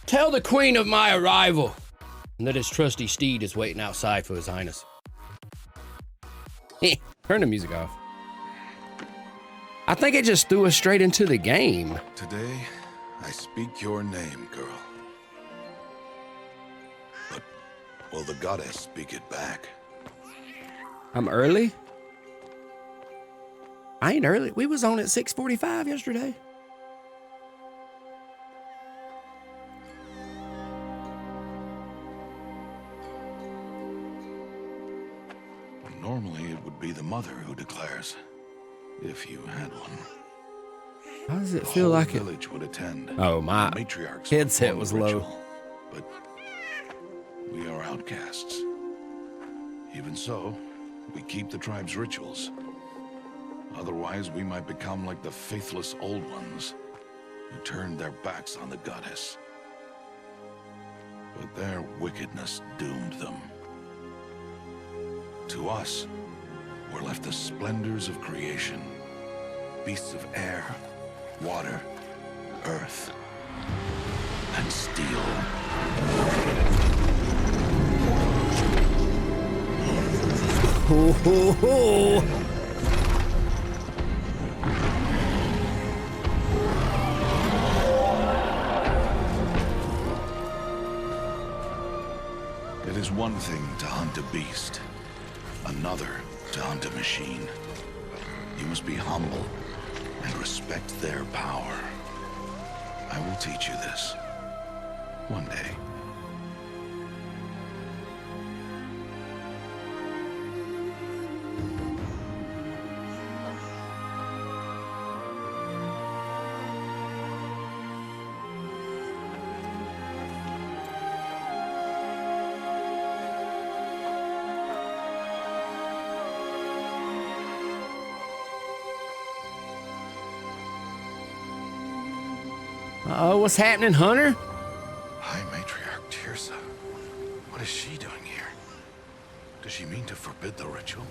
Tell the queen of my arrival, and that his trusty steed is waiting outside for his highness. Turn the music off. I think it just threw us straight into the game. Today, I speak your name, girl. But will the goddess speak it back? I'm early? I ain't early. We was on at 6:45 yesterday. Normally, it would be the mother who declares, if you had one. How does it feel like the it? village would attend. Oh, my matriarchs headset perform was the low. ritual, but we are outcasts. Even so, we keep the tribe's rituals. Otherwise, we might become like the faithless old ones who turned their backs on the goddess. But their wickedness doomed them. To us, were left the splendors of creation. Beasts of air, water, earth, and steel. Ho, ho, ho. It is one thing to hunt a beast, another to hunt a machine. You must be humble and respect their power. I will teach you this one day. Oh, what's happening, Hunter? High Matriarch Tirsa. What is she doing here? Does she mean to forbid the ritual?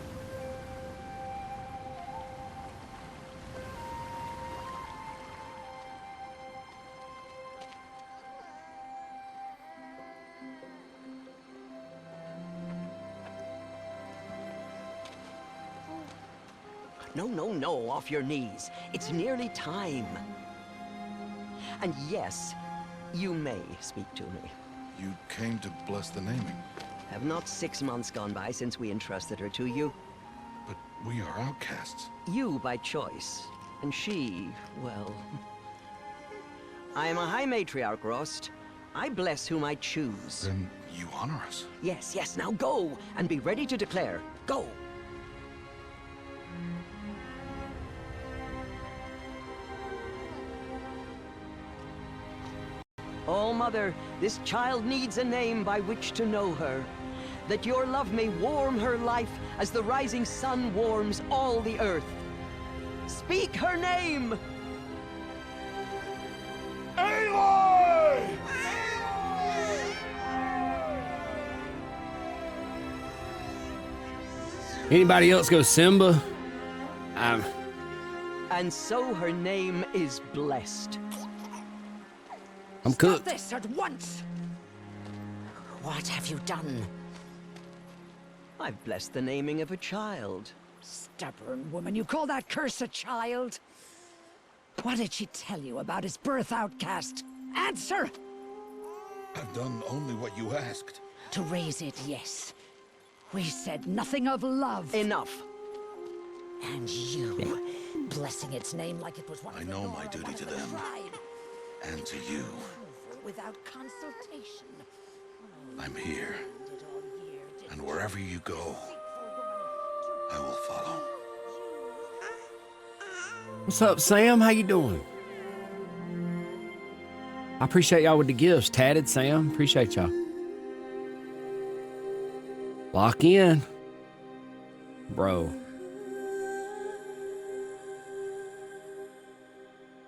No, off your knees. It's nearly time. And yes, you may speak to me. You came to bless the naming, Have not 6 months gone by since we entrusted her to you? but we are outcasts. You by choice, and she, well... I am a High Matriarch, Rost. I bless whom I choose. Then you honor us. Yes, now go, and be ready to declare. Go! Oh, Mother, this child needs a name by which to know her. That your love may warm her life as the rising sun warms all the earth. Speak her name! Aloy! Anybody else go Simba? And so her name is blessed. I'm Stop cooked. this at once! What have you done? I've blessed the naming of a child. Stubborn woman, you call that curse a child? What did she tell you about his birth, outcast? Answer! I've done only what you asked. To raise it, yes. We said nothing of love. Enough. And you, blessing its name like it was one I of the know Nora, my duty one of to the them. tribe. And to you. Without consultation. I'm here. Did all year, did And wherever you go, I will follow. What's up, Sam? How you doing? I appreciate y'all with the gifts. Tatted Sam, appreciate y'all. Lock in. Bro.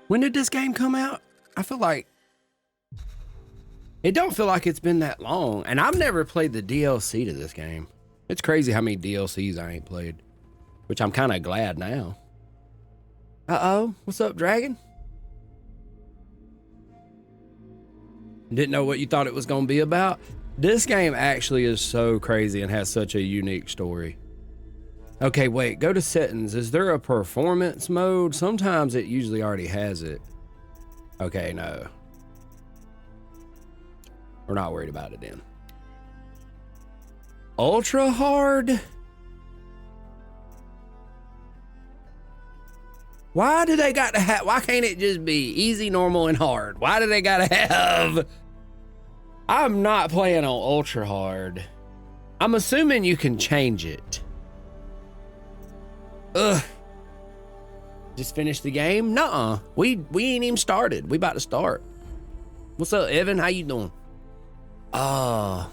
When did this game come out? I feel like it don't feel like it's been that long. And I've never played the DLC to this game. It's crazy how many DLCs I ain't played. Which I'm kind of glad now. Uh-oh. What's up, Dragon? Didn't know what you thought it was going to be about. This game actually is so crazy and has such a unique story. Okay, wait, go to settings. Is there a performance mode? Sometimes it usually already has it. Okay, no. We're not worried about it then. Ultra hard? Why do they got to have, why can't it just be easy, normal, and hard? Why do they got to have, I'm not playing on ultra hard. I'm assuming you can change it. Ugh. Just finished the game? Nuh-uh. We ain't even started. We about to start. What's up, Evan? How you doing? I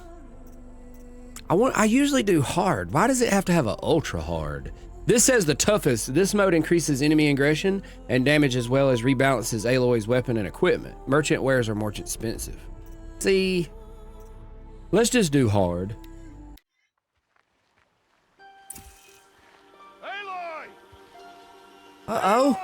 usually do hard. Why does it have to have an ultra hard? This says the toughest. This mode increases enemy aggression and damage as well as rebalances Aloy's weapon and equipment. Merchant wares are more expensive. See, let's just do hard. Aloy! Uh-oh.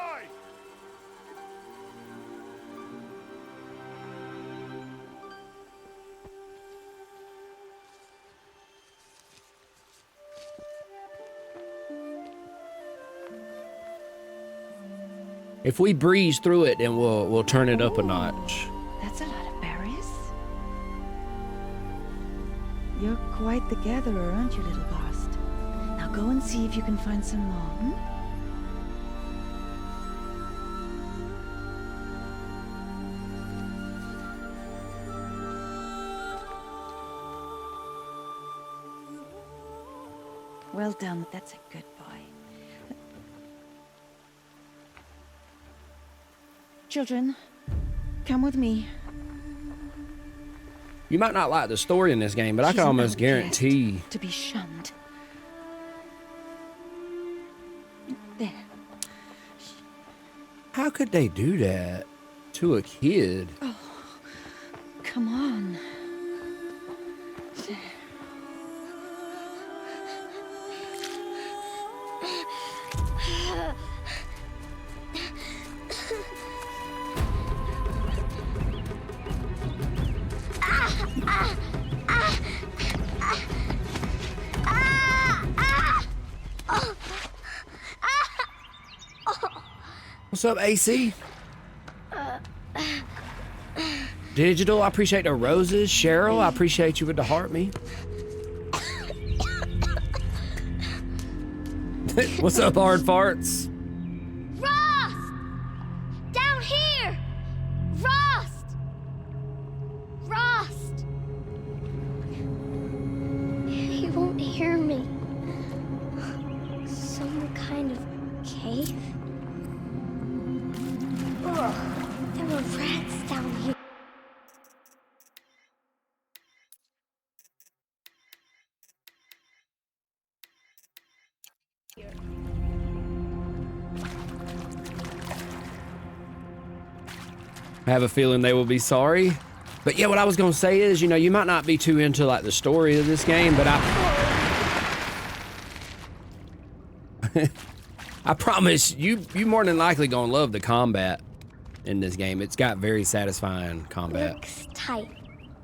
If we breeze through it, then we'll turn it up a notch. That's a lot of berries. You're quite the gatherer, aren't you, little Bast? Now go and see if you can find some more, hmm? Well done, that's a good boy. Children, come with me. You might not like the story in this game, but I can almost guarantee to be shunned. There. How could they do that to a kid? Oh, come on. There. What's up, AC? Digital, I appreciate the roses. Cheryl, I appreciate you with the heart me. What's up, hard farts? Rost! Down here! Rost! Rost! He won't hear me. Some kind of cave? Ugh, there were rats down here. I have a feeling they will be sorry. But yeah, what I was gonna say is, you know, you might not be too into like the story of this game, but I promise you more than likely gonna love the combat in this game. It's got very satisfying combat. Looks tight,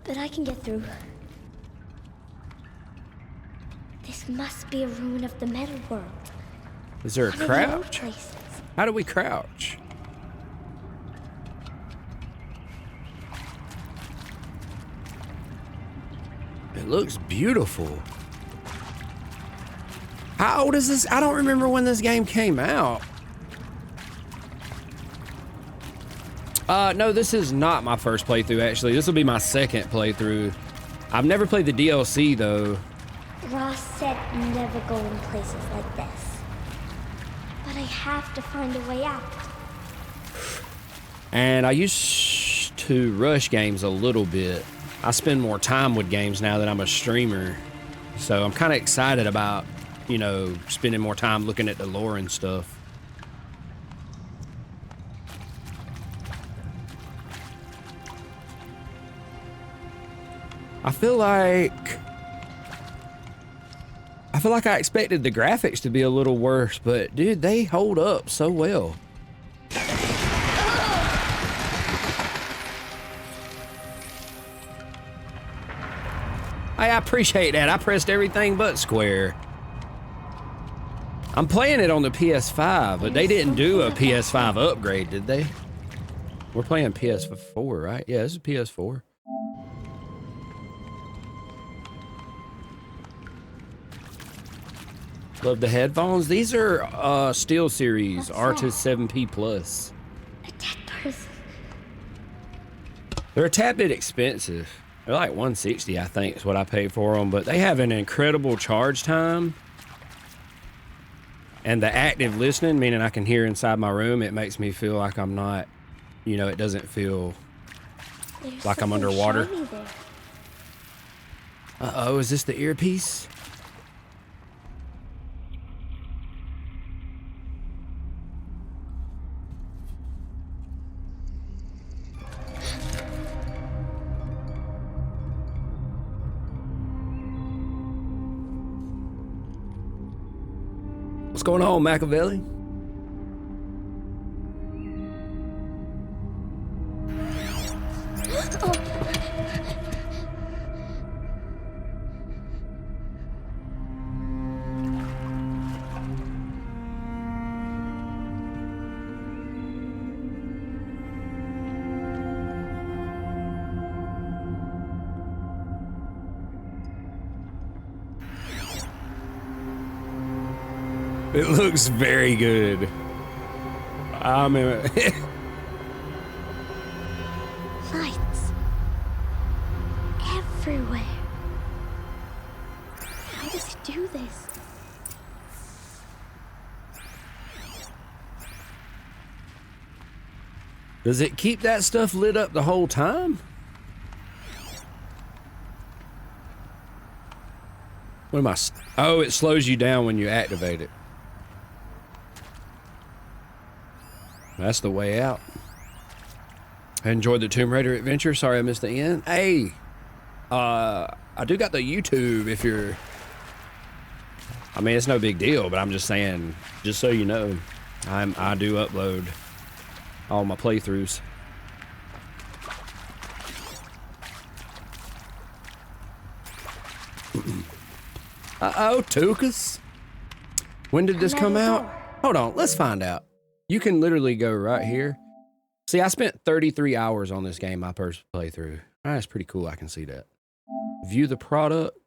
but I can get through. This must be a ruin of the metal world. Is there a One of the old crouch? places. How do we crouch? It looks beautiful. How old is this? I don't remember when this game came out. No, this is not my first playthrough, actually. This will be my second playthrough. I've never played the DLC, though. Ross said never go in places like this. But I have to find a way out. And I used to rush games a little bit. I spend more time with games now that I'm a streamer. So I'm kind of excited about, you know, spending more time looking at the lore and stuff. I feel like I expected the graphics to be a little worse, but dude, they hold up so well. I appreciate that. I pressed everything but square. I'm playing it on the PS5, but they didn't do a PS5 upgrade, did they? We're playing PS4, right? Yeah, this is PS4. Love the headphones. These are SteelSeries Artist 7P Plus. A dead person. They're a tad bit expensive. They're like $160, I think, is what I paid for them. But they have an incredible charge time. And the active listening, meaning I can hear inside my room, it makes me feel like I'm not, you know, it doesn't feel like I'm underwater. Uh-oh, is this the earpiece? What's going on, Machiavelli? It looks very good. I mean, Lights. Everywhere. How does he do this? does it keep that stuff lit up the whole time? What am I? Oh, it slows you down when you activate it. That's the way out. I enjoyed the Tomb Raider adventure. Sorry I missed the end. Hey, I do got the YouTube if you're... I mean, it's no big deal, but I'm just saying, just so you know, I do upload all my playthroughs. Uh-oh, Tukas. When did this come out? Hold on, let's find out. You can literally go right here. See, I spent 33 hours on this game my first playthrough. That's pretty cool, I can see that. View the product.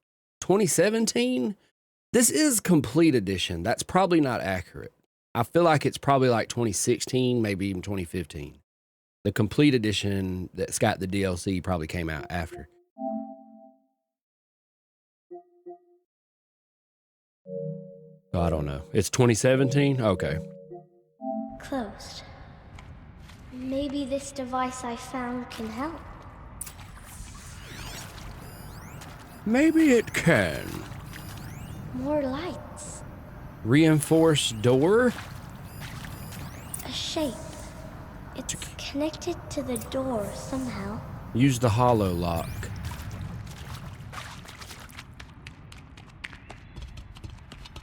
2017? This is complete edition. That's probably not accurate. I feel like it's probably like 2016, maybe even 2015. The complete edition that's got the DLC probably came out after. Oh, I don't know. It's 2017? Okay. Closed. Maybe this device I found can help. Maybe it can. More lights. Reinforced door? A shape. It's connected to the door somehow. Use the hollow lock.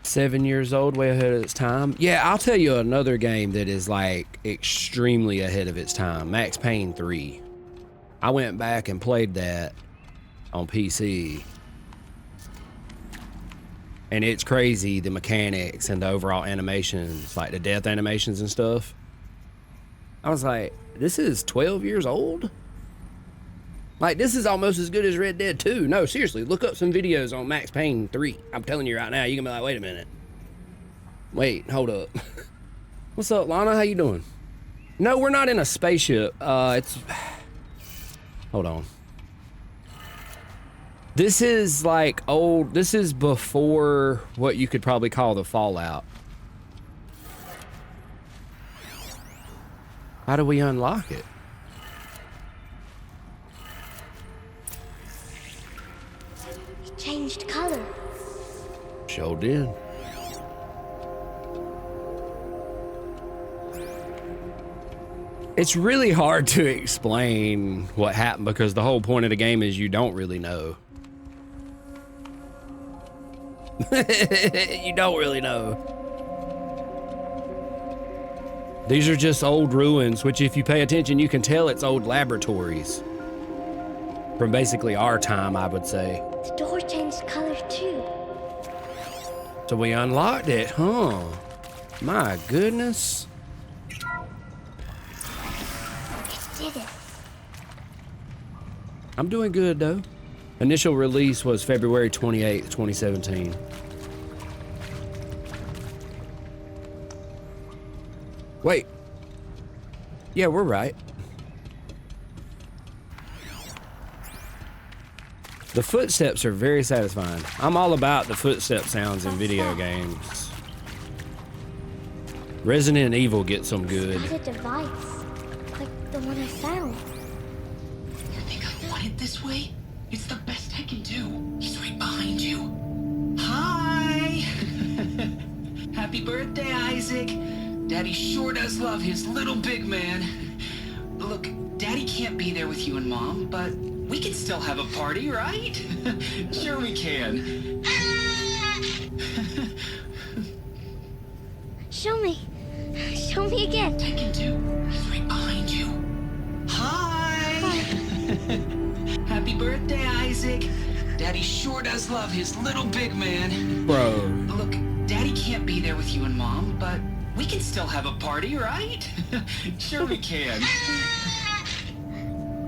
$7 years old, way ahead of its time. Yeah, I'll tell you another game that is like extremely ahead of its time. Max Payne 3. I went back and played that on PC. And it's crazy, the mechanics and the overall animations, like the death animations and stuff. I was like, this is 12 years old? Like, this is almost as good as Red Dead 2. No, seriously, look up some videos on Max Payne 3. I'm telling you right now, you're gonna be like, wait a minute. Wait, hold up. What's up, Lana? How you doing? No, we're not in a spaceship. Hold on. This is like old, this is before what you could probably call the Fallout. How do we unlock it? It changed color. Sure did. It's really hard to explain what happened because the whole point of the game is you don't really know. You don't really know. These are just old ruins, which if you pay attention, you can tell it's old laboratories. From basically our time, I would say. The door changed color too. So we unlocked it, huh? My goodness. It did it. I'm doing good, though. Initial release was February 28th, 2017. Wait. Yeah, we're right. The footsteps are very satisfying. I'm all about the footstep sounds in video games. Resident Evil gets some good. It's a device, like the one I found. You think I want it this way? It's the best I can do. He's right behind you. Hi! Happy birthday, Isaac. Daddy sure does love his little big man. Look, Daddy can't be there with you and Mom, but we can still have a party, right? Sure we can. Show me. Show me again. I can do. He's right behind you. Hi! Happy birthday, Isaac. Daddy sure does love his little big man. Bro. Look, Daddy can't be there with you and Mom, but we can still have a party, right? Sure we can.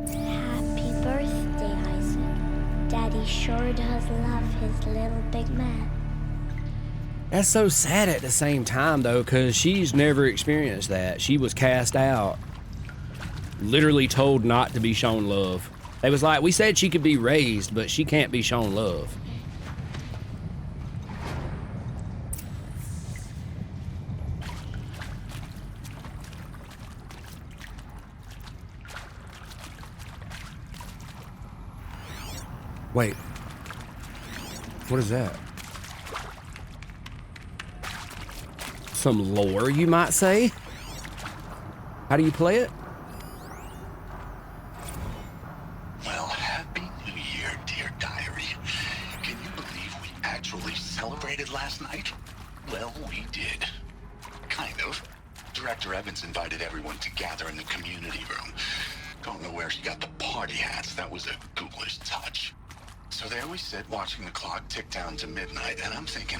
Happy birthday, Isaac. Daddy sure does love his little big man. That's so sad at the same time, though, because she's never experienced that. She was cast out. Literally told not to be shown love. They was like, we said she could be raised, but she can't be shown love. Wait. What is that? Some lore, you might say? How do you play it? Well, happy New Year, dear diary. Can you believe we actually celebrated last night? Well, we did. Kind of. Director Evans invited everyone to gather in the community room. Don't know where she got the party hats. That was a ghoulish touch. So there we sit, watching the clock tick down to midnight, and I'm thinking,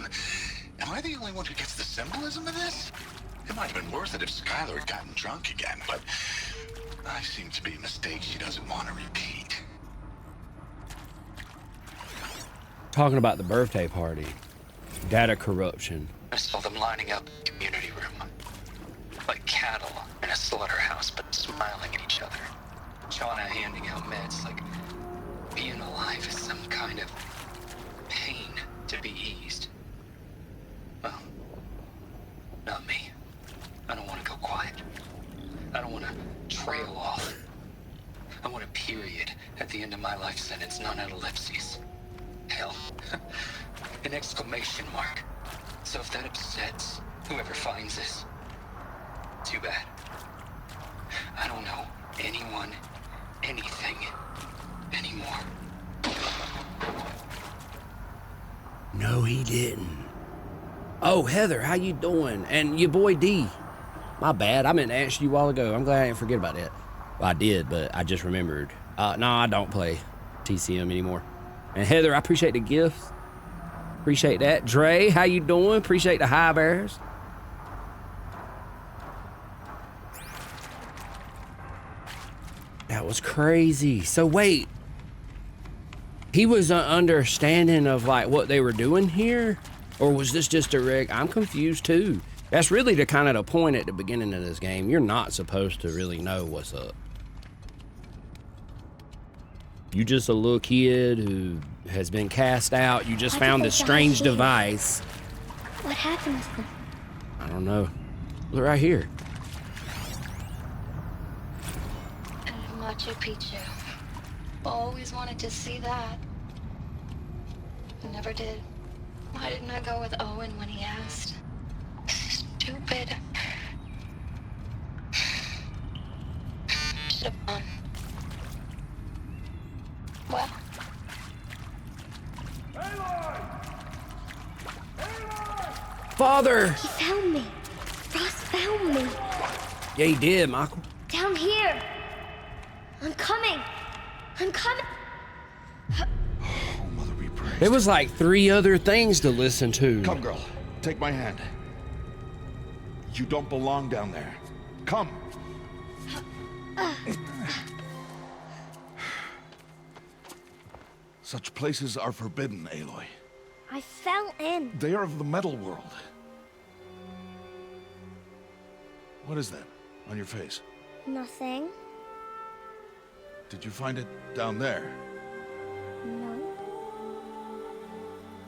am I the only one who gets the symbolism of this? It might have been worth it if Skylar had gotten drunk again, but I seem to be a mistake she doesn't want to repeat. Talking about the birthday party. Data corruption. I saw them lining up in the community room. Like cattle in a slaughterhouse, but smiling at each other. Shauna handing out meds like being alive is some kind of pain to be eased. Well, not me. I don't want to go quiet. I don't want to trail off. I want a period at the end of my life sentence, not an ellipses. Hell, an exclamation mark. So if that upsets whoever finds this, too bad. I don't know anyone, anything, anymore. No, he didn't. Oh, Heather, how you doing? And your boy D. My bad, I meant to ask you a while ago. I'm glad I didn't forget about that. Well, I did, but I just remembered. No, I don't play TCM anymore. And Heather, I appreciate the gifts. Appreciate that. Dre, how you doing? Appreciate the high bears. That was crazy. So wait, he was understanding of like what they were doing here, or was this just a rig? I'm confused too. That's really the kind of the point at the beginning of this game. You're not supposed to really know what's up. You just a little kid who has been cast out. You just found this strange device. What happened to them? I don't know. Look right here. Machu Picchu. Always wanted to see that. Never did. Why didn't I go with Owen when he asked? Stupid. Should have gone. Well. Father! He found me. Ross found me. Yeah, he did, Michael. Down here. I'm coming. I'm coming. There was like 3 other things to listen to. Come, girl. Take my hand. You don't belong down there. Come. Such places are forbidden, Aloy. I fell in. They are of the metal world. What is that on your face? Nothing. Did you find it down there? No.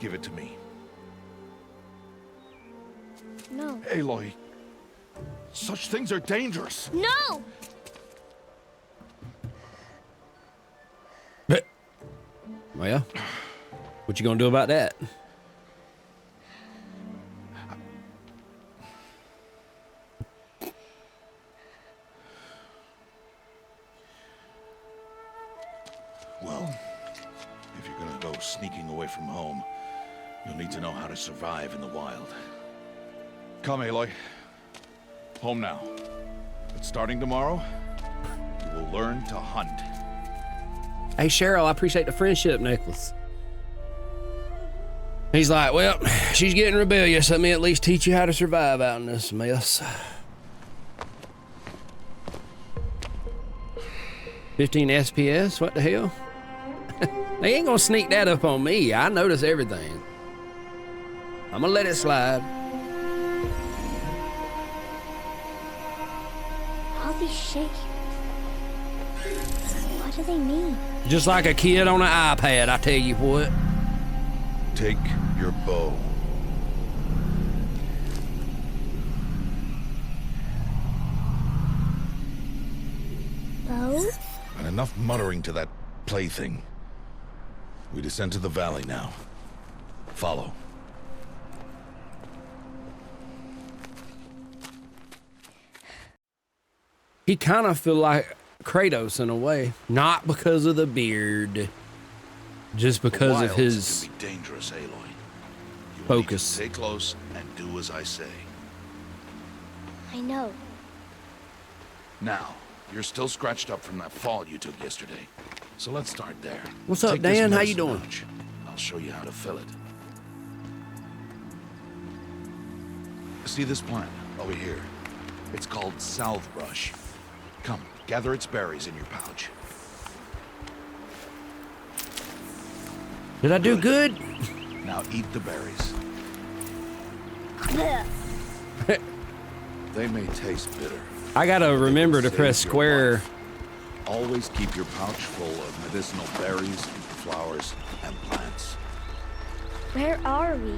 Give it to me. No. Aloy, such things are dangerous. No! Well, what you gonna do about that? Well, if you're gonna go sneaking away from home, you'll need to know how to survive in the wild. Come, Aloy. Home now. But starting tomorrow, you will learn to hunt. Hey, Cheryl, I appreciate the friendship necklace. He's like, well, she's getting rebellious. Let me at least teach you how to survive out in this mess. 15 SPS? What the hell? They ain't gonna sneak that up on me. I notice everything. I'm gonna let it slide. All these shapes. What do they mean? Just like a kid on an iPad, I tell you what. Take your bow. Bow? And enough muttering to that plaything. We descend to the valley now. Follow. He kind of feel like Kratos in a way, not because of the beard, just because of his can be dangerous, Aloy. You focus. Need to stay close and do as I say. I know. Now, you're still scratched up from that fall you took yesterday. So let's start there. What's up, Take this Dan? How you medicine doing? pouch. I'll show you how to fill it. See this plant over here? It's called salve brush. Come, gather its berries in your pouch. Did I do good? Now eat the berries. They may taste bitter. I gotta remember to Save press your square. life. Always keep your pouch full of medicinal berries, flowers, and plants. Where are we?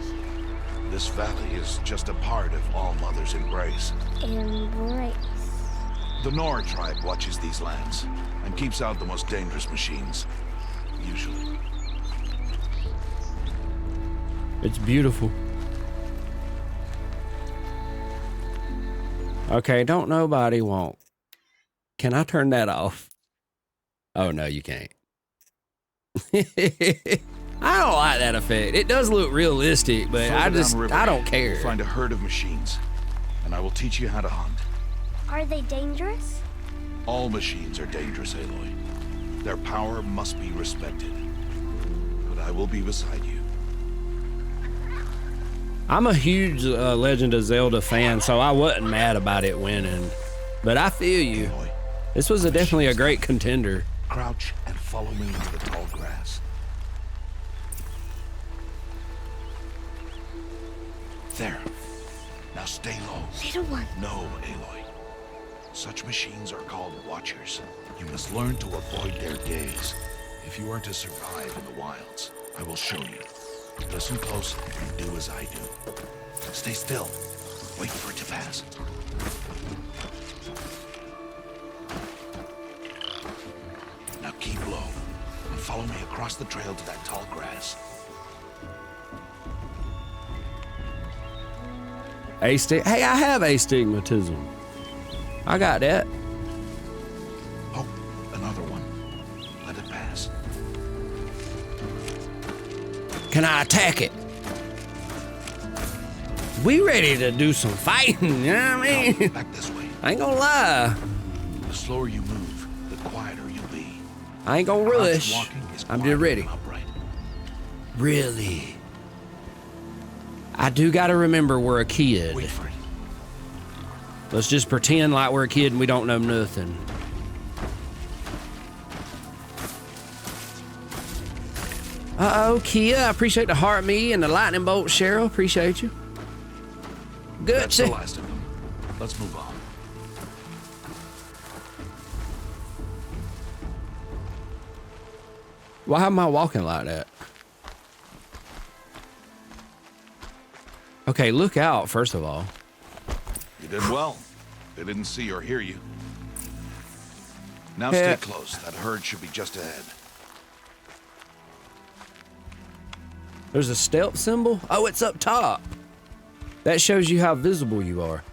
This valley is just a part of All Mother's embrace. Embrace. The Nora tribe watches these lands and keeps out the most dangerous machines, usually. It's beautiful. Okay, don't nobody want. Can I turn that off? Oh, no, you can't. I don't like that effect. It does look realistic, but I don't care. You'll find a herd of machines, and I will teach you how to hunt. Are they dangerous? All machines are dangerous, Aloy. Their power must be respected. But I will be beside you. I'm a huge Legend of Zelda fan, so I wasn't mad about it winning. But I feel you. Aloy, This was definitely a great contender. crouch and follow me into the tall grass. There. Now stay low. Little one. No, Aloy. Such machines are called Watchers. You must learn to avoid their gaze if you are to survive in the wilds. I will show you. Listen close and do as I do. Stay still. Wait for it to pass. Now keep low and follow me across the trail to that tall grass. Hey, I have astigmatism. I got that. Oh, another one. Let it pass. Can I attack it? We ready to do some fighting, you know what I mean? Back this way. I ain't gonna lie. The slower you move, the quieter you'll be. I ain't gonna Crouch rush. walking is I'm quiet just ready. and upright. Really? I do gotta remember we're a kid. Wait for it. Let's just pretend like we're a kid and we don't know nothing. Uh-oh, Kia, I appreciate the heart me and the lightning bolt, Cheryl. Appreciate you. Good. That's the last of them. Let's move on. Why am I walking like that? Okay, look out, first of all. You did well. They didn't see or hear you. Now Yeah. stay close. That herd should be just ahead. There's a stealth symbol? Oh, it's up top. That shows you how visible you are.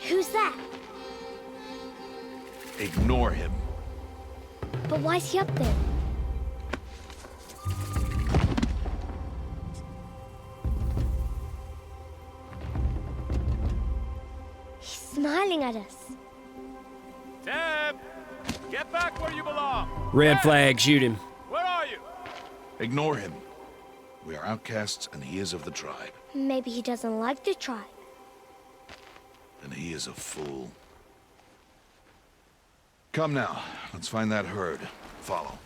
Who's that? Ignore him. But why is he up there? He's smiling at us. Deb! Get back where you belong! Red flag, shoot him. Where are you? Ignore him. We are outcasts, and he is of the tribe. Maybe he doesn't like the tribe. And he is a fool. Come now. Let's find that herd. Follow.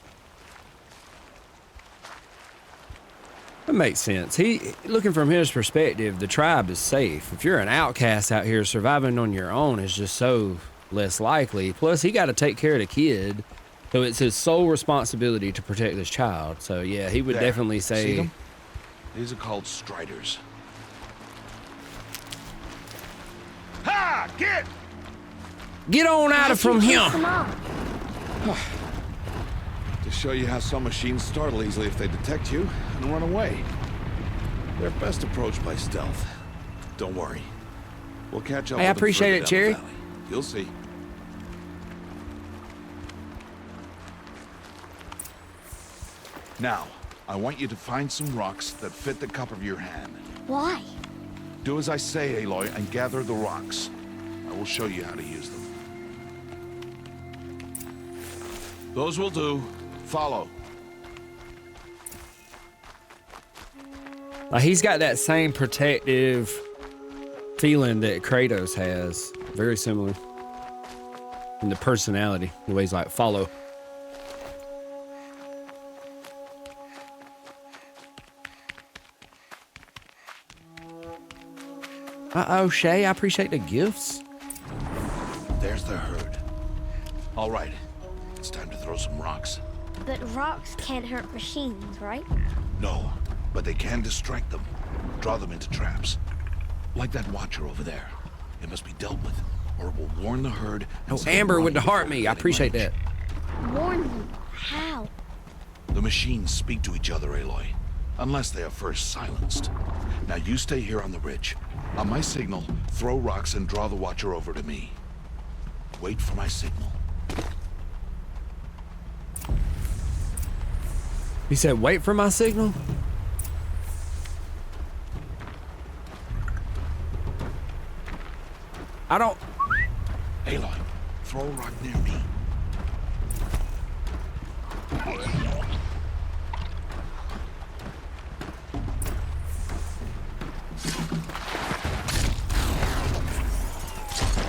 That makes sense. Looking from his perspective, the tribe is safe. If you're an outcast out here, surviving on your own is just so less likely. Plus, he got to take care of the kid, so it's his sole responsibility to protect this child. So yeah, he would There. definitely See say. them? These are called striders. Ha! Get on out of from him. Come on. To show you how some machines startle easily if they detect you and run away. They're best approached by stealth. Don't worry. We'll catch up Hey, I with them appreciate further it, down the Cherry. valley. You'll see. Now, I want you to find some rocks that fit the cup of your hand. Why? Do as I say, Aloy, and gather the rocks. I will show you how to use them. Those will do. Follow. He's got that same protective feeling that Kratos has. Very similar. In the personality, the way he's like, follow. Uh-oh, Shay, I appreciate the gifts. There's the herd. All right. It's time to throw some rocks. But rocks can't hurt machines, right? No, but they can distract them. Draw them into traps. Like that watcher over there. It must be dealt with, or it will warn the herd. Oh, Amber with the heart me. I appreciate that. Warn them. How? The machines speak to each other, Aloy. Unless they are first silenced. Now you stay here on the ridge. On my signal, throw rocks and draw the watcher over to me. Wait for my signal. He said, wait for my signal? I don't... Aloy, throw a rock near me.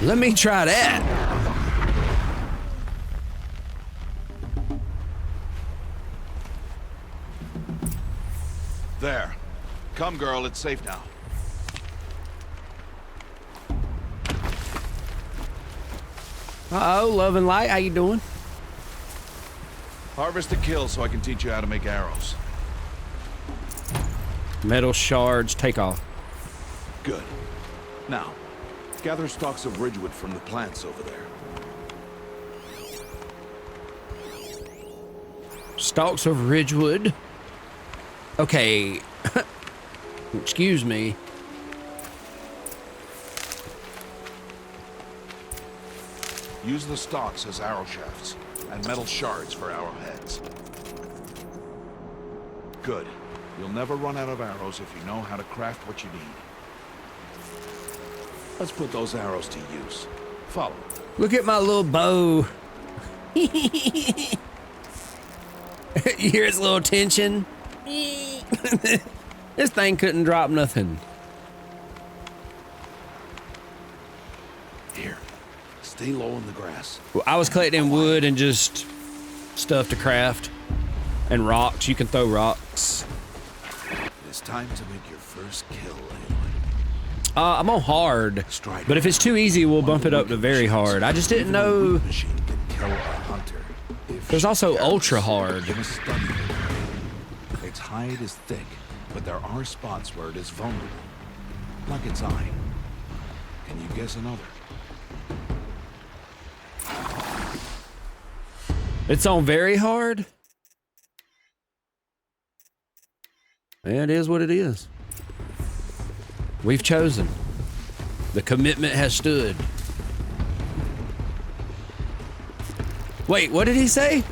Let me try that. There. Come, girl, it's safe now. Uh-oh, Love and Light, how you doing? Harvest a kill so I can teach you how to make arrows. Metal shards, take off. Good. Now, gather stalks of ridgewood from the plants over there. Stalks of ridgewood. Okay. Excuse me. Use the stalks as arrow shafts, and metal shards for arrowheads. Good. You'll never run out of arrows if you know how to craft what you need. Let's put those arrows to use. Follow. Look at my little bow. You hear its little tension? This thing couldn't drop nothing. Here, stay low in the grass. Well, I was collecting wood and just stuff to craft. And rocks. You can throw rocks. It's time to make your first kill, Aloy. I'm on hard, but if it's too easy, we'll bump it up to very hard. I just didn't know. Machine can kill a hunter. There's also ultra hard. Its hide is thick, but there are spots where it is vulnerable, like its eye. Can you guess another? It's on very hard. It is what it is. We've chosen. The commitment has stood. Wait, what did he say?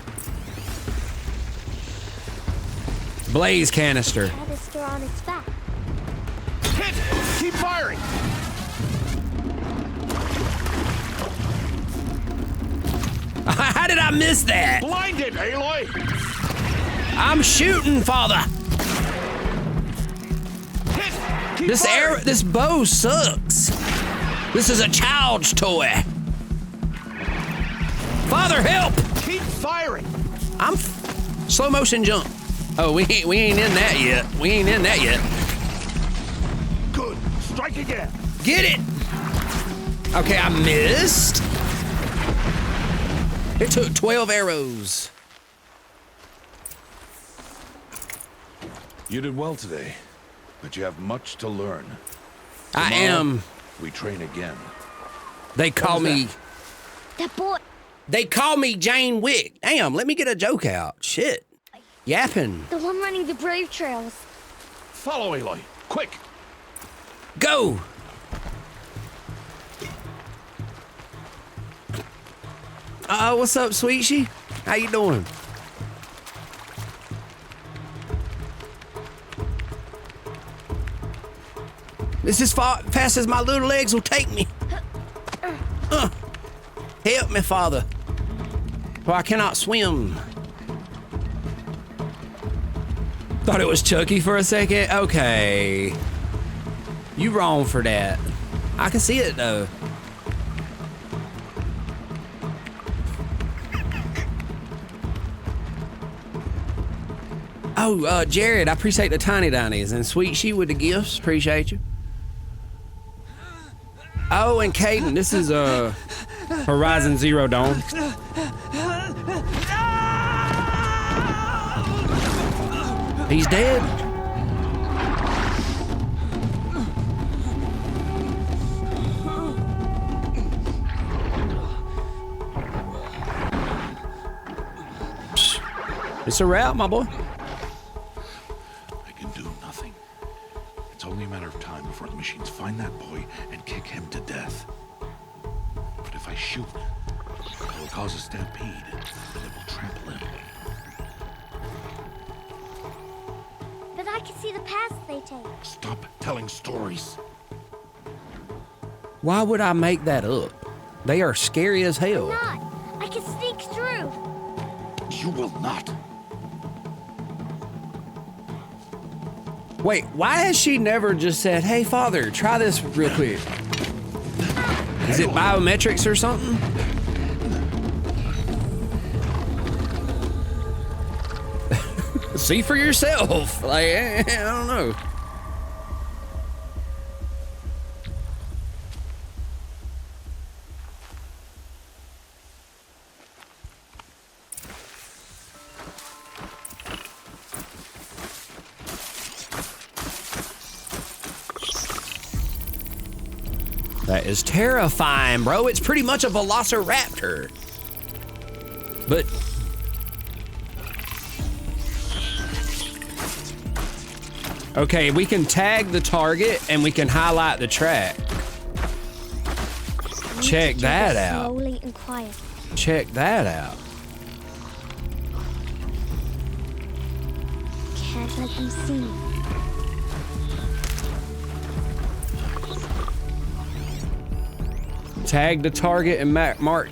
Blaze canister. Canister on its back. Hit! Keep firing! How did I miss that? Blinded, Aloy! I'm shooting, father. This arrow, this bow sucks. This is a child's toy. Father, help! Keep firing! I'm slow motion jump. Oh, we ain't in that yet. We ain't in that yet. Good. Strike again. Get it! Okay, I missed. It took 12 arrows. You did well today, but you have much to learn. I am. We train again. They call me. That boy. They call me Jane Wick. Damn, let me get a joke out. Shit. Yapping. The one running the brave trails. Follow Aloy. Quick. Go. What's up, Sweet She? How you doing? This is fast as my little legs will take me. Help me, Father, for I cannot swim. Thought it was Chucky for a second. Okay. You wrong for that. I can see it, though. Oh, Jared, I appreciate the tiny dinies, and Sweet She with the gifts. Appreciate you. Oh, and Caden, this is Horizon Zero Dawn. He's dead. It's a wrap, my boy. I can do nothing. It's only a matter of time before the machines find that boy and kick him to death. But if I shoot, it will cause a stampede, and it will trample him. But I can see the paths they take. Stop telling stories. Why would I make that up? They are scary as hell. I'm not. I can sneak through. You will not. Wait, why has she never just said, hey, Father, try this real quick? Is it biometrics or something? See for yourself. Like, I don't know. That is terrifying, bro. It's pretty much a velociraptor. But okay, we can tag the target and we can highlight the track. Check that out. Slowly and quietly. Check that out. Can't let them see me. Tag the target and mark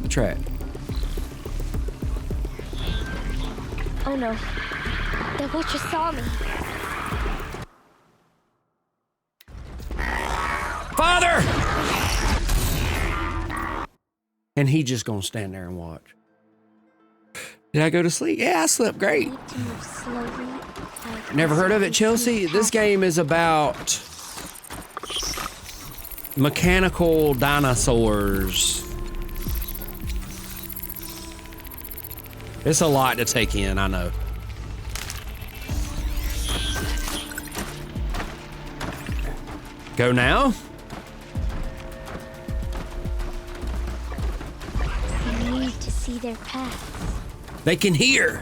the track. Oh no. The Witcher saw me. Father! And he just gonna stand there and watch. Did I go to sleep? Yeah, I slept great. I need to move slowly. Never heard of it, Chelsea? This game is about mechanical dinosaurs. It's a lot to take in, I know. Go now? I need to see their paths. They can hear.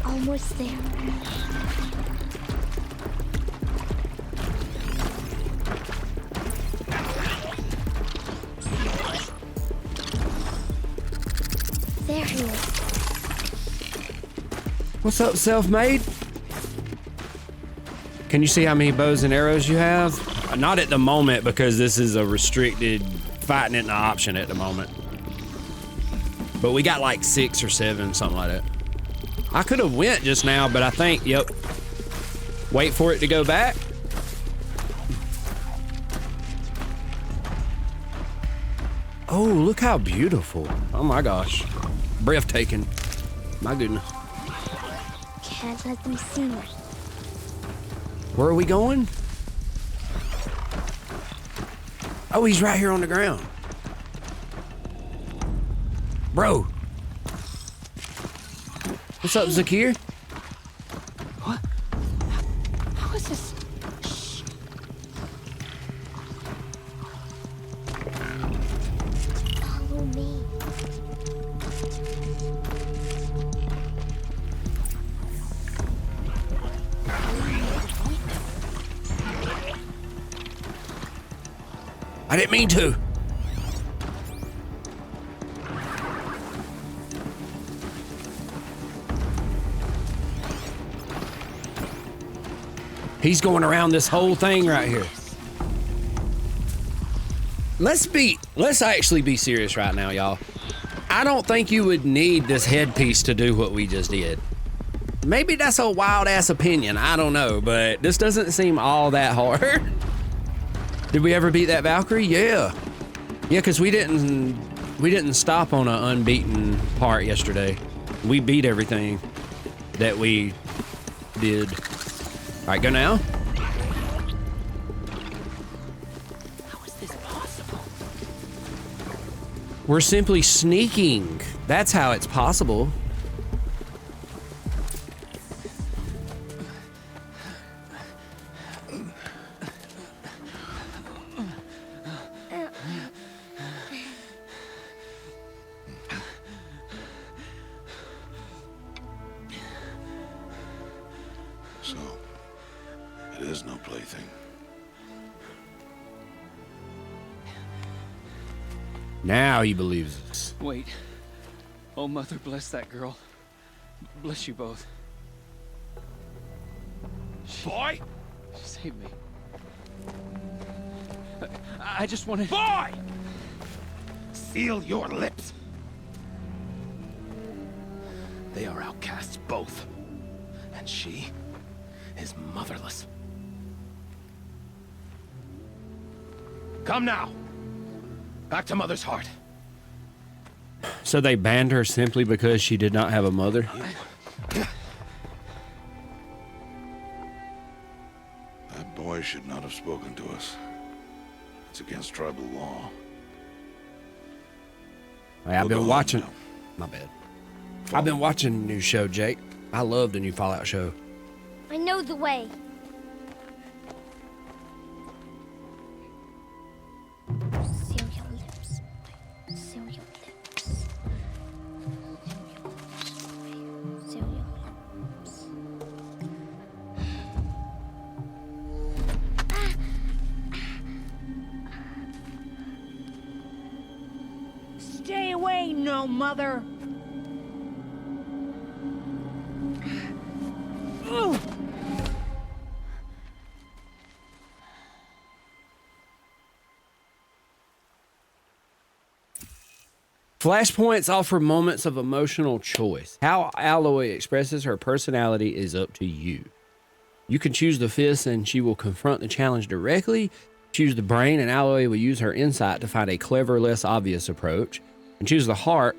Almost there. There he is. What's up, self-made? Can you see how many bows and arrows you have? Not at the moment, because this is a restricted fighting it an option at the moment. But we got like 6 or 7, something like that. I could have went just now, but I think, yep. Wait for it to go back. Oh, look how beautiful. Oh my gosh. Breathtaking. My goodness. Can't let them see me. Where are we going? Oh, he's right here on the ground. Bro. What's up, Zakir? What? How is this? Shh. Follow me. I didn't mean to. He's going around this whole thing right here. Let's actually be serious right now, y'all. I don't think you would need this headpiece to do what we just did. Maybe that's a wild ass opinion, I don't know, but this doesn't seem all that hard. Did we ever beat that Valkyrie? Yeah. Yeah, because we didn't stop on an unbeaten part yesterday. We beat everything that we did. All right, go now. How is this possible? We're simply sneaking. That's how it's possible. So, it is no plaything. Now he believes us. Wait. Oh, Mother, bless that girl. Bless you both. Boy! She saved me. I just wanted... Boy! Seal your lips. They are outcasts, both. And she is motherless. Come now. Back to Mother's heart. So they banned her simply because she did not have a mother? That boy should not have spoken to us. It's against tribal law. Hey, I've been We'll go watching. home My bad. I've been watching the new show, Jake. I love the new Fallout show. I know the way. Seal your lips. Seal your lips. Seal your lips. no mother. Ugh. Flashpoints offer moments of emotional choice. How Alloy expresses her personality is up to you. You can choose the fist and she will confront the challenge directly. Choose the brain and Alloy will use her insight to find a clever, less obvious approach. And choose the heart.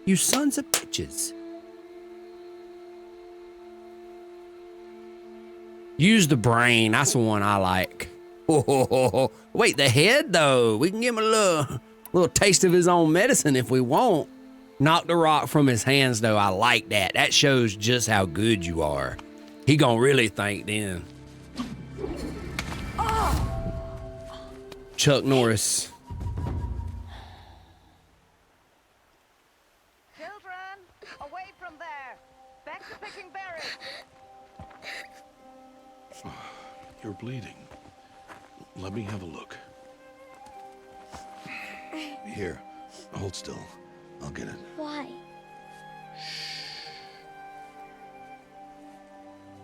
You sons of bitches. Use the brain. That's the one I like. Oh, wait, the head though. We can give him a little taste of his own medicine if we want. Knock the rock from his hands though. I like that. That shows just how good you are. He gonna really think then. Chuck Norris. Children, away from there. Back to picking berries. You're bleeding. Let me have a look. Here, hold still. I'll get it. Why?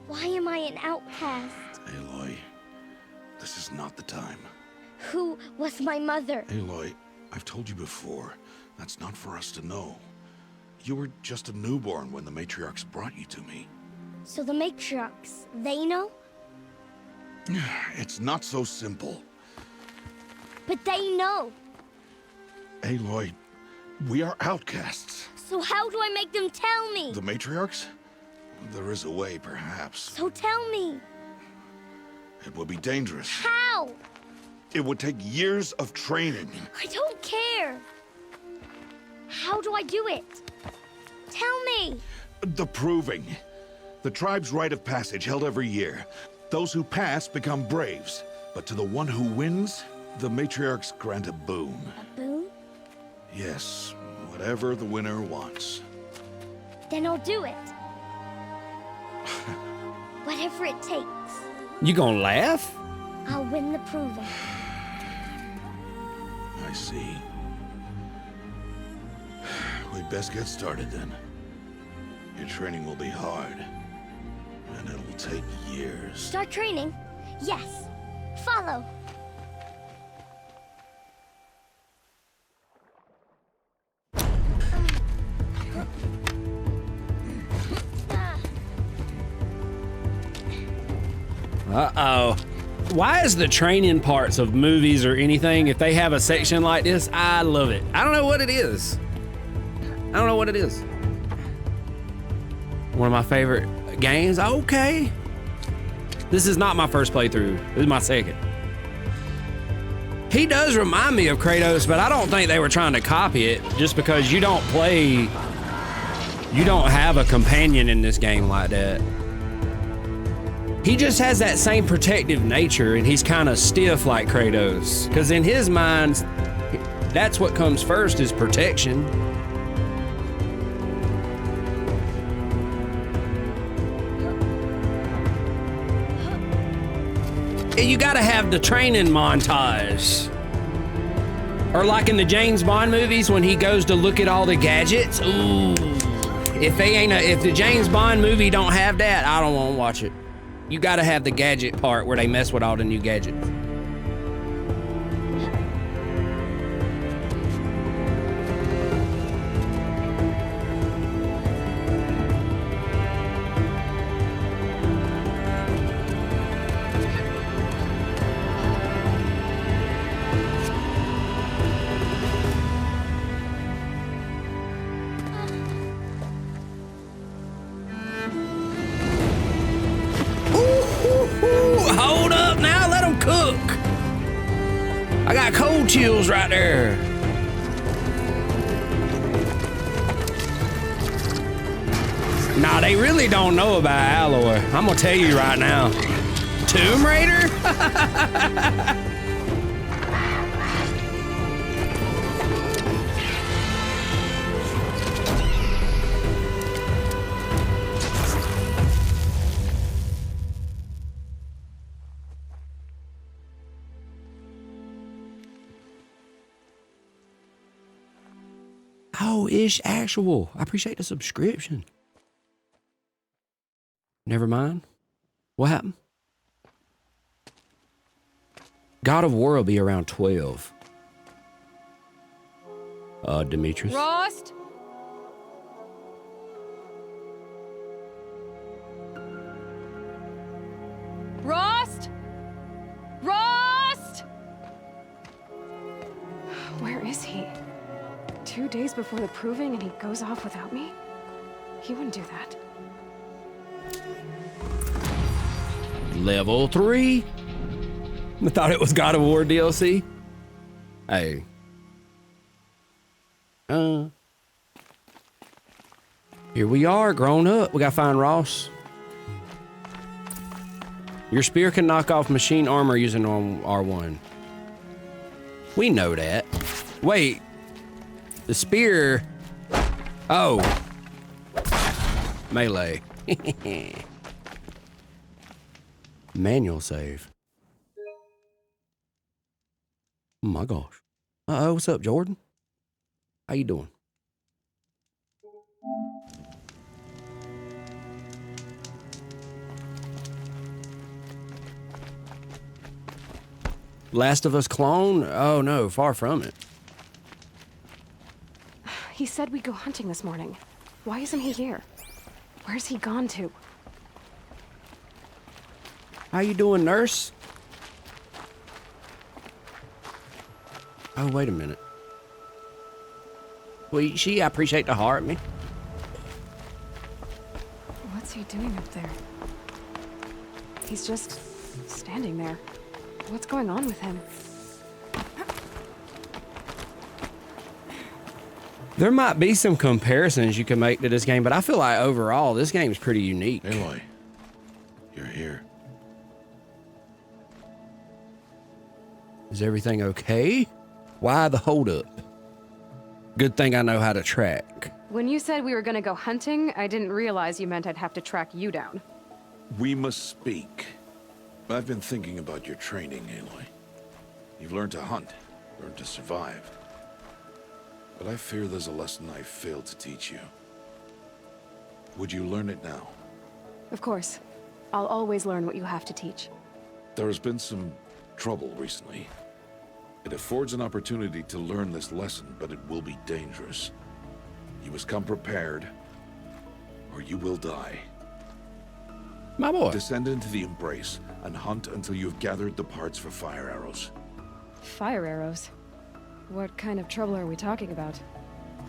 Why am I an outcast? Aloy, this is not the time. Who was my mother? Aloy, I've told you before, that's not for us to know. You were just a newborn when the matriarchs brought you to me. So the matriarchs, they know? It's not so simple. But they know. Aloy, we are outcasts. So how do I make them tell me? The matriarchs? There is a way, perhaps. So tell me. It would be dangerous. How? It would take years of training. I don't care. How do I do it? Tell me. The proving. The tribe's rite of passage held every year. Those who pass become braves. But to the one who wins, the matriarchs grant a boon. A boon? Yes, whatever the winner wants. Then I'll do it. Whatever it takes. You gonna laugh? I'll win the proving. I see. We'd best get started then. Your training will be hard. And it'll take years. Start training? Yes. Follow. Uh-oh. Why is the training parts of movies or anything, if they have a section like this, I love it. I don't know what it is. I don't know what it is. One of my favorite games. Okay. This is not my first playthrough. This is my second. He does remind me of Kratos, but I don't think they were trying to copy it just because you don't have a companion in this game like that. He just has that same protective nature and he's kind of stiff like Kratos. Because in his mind, that's what comes first is protection. You gotta have the training montage. Or like in the James Bond movies when he goes to look at all the gadgets. Ooh. If the James Bond movie don't have that, I don't want to watch it. You gotta have the gadget part where they mess with all the new gadgets. Hold up now, let them cook. I got cold chills right there. Nah, they really don't know about Alloy. I'm gonna tell you right now. Tomb Raider? Oh, Ish Actual. I appreciate the subscription. Never mind. What happened? God of War will be around 12. Demetrius. Rost? Rost? Rost? Where is he? 2 days before the proving and he goes off without me? He wouldn't do that. Level 3. I thought it was God of War DLC. Hey. Here we are, grown up. We gotta find Ross. Your spear can knock off machine armor using on R1. We know that. Wait. The spear. Oh. Melee. Manual save. Oh my gosh. Uh-oh, what's up, Jordan? How you doing? Last of Us clone? Oh no, far from it. He said we'd go hunting this morning. Why isn't he here? Where's he gone to? How you doing, nurse? Oh, wait a minute. Well, I appreciate the heart, me. What's he doing up there? He's just standing there. What's going on with him? There might be some comparisons you can make to this game, but I feel like overall, this game is pretty unique. Aloy, you're here. Is everything okay? Why the holdup? Good thing I know how to track. When you said we were gonna go hunting, I didn't realize you meant I'd have to track you down. We must speak. I've been thinking about your training, Aloy. You've learned to hunt, learned to survive. But I fear there's a lesson I failed to teach you. Would you learn it now? Of course. I'll always learn what you have to teach. There has been some trouble recently. It affords an opportunity to learn this lesson, but it will be dangerous. You must come prepared, or you will die. My boy. Descend into the Embrace and hunt until you've gathered the parts for fire arrows. Fire arrows? What kind of trouble are we talking about?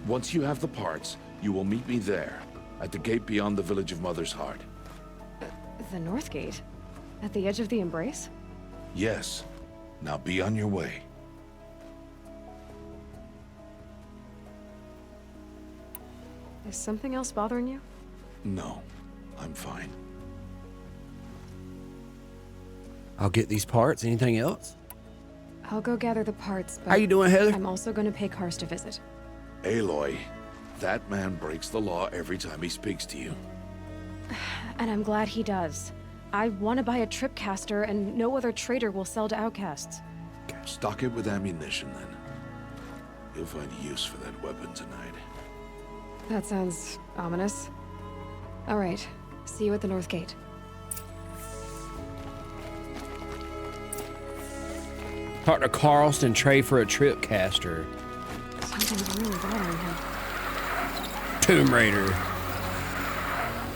Once you have the parts, you will meet me there, at the gate beyond the village of Mother's Heart. The North Gate? At the edge of the Embrace? Yes. Now be on your way. Is something else bothering you? No, I'm fine. I'll get these parts. Anything else? I'll go gather the parts, but how you doing, Heather? I'm also going to pay Karst a visit. Aloy, that man breaks the law every time he speaks to you. And I'm glad he does. I want to buy a tripcaster, and no other trader will sell to outcasts. Stock it with ammunition, then. You'll find use for that weapon tonight. That sounds ominous. All right. See you at the North Gate. Talk to Carlston, trade for a tripcaster. Something's really bothering him. Tomb Raider.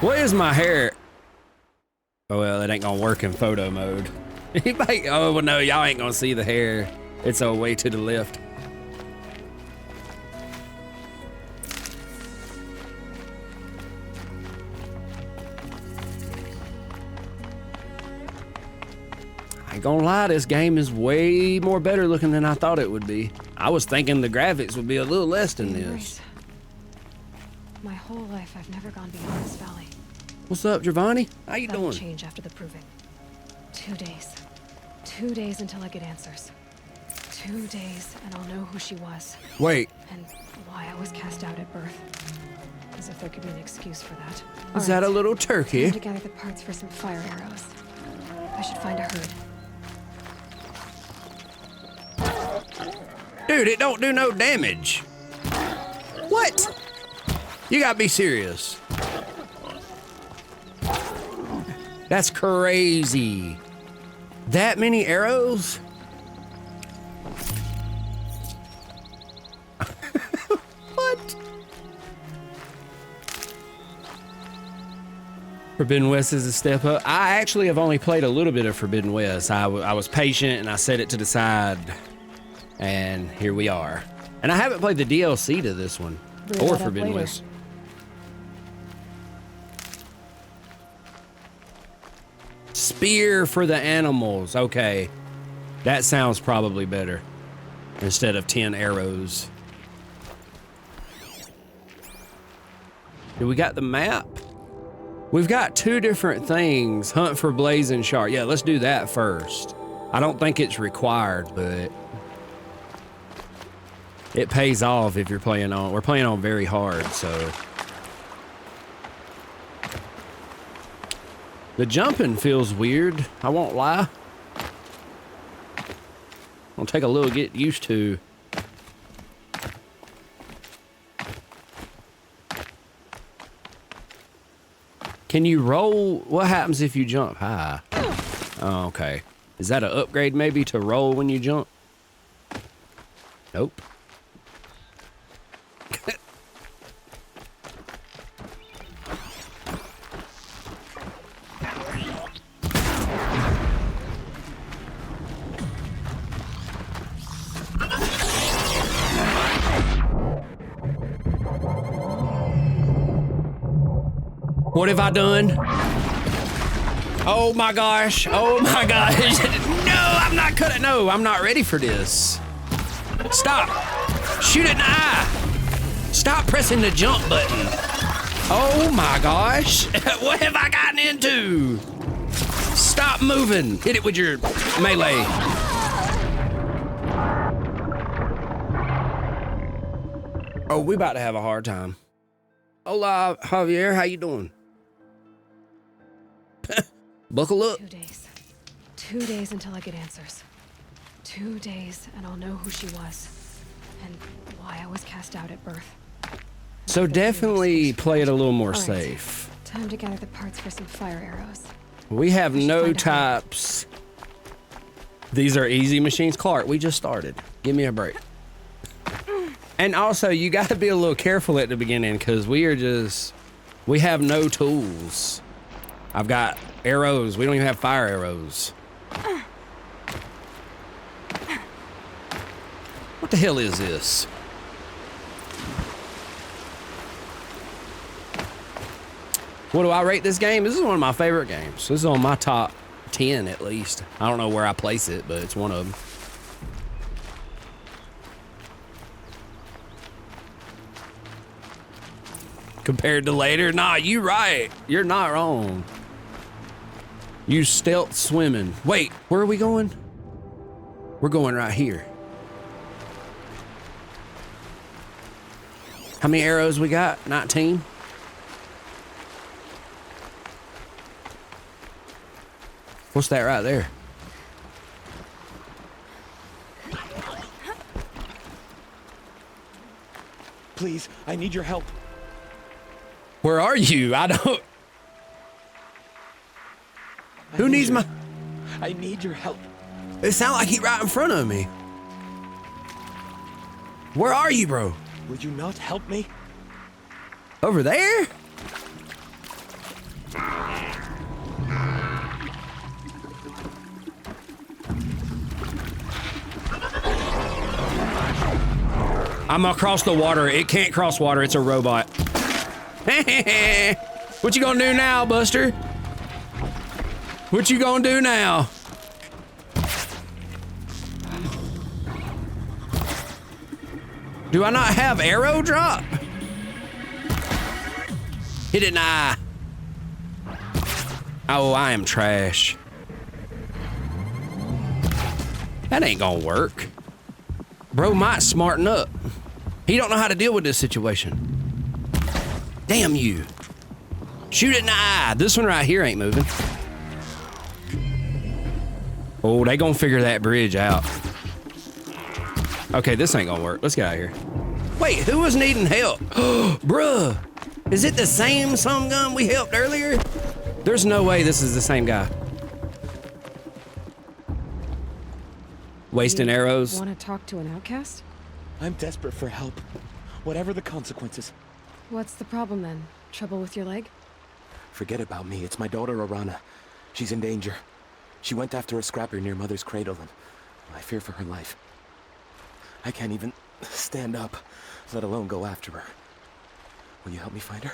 What is my hair? Oh, well, it ain't gonna work in photo mode. Oh, well, no, y'all ain't gonna see the hair. It's way to the left. I ain't gonna lie, this game is way more better looking than I thought it would be. I was thinking the graphics would be a little less than this. My whole life, I've never gone beyond this valley. What's up, Giovanni? How you That'll doing? Change after the proving. 2 days. 2 days until I get answers. 2 days, and I'll know who she was. Wait. And why I was cast out at birth. As if there could be an excuse for that. Is that a little turkey? Time to gather the parts for some fire arrows. I should find a herd. Dude, it don't do no damage. What? What? You gotta be serious. That's crazy. That many arrows? What? Forbidden West is a step up. I actually have only played a little bit of Forbidden West. I was patient and I set it to the side, and here we are. And I haven't played the DLC to this one or Forbidden West. Spear for the animals. Okay, that sounds probably better instead of 10 arrows. Do we got the map? We've got 2 different things. Hunt for blazing shark. Yeah, let's do that first. I don't think it's required, but it pays off if you're playing on. We're playing on very hard, so. The jumping feels weird. I won't lie. It'll take a little get used to. Can you roll? What happens if you jump high? Oh, okay. Is that an upgrade maybe to roll when you jump? Nope. What have I done? Oh my gosh. Oh my gosh. No, I'm not cutting. No, I'm not ready for this. Stop. Shoot it in the eye. Stop pressing the jump button. Oh my gosh. What have I gotten into? Stop moving. Hit it with your melee. Oh, we about to have a hard time. Hola, Javier. How you doing? Buckle up. 2 days. 2 days until I get answers. 2 days and I'll know who she was and why I was cast out at birth. So definitely play it a little more All right. safe. Time to gather the parts for some fire arrows. We have no types. These are easy machines. Clark, we just started. Give me a break. And also, you got to be a little careful at the beginning because we have no tools. I've got arrows. We don't even have fire arrows. What the hell is this? What do I rate this game? This is one of my favorite games. This is on my top 10 at least. I don't know where I place it, but it's one of them. Compared to later? Nah, you right. You're not wrong. You stealth swimming. Wait, where are we going? We're going right here. How many arrows we got? 19? What's that right there? Please, I need your help. Where are you? I don't... Who needs my... I need your help. It sounds like he's right in front of me. Where are you, bro? Would you not help me? Over there? I'm across the water. It can't cross water. It's a robot. What you gonna do now, Buster? What you gonna do now? Do I not have arrow drop? Hit it in the eye. Oh, I am trash. That ain't gonna work. Bro might smarten up. He don't know how to deal with this situation. Damn you. Shoot it in the eye. This one right here ain't moving. Oh, they gonna figure that bridge out. Okay, this ain't gonna work. Let's get out of here. Wait, who was needing help? Bruh, is it the same some gun we helped earlier? There's no way this is the same guy. Wasting arrows. Want to talk to an outcast? I'm desperate for help. Whatever the consequences. What's the problem then? Trouble with your leg? Forget about me. It's my daughter, Arana. She's in danger. She went after a scrapper near Mother's cradle, and I fear for her life. I can't even stand up, let alone go after her. Will you help me find her?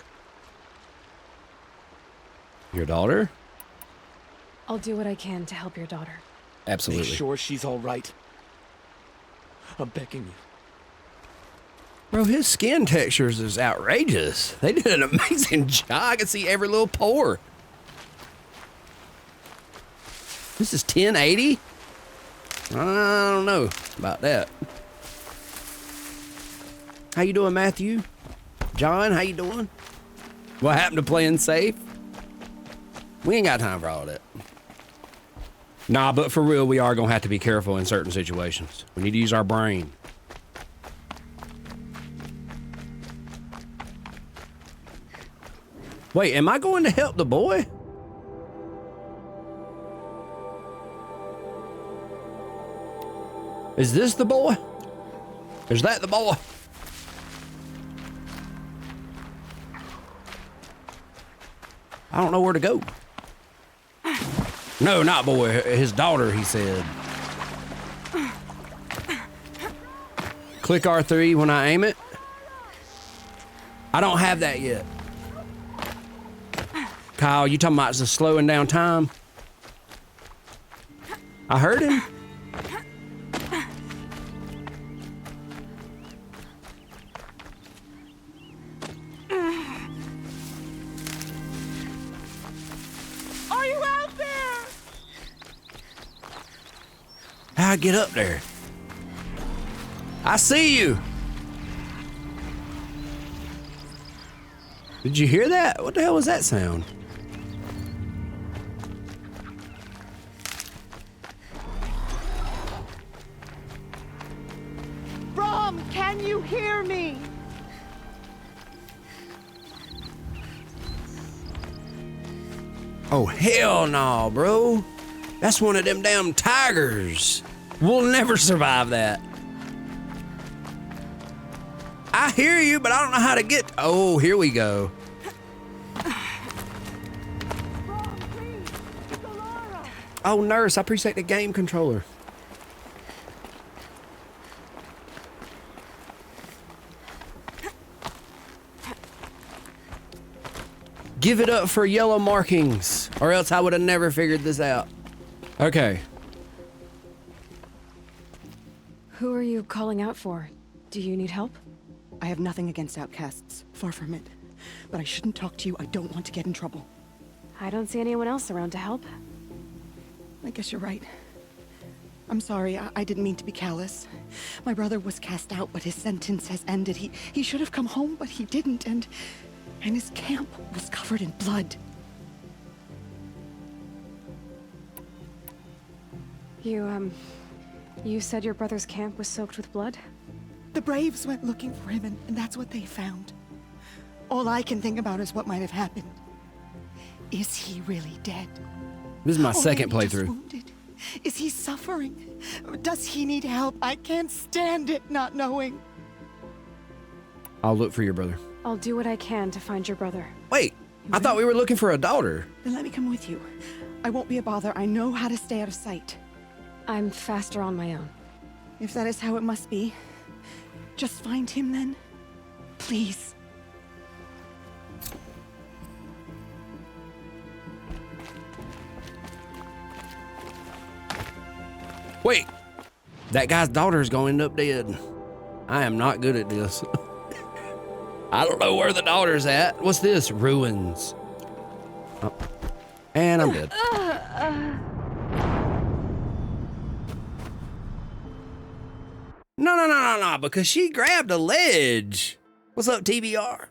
Your daughter? I'll do what I can to help your daughter. Absolutely. Make sure she's all right. I'm begging you. Bro, his skin textures is outrageous. They did an amazing job. I can see every little pore. This is 1080? I don't know about that. How you doing, Matthew? John, how you doing? What happened to playing safe? We ain't got time for all that. Nah, but for real, we are gonna have to be careful in certain situations. We need to use our brain. Wait, am I going to help the boy? Is this the boy? Is that the boy? I don't know where to go. No, not boy. His daughter, he said. Click R3 when I aim it. I don't have that yet. Kyle, you talking about just slowing down time? I heard him. Are you out there? How'd I get up there? I see you. Did you hear that? What the hell was that sound? Brom, can you hear me? Oh, hell no, bro. That's one of them damn tigers. We'll never survive that. I hear you, but I don't know how to get... Oh, here we go. Oh, nurse, I appreciate the game controller. Give it up for yellow markings, or else I would have never figured this out. Okay. Who are you calling out for? Do you need help? I have nothing against outcasts. Far from it. But I shouldn't talk to you. I don't want to get in trouble. I don't see anyone else around to help. I guess you're right. I'm sorry. I didn't mean to be callous. My brother was cast out, but his sentence has ended. He should have come home, but he didn't, and his camp was covered in blood. You said your brother's camp was soaked with blood? The Braves went looking for him, and that's what they found. All I can think about is what might have happened. Is he really dead? This is my second playthrough. Wounded? Is he suffering? Does he need help? I can't stand it not knowing. I'll look for your brother. I'll do what I can to find your brother. Wait, I thought we were looking for a daughter. Then let me come with you. I won't be a bother. I know how to stay out of sight. I'm faster on my own. If that is how it must be, just find him then. Please. Wait, that guy's daughter is going to end up dead. I am not good at this. I don't know where the daughter's at. What's this? Ruins. Oh. And I'm dead. No, because she grabbed a ledge. What's up, TBR?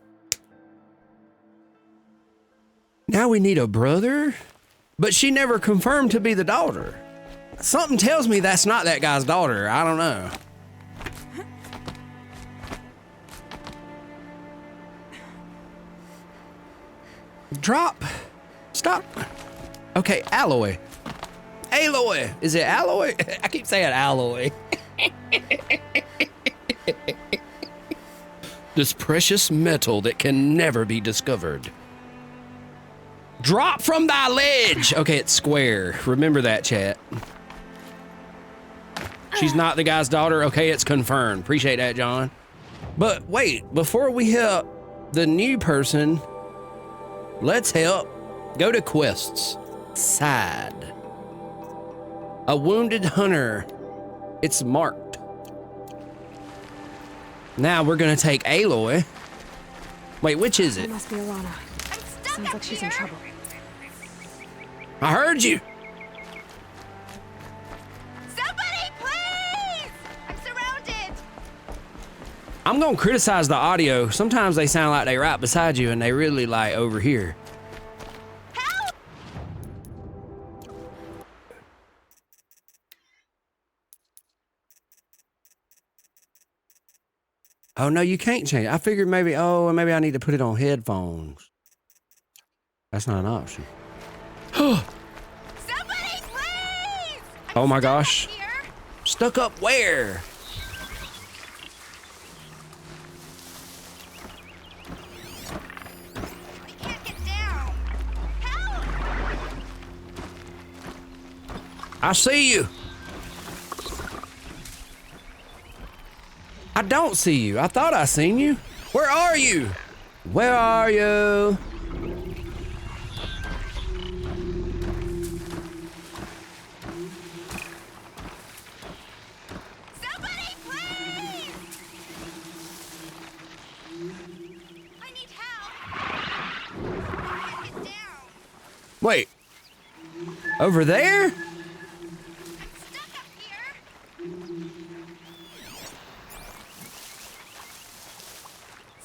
Now we need a brother? But she never confirmed to be the daughter. Something tells me that's not that guy's daughter. I don't know. Drop. Stop. Okay, alloy. Aloy. Is it alloy? I keep saying alloy. This precious metal that can never be discovered. Drop from thy ledge. Okay, it's square. Remember that, chat. She's not the guy's daughter. Okay, it's confirmed. Appreciate that, John. But wait, before we help the new person, let's help. Go to quests. Side. A wounded hunter. It's marked. Now we're gonna take Aloy. Wait, which is it? It must be Arana. Sounds like she's in trouble. I heard you. Somebody, please! I'm surrounded. I'm gonna criticize the audio. Sometimes they sound like they right beside you and they really like over here. Help! Oh no, you can't change. I figured maybe, oh, maybe I need to put it on headphones. That's not an option. Somebody, please! Oh my gosh. Stuck up where? I can't get down. Help! I see you. I don't see you. I thought I seen you. Where are you? Where are you? Somebody, please! I need help. I can't get down. Wait. Over there? I'm stuck up here.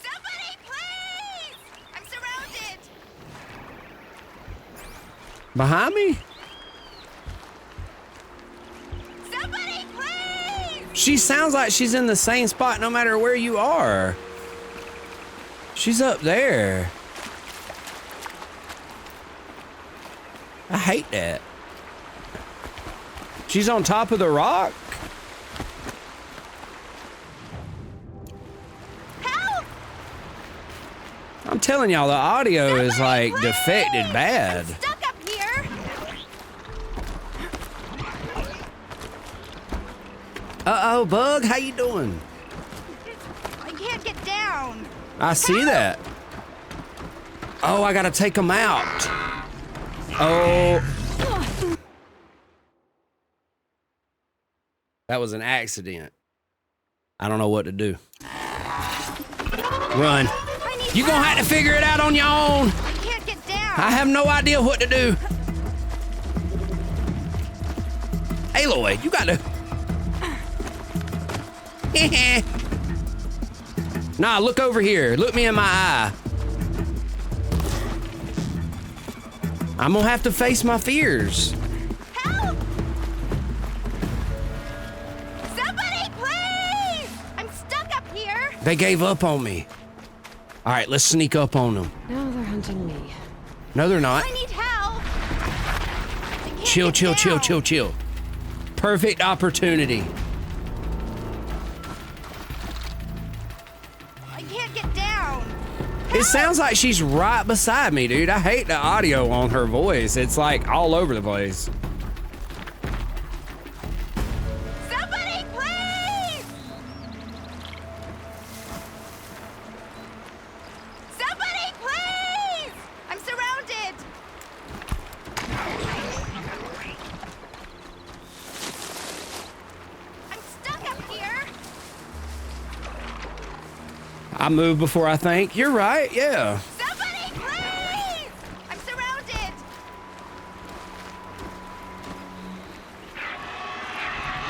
Somebody, please! I'm surrounded. Behind me? Somebody, please! She sounds like she's in the same spot no matter where you are. She's up there. I hate that. She's on top of the rock? Help! I'm telling y'all, the audio is like defected bad. Stuck up here. Uh-oh, Bug, how you doing? I can't get down. I see that. Oh, I gotta take them out. Oh. That was an accident. I don't know what to do. Run. You gonna have to figure it out on your own. I can't get down. I have no idea what to do. Aloy, you gotta. Nah, look over here. Look me in my eye. I'm gonna have to face my fears. Help! Somebody, please! I'm stuck up here. They gave up on me. All right, let's sneak up on them. Now they're hunting me. No, they're not. I need help. I can't Chill, get chill, chill, down. chill, chill. Perfect opportunity. I can't get down. It sounds like she's right beside me, dude. I hate the audio on her voice. It's like all over the place. Somebody, please! Somebody, please! I'm surrounded. I'm stuck up here. I move before I think. You're right, yeah. Somebody, please! I'm surrounded.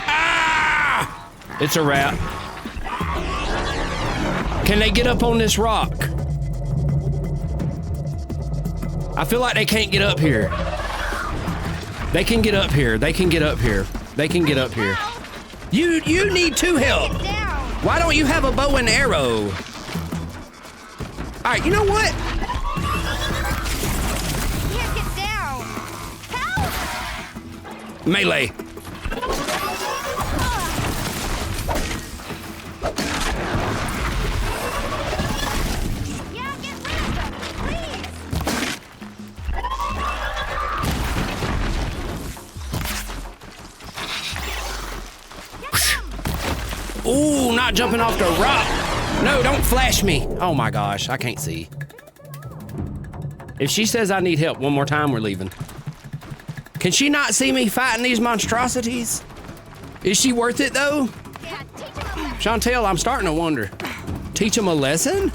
Ah! It's a wrap. Can they get up on this rock? I feel like they can't get up here. They can get up here. They can get up here. They can get up here. You need to help. Why don't you have a bow and arrow? All right, you know what? Melee. Ooh, not jumping off the rock. No, don't flash me. Oh my gosh, I can't see. If she says I need help one more time, we're leaving. Can she not see me fighting these monstrosities? Is she worth it though? Chantel, I'm starting to wonder. Teach them a lesson?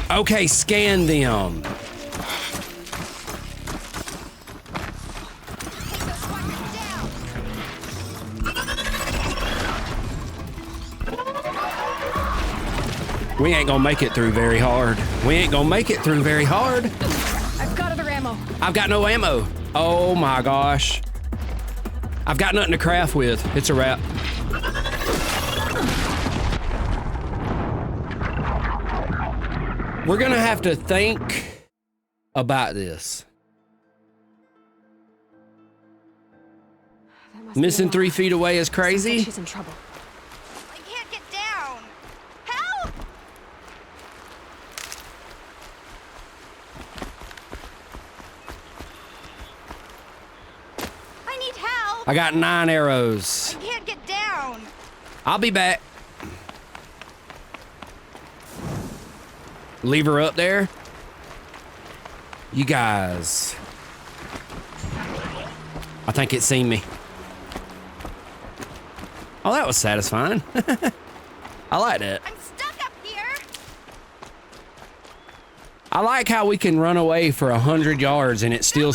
Okay, scan them. We ain't gonna make it through very hard. We ain't gonna make it through very hard. I've got other ammo. I've got no ammo. Oh my gosh. I've got nothing to craft with. It's a wrap. We're gonna have to think about this. Missing 3 feet away is crazy. She's in trouble. I can't get down. Help! I need help. I got 9 arrows. I can't get down. I'll be back. Leave her up there. You guys. I think it's seen me. Oh, that was satisfying. I like that. I'm stuck up here. I like how we can run away for 100 yards and it still...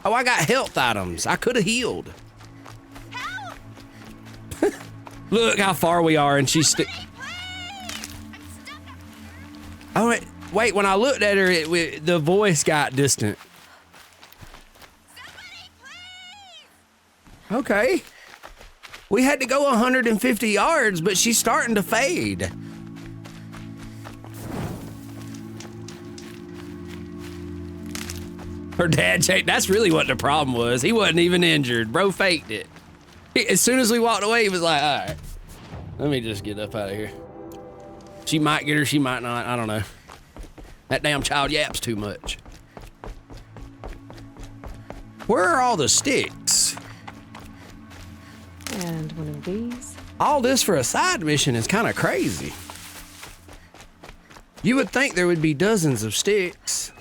Oh, I got health items. I could have healed. Look how far we are and she's still... Oh, wait, when I looked at her, the voice got distant. Okay. We had to go 150 yards, but she's starting to fade. Her dad changed. That's really what the problem was. He wasn't even injured. Bro faked it. As soon as we walked away, he was like, all right, let me just get up out of here. She might get her, she might not. I don't know. That damn child yaps too much. Where are all the sticks? And one of these. All this for a side mission is kind of crazy. You would think there would be dozens of sticks.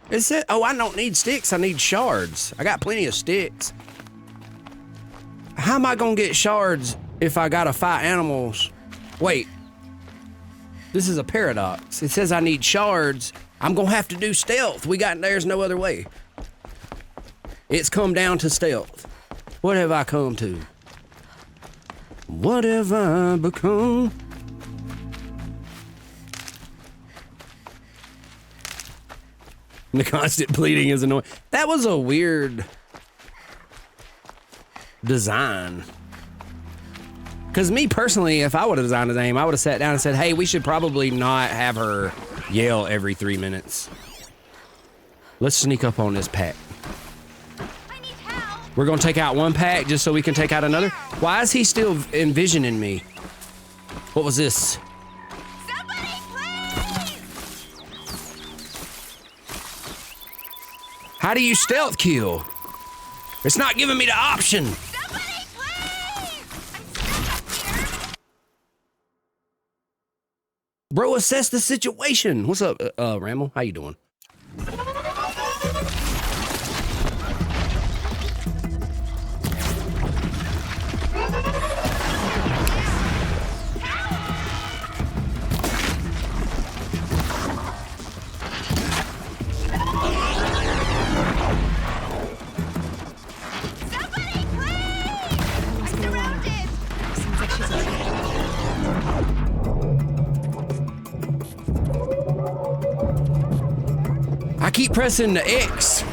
It said, oh, I don't need sticks, I need shards. I got plenty of sticks. How am I gonna get shards if I gotta fight animals? Wait, this is a paradox. It says I need shards. I'm gonna have to do stealth. There's no other way. It's come down to stealth. What have I come to? What have I become? The constant bleeding is annoying. That was a weird design. Because me personally, if I would have designed a name, I would have sat down and said, hey, we should probably not have her yell every 3 minutes. Let's sneak up on this pack. We're going to take out one pack just so we can take out another. Why is he still envisioning me? What was this? How do you stealth kill? It's not giving me the option. Bro, assess the situation. What's up, Ramel? How you doing? I keep pressing the X.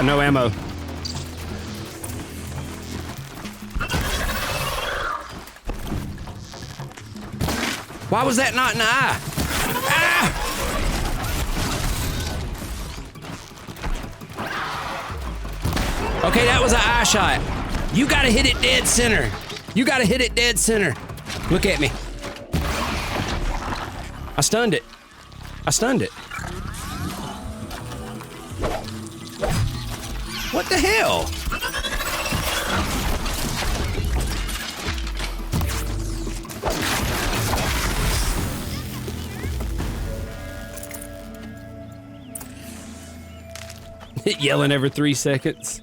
No ammo. Why was that not in the eye? Ah! Okay, that was an eye shot. You gotta hit it dead center. You gotta hit it dead center. Look at me. I stunned it. I stunned it. What the hell? Yelling every 3 seconds.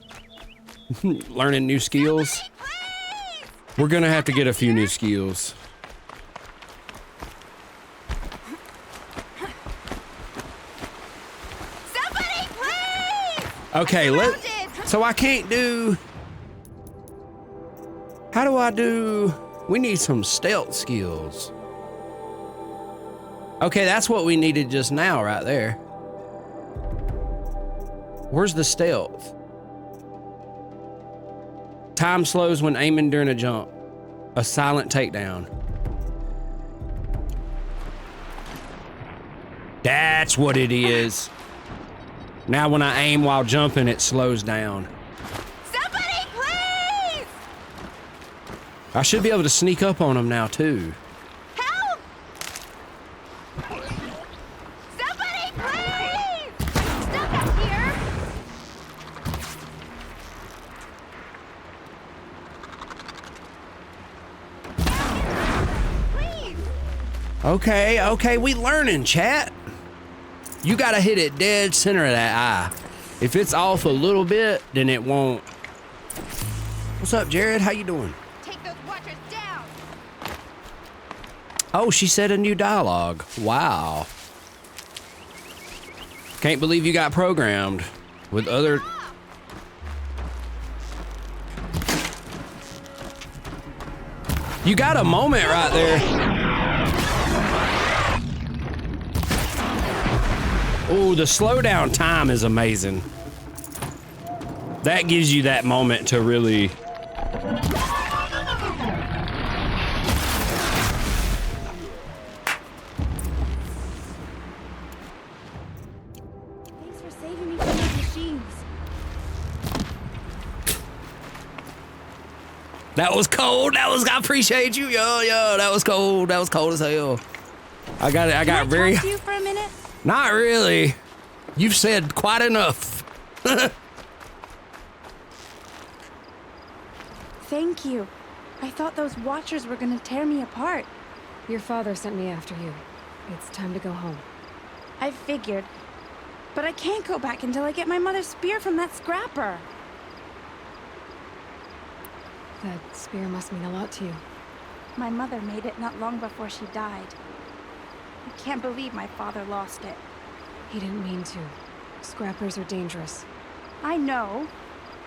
Learning new skills. We're gonna have to get a few new skills. Somebody, please! Okay, so I can't do. How do I do? We need some stealth skills. Okay, that's what we needed just now, right there. Where's the stealth? Time slows when aiming during a jump. A silent takedown. That's what it is. Now when I aim while jumping, it slows down. Somebody, please! I should be able to sneak up on them now too. Help! Somebody, please! I'm stuck up here. Please! Okay, we learning, chat. You gotta hit it dead center of that eye. If it's off a little bit, then it won't. What's up, Jared? How you doing? Take those watchers down. Oh, she said a new dialogue. Wow. Can't believe you got programmed with other. You got a moment right there. Oh, the slowdown time is amazing. That gives you that moment to really. Thanks for saving me from those machines. That was cold. I appreciate you. Yo, that was cold. That was cold as hell. I got very. Talk to you for a minute? Not really. You've said quite enough. Thank you. I thought those watchers were gonna tear me apart. Your father sent me after you. It's time to go home. I figured. But I can't go back until I get my mother's spear from that scrapper. That spear must mean a lot to you. My mother made it not long before she died. I can't believe my father lost it. He didn't mean to. Scrappers are dangerous. I know.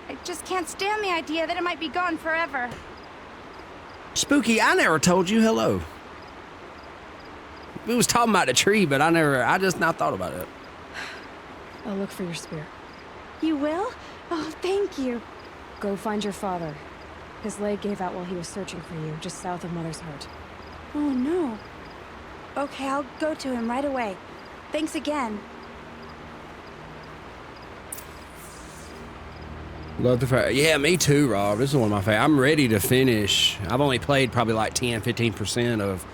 I just can't stand the idea that it might be gone forever. Spooky, I never told you hello. We was talking about the tree, but I just not thought about it. I'll look for your spear. You will? Oh, thank you. Go find your father. His leg gave out while he was searching for you, just south of Mother's Heart. Oh, no. Okay, I'll go to him right away. Thanks again. Love the fact. Yeah, me too, Rob. This is one of my favorites. I'm ready to finish. I've only played probably like 10-15% of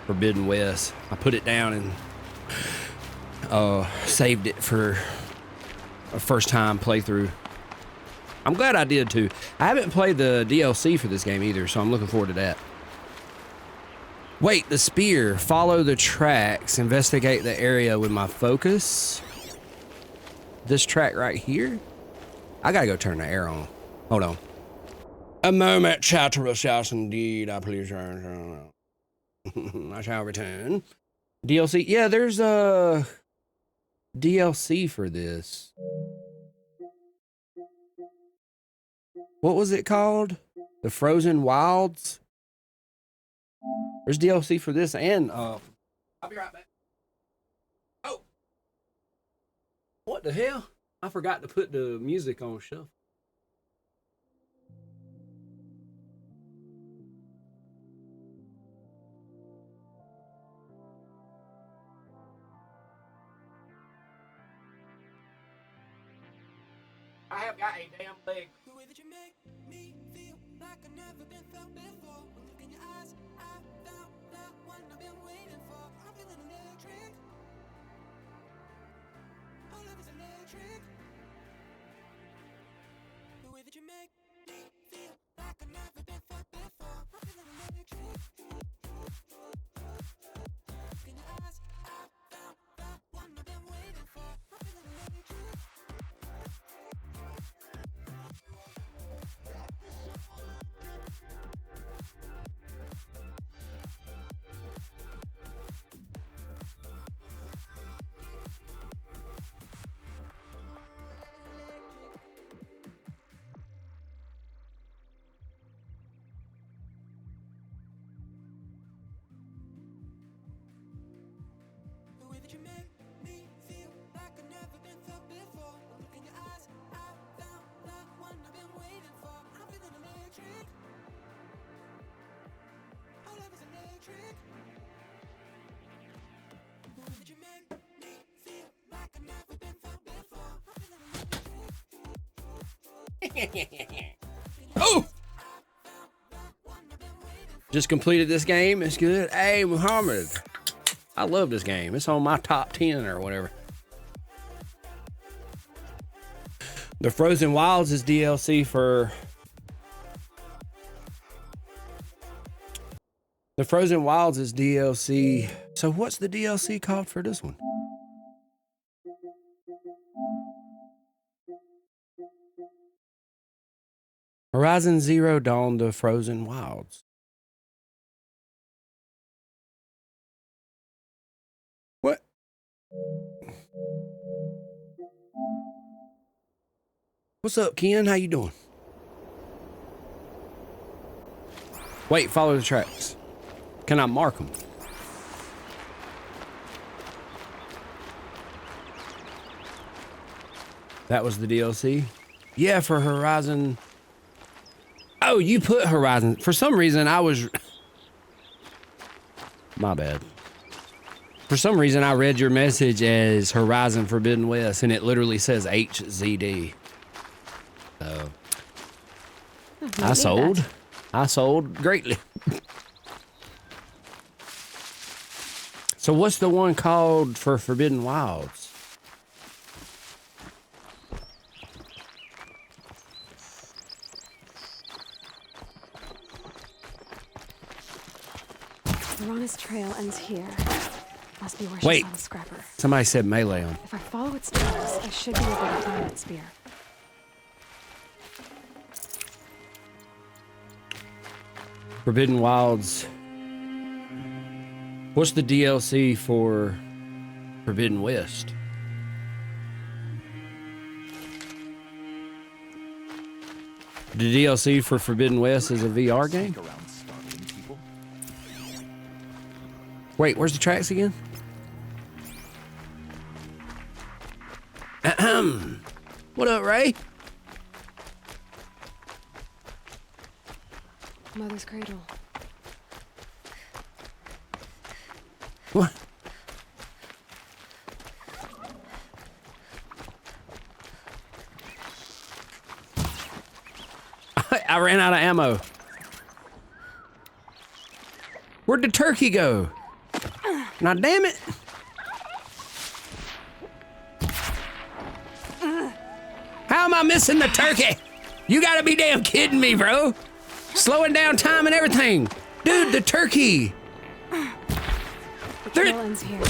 Forbidden West. I put it down and saved it for a first time playthrough. I'm glad I did too. I haven't played the DLC for this game either, so I'm looking forward to that. Wait, the spear. Follow the tracks. Investigate the area with my focus. This track right here? I gotta go turn the air on. Hold on. A moment, chatterous, yes indeed. I please return. I shall return. DLC. Yeah, there's a DLC for this. What was it called? The Frozen Wilds? There's DLC for this and I'll be right back. Oh. What the hell? I forgot to put the music on shuffle. I have got a damn leg. The way that you make me feel like I've never been felt before. When look in your eyes, I found the one I've been waiting for. I'm feeling electric. All love is electric. The way that you make me feel like I've never been felt before. I'm feeling electric. Look in your eyes, I found the one I've been waiting for. I'm feeling electric. The way that you make me feel like I've never been felt before. One look in your eyes, I found the one I've been waiting for. I'm feeling electric. All love is electric. The way that you make me feel like I've never been felt before. I'm feeling electric. Oh! Just completed this game. It's good. Hey, Muhammad. I love this game. It's on my top 10 or whatever. The Frozen Wilds is DLC for... The Frozen Wilds is DLC. So what's the DLC called for this one? Horizon Zero Dawn, The Frozen Wilds. What? What's up, Ken? How you doing? Wait, follow the tracks. Can I mark them? That was the DLC? Yeah, for Horizon. Oh, you put Horizon. For some reason, I was... My bad. For some reason, I read your message as Horizon Forbidden West, and it literally says HZD. So, I sold. I sold greatly. So what's the one called for Forbidden Wilds? Verana's trail ends here. Must be where Wait. she saw the scrapper. Somebody said melee on. If I follow its tracks, I should be able to find that spear. Forbidden Wilds. What's the DLC for Forbidden West? The DLC for Forbidden West is a VR game? Wait, where's the tracks again? Ahem. What up, Ray? Mother's cradle. What? I ran out of ammo. Where'd the turkey go? Now, damn it. How am I missing the turkey? You gotta be damn kidding me, bro. Slowing down time and everything. Dude, the turkey. The trail ends here.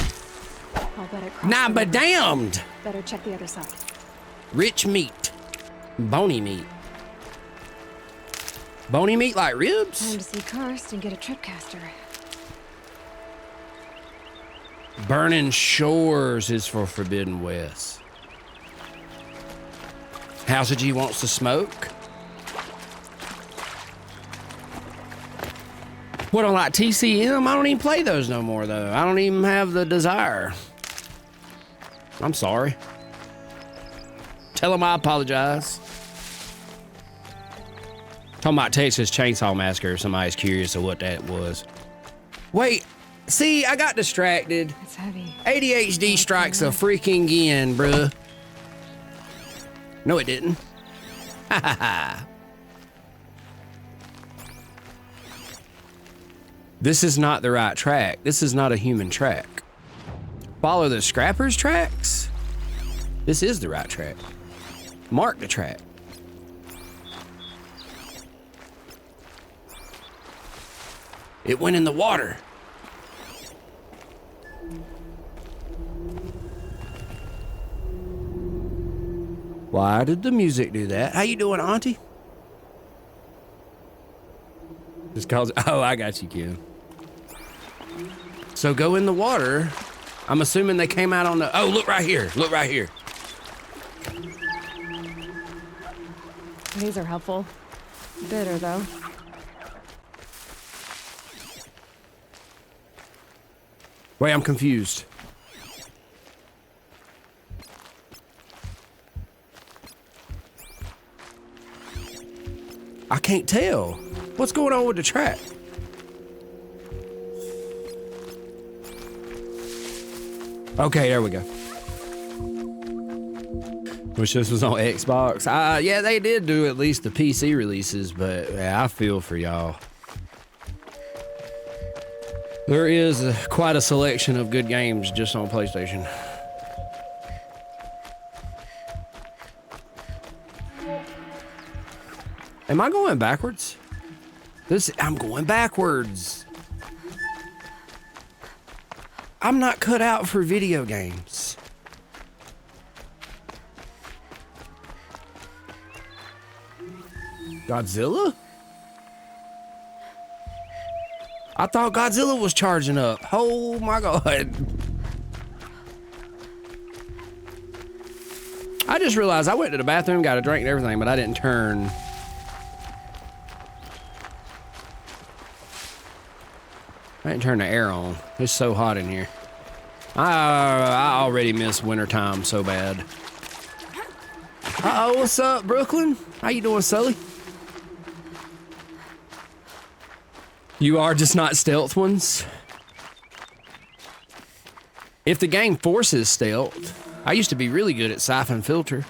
I'll bet it crosses. Nah, but damned. Better check the other side. Rich meat. Bony meat. Bony meat like ribs? Time to see Karst and get a tripcaster. Burning Shores is for Forbidden West. House G wants to smoke. What, on like TCM? I don't even play those no more though. I don't even have the desire. I'm sorry. Tell him I apologize. Talking about Texas Chainsaw Massacre if somebody's curious of what that was. Wait, see, I got distracted. It's heavy. ADHD strikes a freaking again, bruh. No, it didn't. Ha ha ha. This is not the right track. This is not a human track. Follow the scrappers' tracks? This is the right track. Mark the track. It went in the water. Why did the music do that? How you doing, Auntie? Just calls. Oh, I got you, Kim. So go in the water. I'm assuming they came out on the. Oh, look right here. Look right here. These are helpful. Bitter, though. Wait, I'm confused. I can't tell. What's going on with the track? Okay, there we go. Wish this was on Xbox. Yeah, they did do at least the PC releases, but yeah, I feel for y'all. There is quite a selection of good games just on PlayStation. Am I going backwards? I'm going backwards. I'm not cut out for video games. Godzilla? I thought Godzilla was charging up. Oh my God. I just realized I went to the bathroom, got a drink and everything, but I didn't turn. I didn't turn the air on. It's so hot in here. I already miss wintertime so bad. Uh-oh, what's up, Brooklyn? How you doing, Sully? You are just not stealth ones? If the game forces stealth, I used to be really good at Siphon Filter.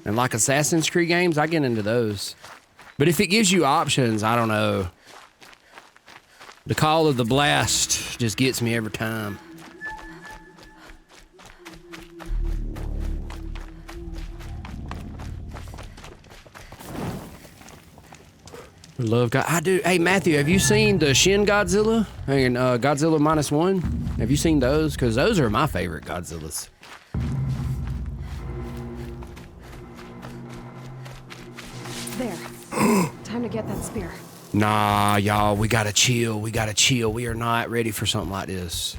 And like Assassin's Creed games, I get into those. But if it gives you options, I don't know. The Call of the Blast just gets me every time. Love God. I do. Hey, Matthew, have you seen the Shin Godzilla and Godzilla -1? Have you seen those? Because those are my favorite Godzillas. There. Time to get that spear. Nah, y'all, we gotta chill. We gotta chill. We are not ready for something like this.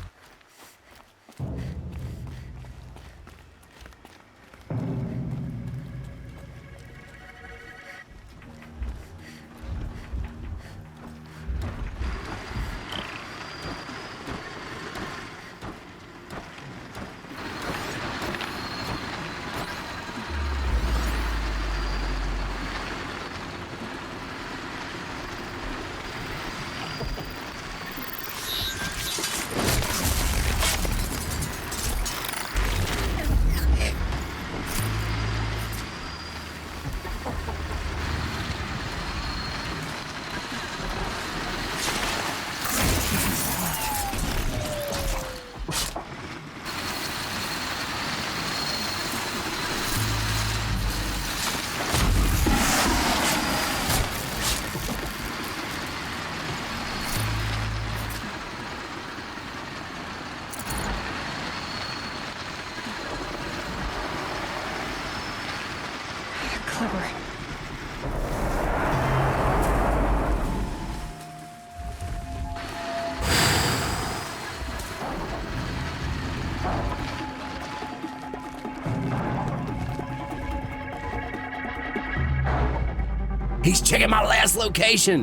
He's checking my last location.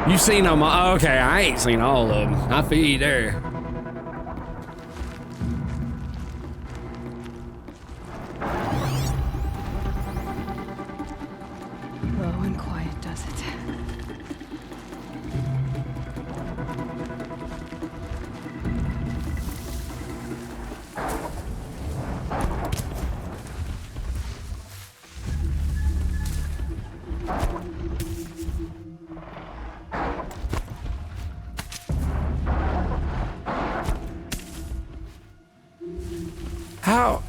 You seen them? Okay, I ain't seen all of them. I feel you there. it. How?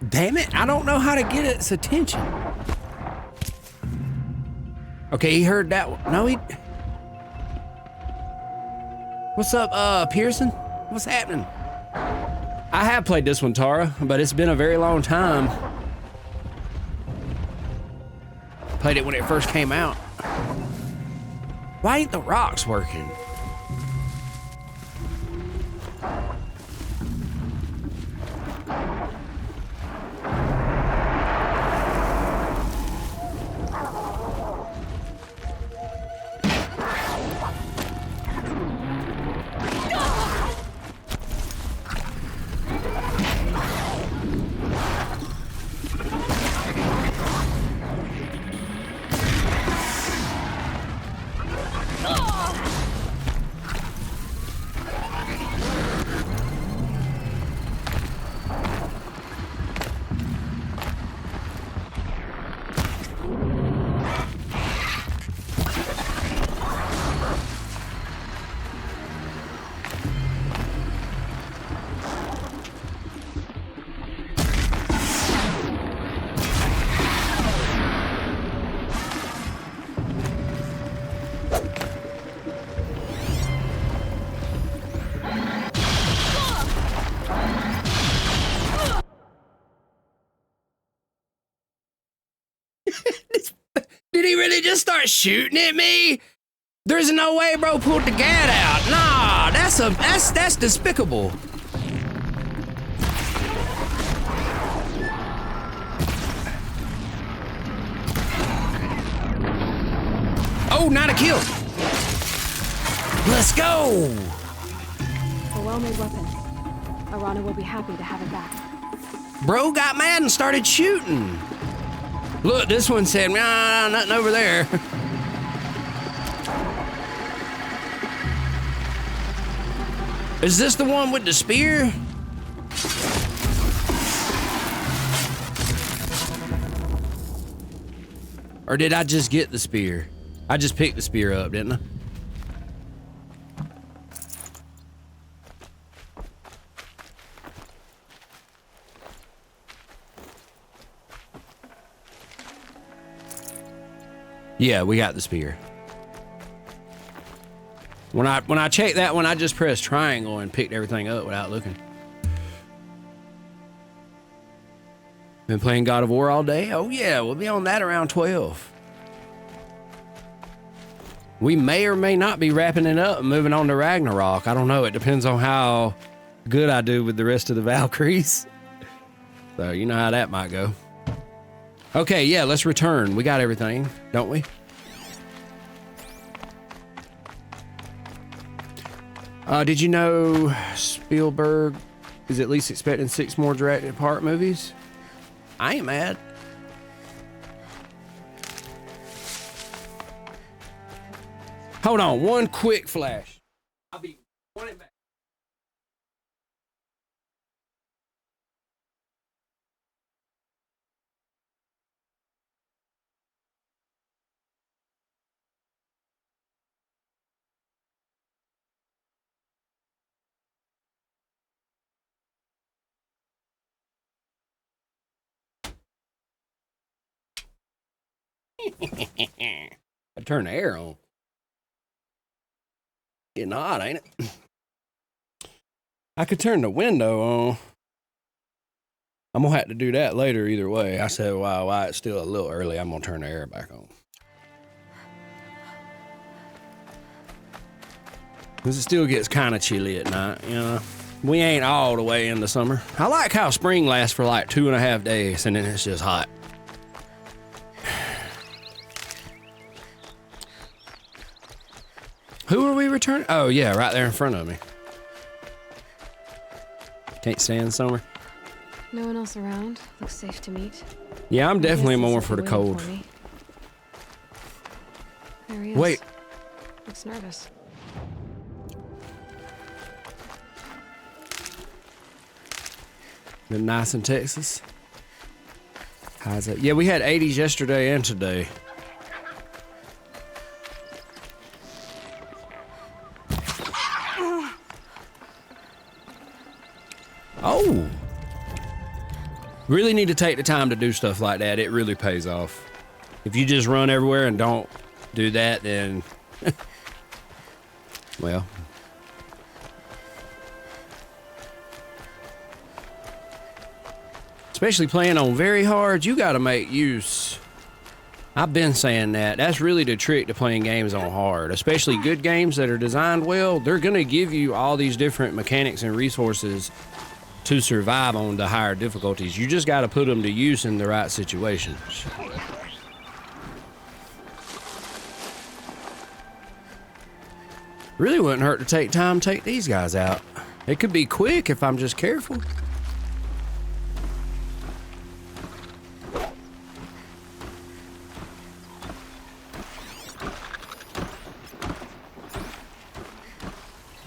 Damn it, I don't know how to get its attention. Okay, he heard that one. No, he... What's up, Pearson? What's happening? I have played this one, Tara, but it's been a very long time. Played it when it first came out. Why ain't the rocks working? Did he really just start shooting at me? There's no way bro pulled the gat out. Nah, that's despicable. Oh, not a kill. Let's go. A well-made weapon. Arana will be happy to have it back. Bro got mad and started shooting. Look, this one said, nah, nothing over there. Is this the one with the spear? Or did I just get the spear? I just picked the spear up, didn't I? Yeah, we got the spear. When I checked that one, I just pressed triangle and picked everything up without looking. Been playing God of War all day? Oh yeah, we'll be on that around 12. We may or may not be wrapping it up and moving on to Ragnarok. I don't know. It depends on how good I do with the rest of the Valkyries. So you know how that might go. Okay, yeah, let's return. We got everything, don't we? Did you know Spielberg is at least expecting 6 more Jurassic Park movies? I ain't mad. Hold on, one quick flash. I'll be running back. I turned the air on. Getting hot, ain't it? I could turn the window on. I'm gonna have to do that later either way. I said, wow, why it's still a little early. I'm gonna turn the air back on. Because it still gets kind of chilly at night, you know. We ain't all the way into summer. I like how spring lasts for like 2.5 days and then it's just hot. Who are we returning? Oh, yeah, right there in front of me. Can't stand summer. No one else around. Looks safe to meet. Yeah, I'm definitely more for the waiting cold. for me. There he is. Wait. Looks nervous. Been nice in Texas. How's it? Yeah, we had 80s yesterday and today. Oh. Really need to take the time to do stuff like that. It really pays off. If you just run everywhere and don't do that, then well. Especially playing on very hard, you got to make use. I've been saying that. That's really the trick to playing games on hard, especially good games that are designed well. They're going to give you all these different mechanics and resources to survive on the higher difficulties. You just got to put them to use in the right situations. Really wouldn't hurt to take time to take these guys out. It could be quick if I'm just careful.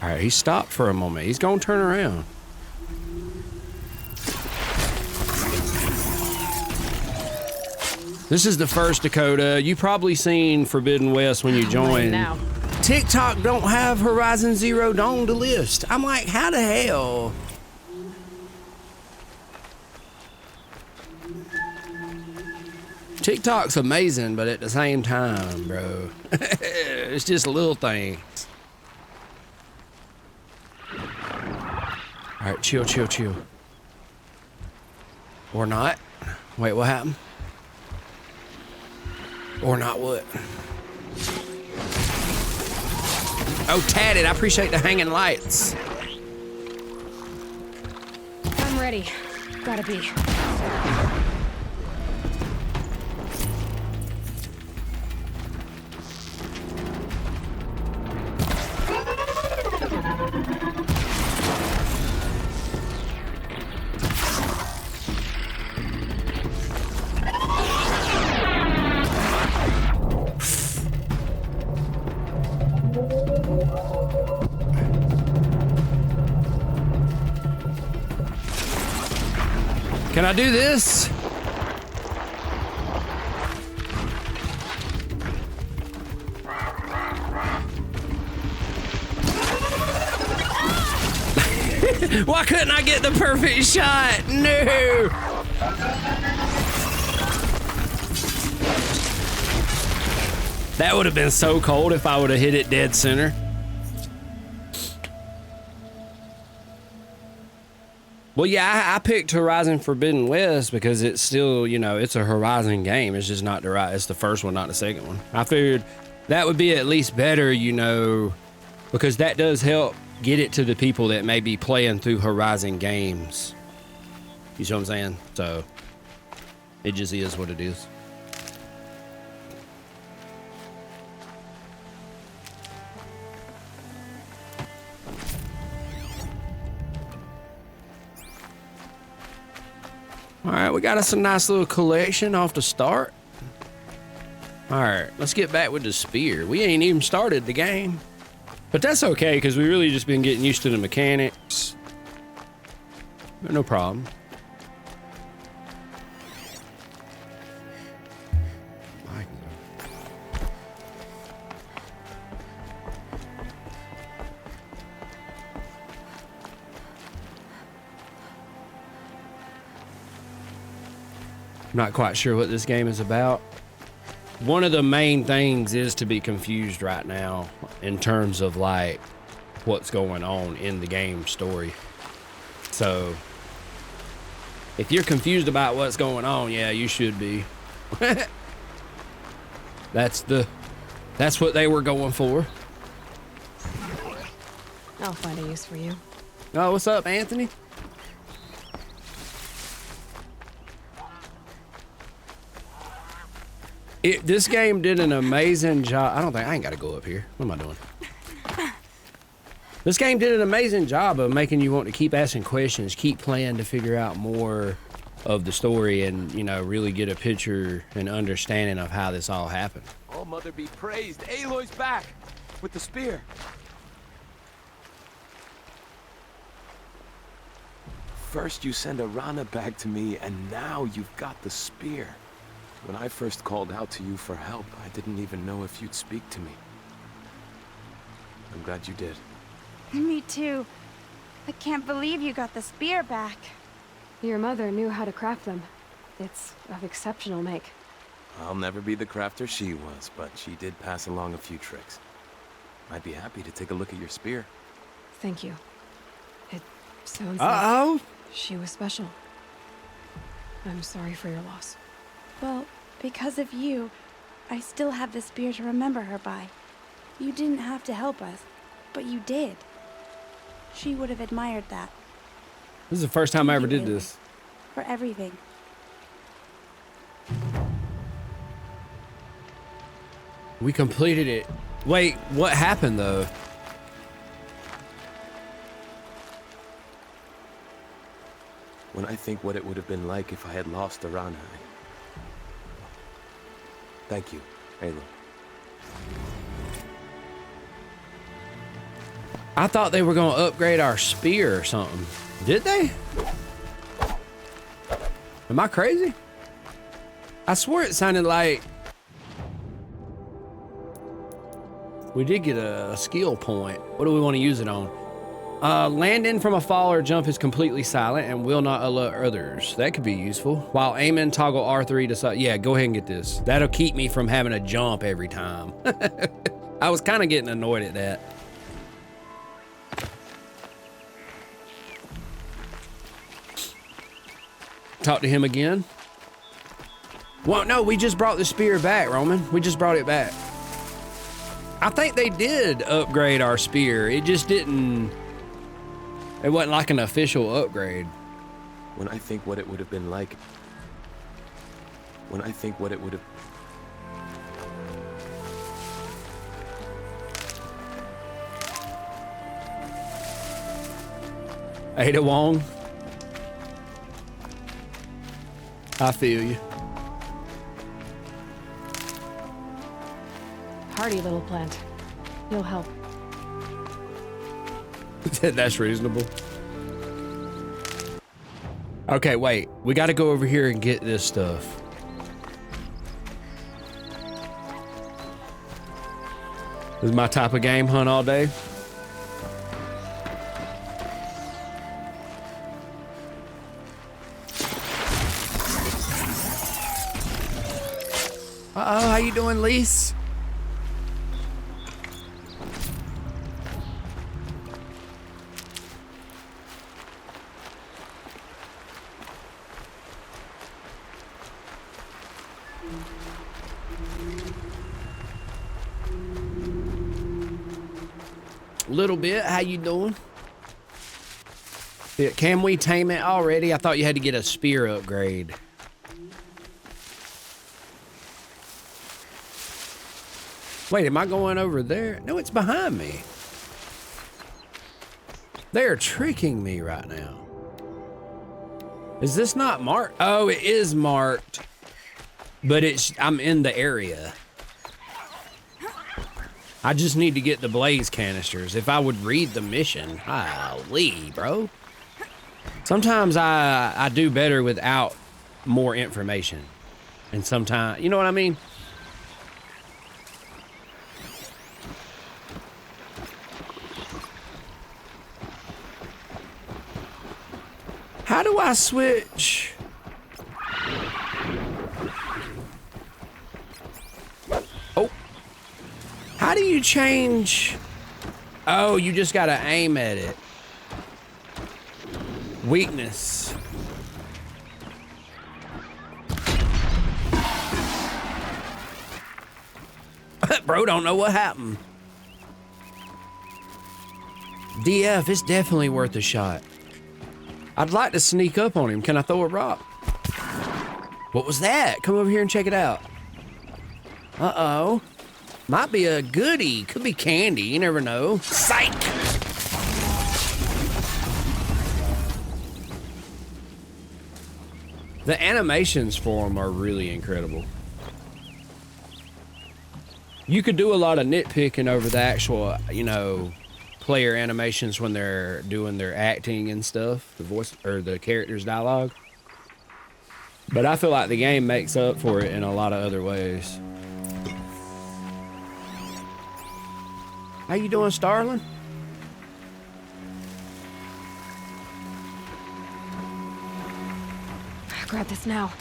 All right, he stopped for a moment. He's gonna turn around. This is the first Dakota. You probably seen Forbidden West when you joined. Now. TikTok don't have Horizon Zero Dawn to list. I'm like, how the hell? TikTok's amazing, but at the same time, bro, it's just little things. All right, chill, chill, chill. Or not. Wait, what happened? Or not what? Oh, tatted. I appreciate the hanging lights. I'm ready. Gotta be. Can I do this? Why couldn't I get the perfect shot? No. That would have been so cold if I would have hit it dead center. Well, yeah, I picked Horizon Forbidden West because it's still, you know, it's a Horizon game. It's just not the right, it's the first one, not the second one. I figured that would be at least better, you know, because that does help get it to the people that may be playing through Horizon games. You see what I'm saying? So it just is what it is. All right, we got us a nice little collection off the start. All right, let's get back with the spear. We ain't even started the game, but that's okay because we really just been getting used to the mechanics. No problem. Not quite sure what this game is about. One of the main things is to be confused right now in terms of like what's going on in the game story. So if you're confused about what's going on, yeah, you should be. That's what they were going for. I'll find a use for you. Oh, what's up, Anthony? This game did an amazing job. I ain't got to go up here. What am I doing? This game did an amazing job of making you want to keep asking questions, keep playing to figure out more of the story and, you know, really get a picture and understanding of how this all happened. Oh, Mother be praised. Aloy's back with the spear. First you send Arana back to me, and now you've got the spear. When I first called out to you for help, I didn't even know if you'd speak to me. I'm glad you did. Me too. I can't believe you got the spear back. Your mother knew how to craft them. It's of exceptional make. I'll never be the crafter she was, but she did pass along a few tricks. I'd be happy to take a look at your spear. Thank you. It sounds Uh-oh. like she was special. I'm sorry for your loss. Well, because of you, I still have the spear to remember her by. You didn't have to help us, but you did. She would have admired that. This is the first time I ever did this. For everything. We completed it. Wait, what happened though? When I think what it would have been like if I had lost Arana. Thank you, Aloy. I thought they were gonna upgrade our spear or something. Did they? Am I crazy? I swear it sounded like we did get a skill point. What do we want to use it on? Landing from a fall or jump is completely silent and will not alert others. That could be useful. While aiming, toggle R3 to side. Yeah, go ahead and get this. That'll keep me from having to jump every time. I was kind of getting annoyed at that. Talk to him again. Well, no, we just brought the spear back, Roman. We just brought it back. I think they did upgrade our spear. It just didn't... It wasn't like an official upgrade. When I think what it would have been like... When I think what it would have... Ada Wong. I feel you. Hardy little plant. You'll help. That's reasonable. Okay, wait. We got to go over here and get this stuff. This is my type of game, hunt all day. Uh-oh, how you doing, Lise? Little bit. How you doing? Yeah, can we tame it already? I thought you had to get a spear upgrade. Wait, am I going over there? No, it's behind me. They're tricking me right now. Is this not marked? Oh, it is marked. But I'm in the area. I just need to get the blaze canisters. If I would read the mission, golly, bro. Sometimes I do better without more information. And sometimes, you know what I mean? How do I switch? Oh. How do you change? Oh, you just gotta aim at it. Weakness. Bro don't know what happened. DF, it's definitely worth a shot. I'd like to sneak up on him. Can I throw a rock? What was that? Come over here and check it out. Uh-oh. Might be a goodie. Could be candy. You never know. Psych! The animations for them are really incredible. You could do a lot of nitpicking over the actual, you know, player animations when they're doing their acting and stuff, the voice or the character's dialogue. But I feel like the game makes up for it in a lot of other ways. How you doing, Starling? Grab this now.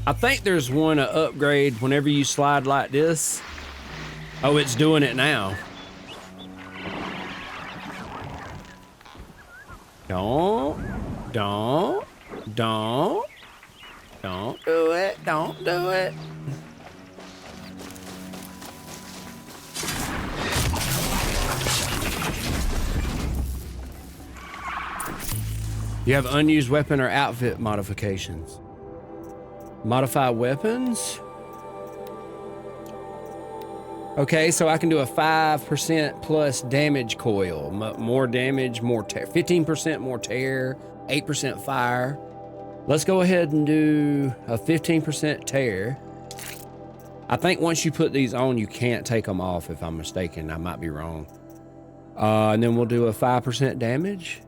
I think there's one upgrade whenever you slide like this. Oh, it's doing it now. Don't do it. Don't do it. You have unused weapon or outfit modifications. Modify weapons. Okay, so I can do a 5% plus damage coil. More damage, more tear. 15% more tear, 8% fire. Let's go ahead and do a 15% tear. I think once you put these on, you can't take them off if I'm mistaken. I might be wrong. And then we'll do a 5% damage.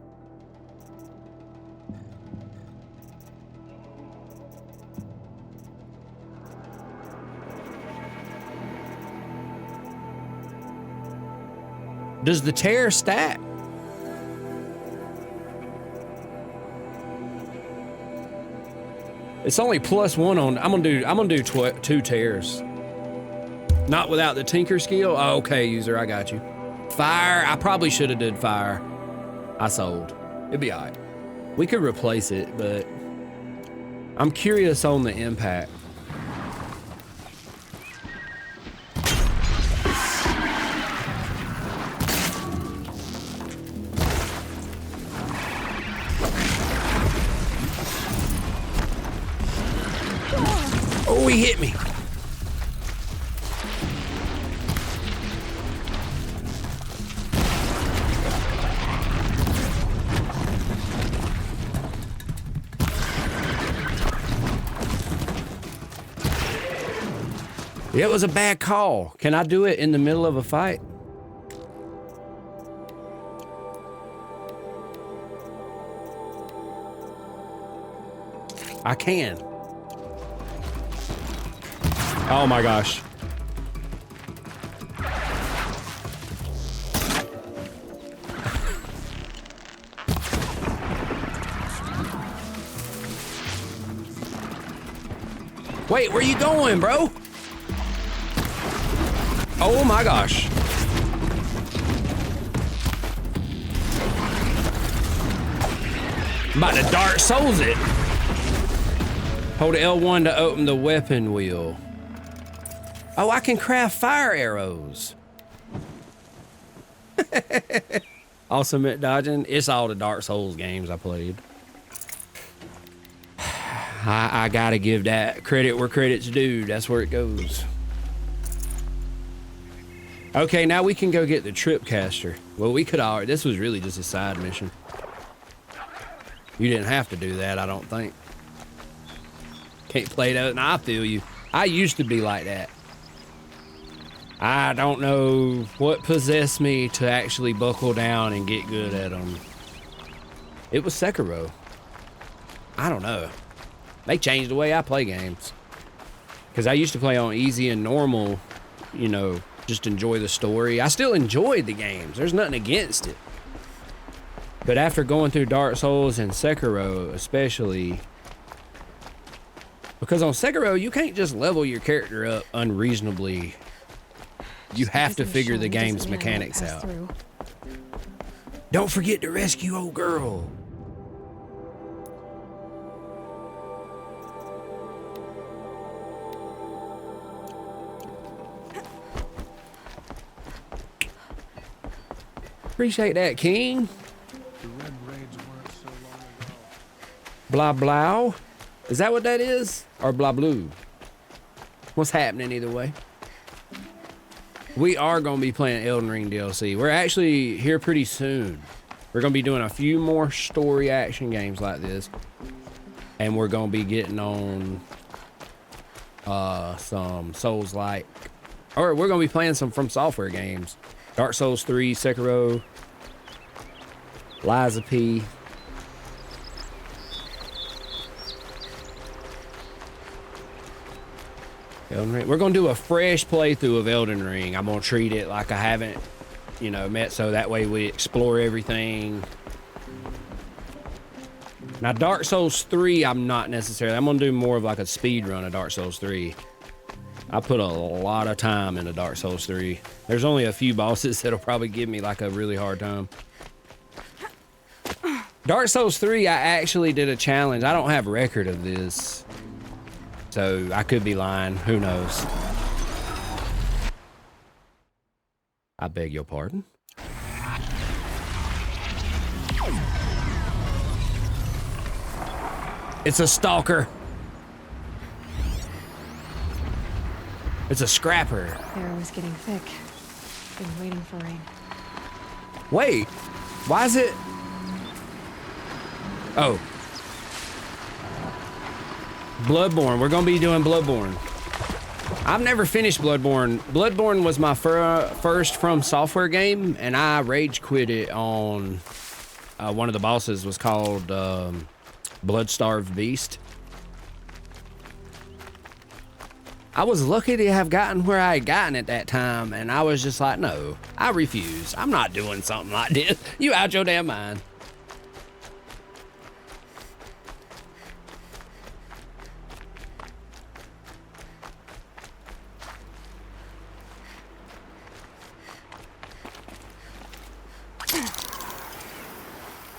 Does the tear stack? It's only +1 on. I'm gonna do 2 tears. Not without the tinker skill. Oh, okay, user, I got you. Fire. I probably should have did fire. I sold. It'd be alright. We could replace it, but I'm curious on the impact. Oh, he hit me. It was a bad call. Can I do it in the middle of a fight? I can. Oh my gosh. Wait, where you going, bro? Oh my gosh. I'm about to Dark Souls it. Hold L1 to open the weapon wheel. Oh, I can craft fire arrows. Awesome at dodging. It's all the Dark Souls games I played. I gotta give that credit where credit's due. That's where it goes. Okay, now we can go get the Tripcaster. Well, we could already. This was really just a side mission. You didn't have to do that, I don't think. Can't play that, and I feel you. I used to be like that. I don't know what possessed me to actually buckle down and get good at them. It was Sekiro. I don't know. They changed the way I play games. Because I used to play on easy and normal, you know, just enjoy the story. I still enjoyed the games. There's nothing against it. But after going through Dark Souls and Sekiro especially, Because on Sekiro, you can't just level your character up unreasonably. You have to figure the game's mechanics out. Don't forget to rescue old girl. Appreciate that, King. Blah blah. Is that what that is? Or blah blue? What's happening either way? We are going to be playing Elden Ring DLC. We're actually here pretty soon. We're going to be doing a few more story action games like this. And we're going to be getting on some Souls-like. Or we're going to be playing some From Software games. Dark Souls 3, Sekiro, Liza P. Elden Ring. We're gonna do a fresh playthrough of Elden Ring. I'm gonna treat it like I haven't, you know, met, so that way we explore everything. Now, Dark Souls 3, I'm not necessarily. I'm gonna do more of like a speed run of Dark Souls 3. I put a lot of time into Dark Souls 3. There's only a few bosses that'll probably give me like a really hard time. Dark Souls 3, I actually did a challenge. I don't have record of this, so I could be lying. Who knows? I beg your pardon. It's a stalker. It's a scrapper. The air was getting thick. Been waiting for rain. Wait, why is it? Oh. Bloodborne. We're going to be doing Bloodborne. I've never finished Bloodborne. Bloodborne was my first From Software game, and I rage quit it on one of the bosses was called Bloodstarved Beast. I was lucky to have gotten where I had gotten at that time, and I was just like, no, I refuse. I'm not doing something like this. You out your damn mind.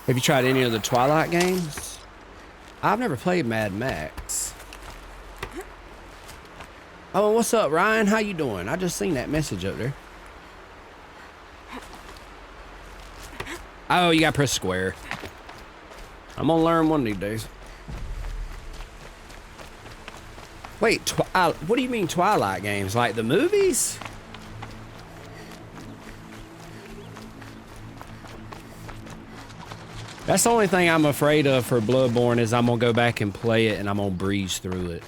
Have you tried any of the Twilight games? I've never played Mad Max. Oh, what's up, Ryan? How you doing? I just seen that message up there. Oh, you gotta press square. I'm gonna learn one of these days. Wait, what do you mean Twilight games? Like the movies? That's the only thing I'm afraid of for Bloodborne is I'm gonna go back and play it and I'm gonna breeze through it.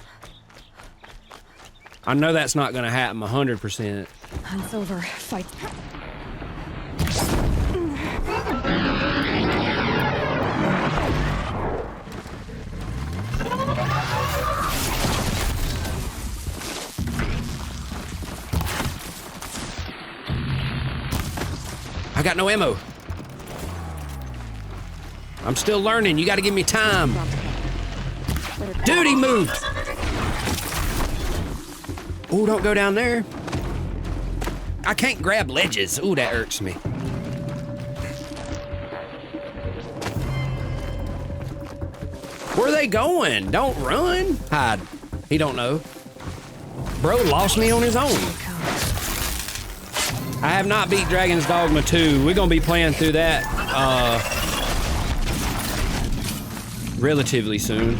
I know that's not gonna happen 100%. Hunt's over. Fight. I got no ammo. I'm still learning. You got to give me time. Dude, he moved. Oh, don't go down there. I can't grab ledges. Ooh, that irks me. Where are they going? Don't run. Hide. He don't know. Bro lost me on his own. I have not beat Dragon's Dogma 2. We're going to be playing through that relatively soon.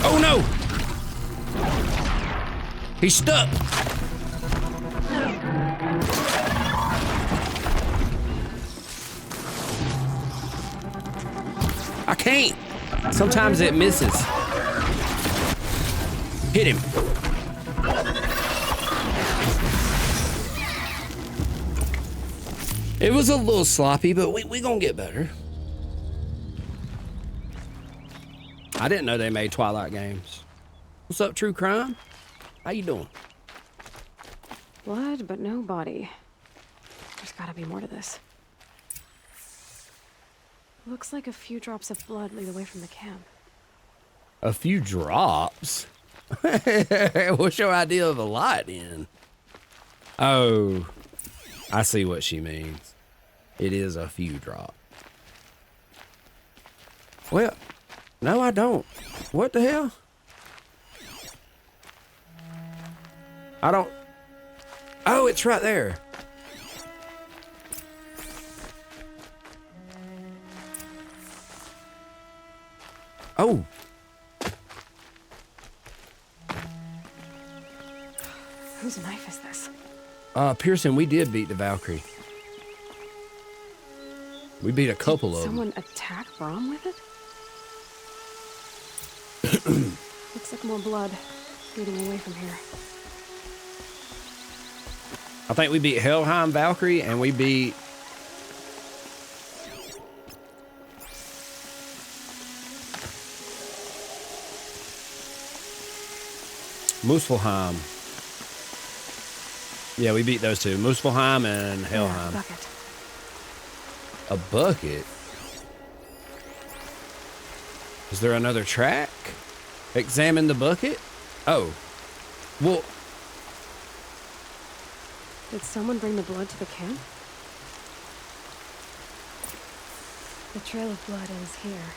Oh no! He's stuck. I can't. Sometimes it misses. Hit him. It was a little sloppy, but we gonna get better. I didn't know they made Twilight games. What's up, True Crime? How you doing? Blood, but no body. There's gotta be more to this. Looks like a few drops of blood lead away from the camp. A few drops? What's your idea of a lot then? Oh, I see what she means. It is a few drops. Well, no, I don't. What the hell? I don't. Oh, it's right there. Oh. Whose knife is this? Pearson, we did beat the Valkyrie. We beat a couple of them. Someone attack Brom with it? Looks like more blood leading away from here. I think we beat Helheim Valkyrie and we beat Muspelheim. Yeah, we beat those two. Muspelheim and Helheim. Yeah, bucket. A bucket? Is there another track? Examine the bucket? Oh. Well. Did someone bring the blood to the camp? The trail of blood ends here,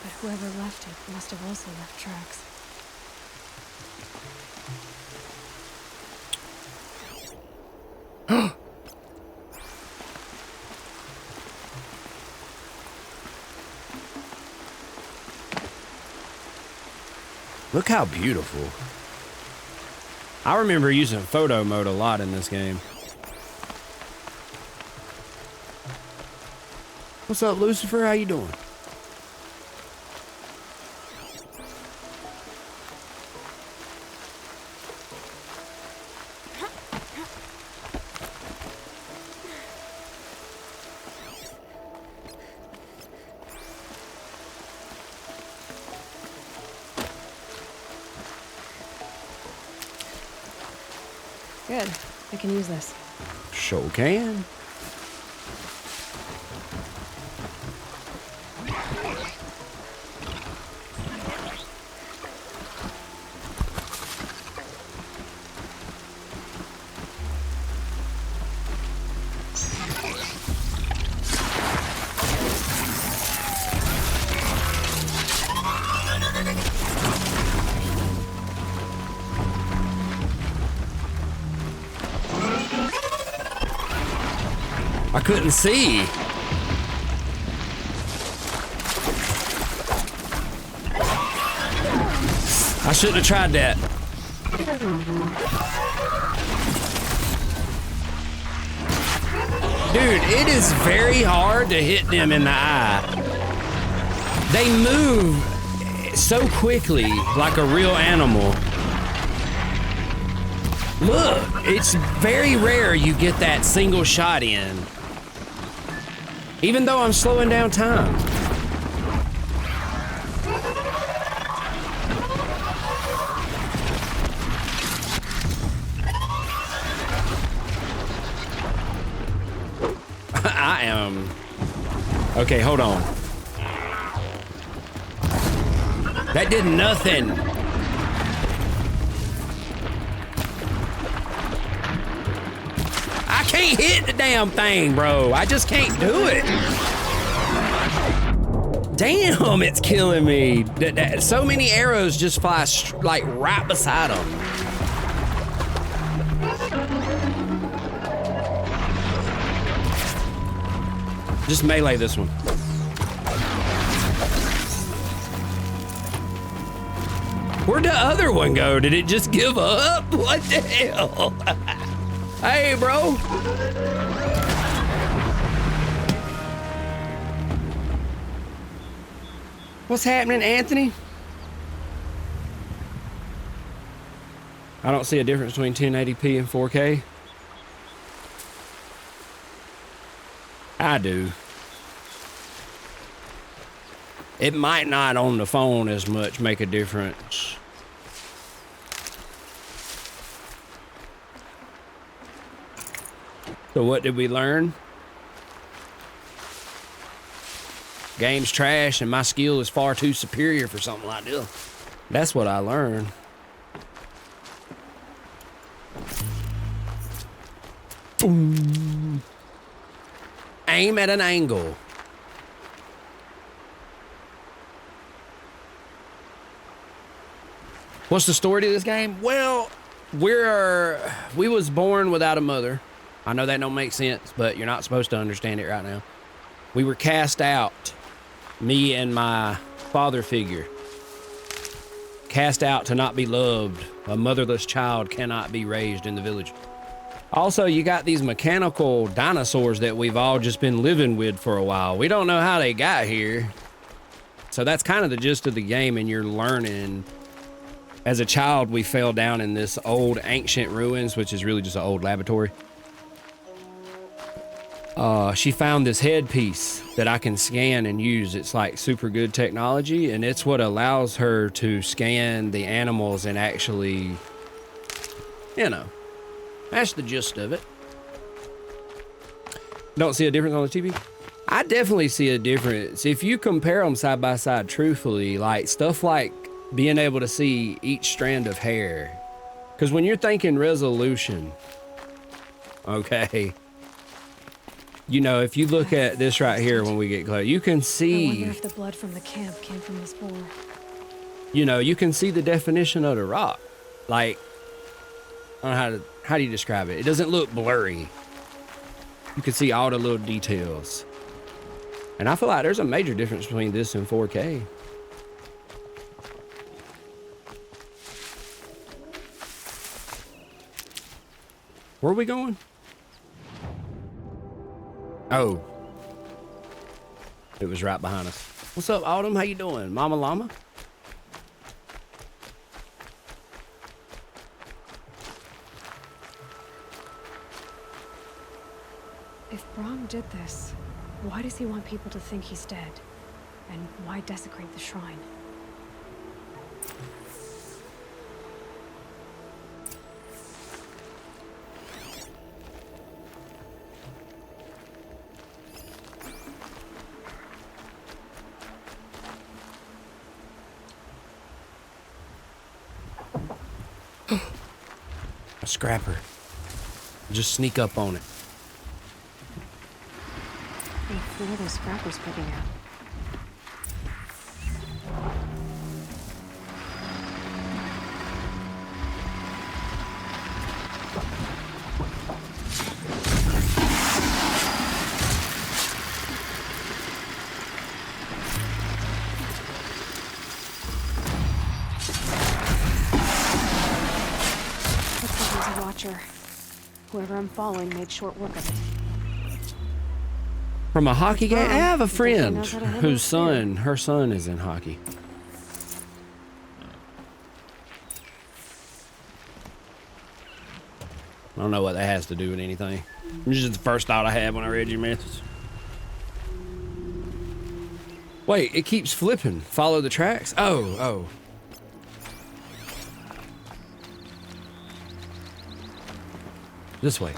but whoever left it must have also left tracks. Look how beautiful. I remember using photo mode a lot in this game. What's up, Lucifer? How you doing? Good. I can use this. Sure can. I couldn't see. I shouldn't have tried that. Dude, it is very hard to hit them in the eye. They move so quickly like a real animal. Look, it's very rare you get that single shot in. Even though I'm slowing down time. I am. Okay, hold on. That did nothing. I can't hit the damn thing, bro. I just can't do it. Damn, it's killing me. So many arrows just fly like right beside them. Just melee this one. Where'd the other one go? Did it just give up? What the hell? Hey, bro. What's happening, Anthony? I don't see a difference between 1080p and 4K. I do. It might not on the phone as much make a difference. So what did we learn? Game's trash and my skill is far too superior for something like this. That's what I learned. Boom. Aim at an angle. What's the story to this game? Well, we was born without a mother. I know that don't make sense, but you're not supposed to understand it right now. We were cast out, me and my father figure. Cast out to not be loved. A motherless child cannot be raised in the village. Also, you got these mechanical dinosaurs that we've all just been living with for a while. We don't know how they got here. So that's kind of the gist of the game, and you're learning. As a child, we fell down in this old ancient ruins, which is really just an old laboratory. She found this headpiece that I can scan and use. It's like super good technology, and it's what allows her to scan the animals and actually, you know, that's the gist of it. Don't see a difference on the TV? I definitely see a difference. If you compare them side by side truthfully, like stuff like being able to see each strand of hair. Because when you're thinking resolution, okay, you know, if you look at this right here when we get close, you can see. I wonder if the blood from the camp came from this boar. You know, you can see the definition of the rock. Like, I don't know how do you describe it? It doesn't look blurry. You can see all the little details. And I feel like there's a major difference between this and 4K. Where are we going? Oh. It was right behind us. What's up, Autumn? How you doing? Mama Llama? If Brahm did this, why does he want people to think he's dead? And why desecrate the shrine? A scrapper. Just sneak up on it. What are those scrappers picking at? Looks like there's a watcher. Whoever I'm following made short work of it. From a hockey game? I have a friend knows how to handle whose her son is in hockey. I don't know what that has to do with anything. This is the first thought I had when I read your message. Wait, it keeps flipping. Follow the tracks? Oh. This way.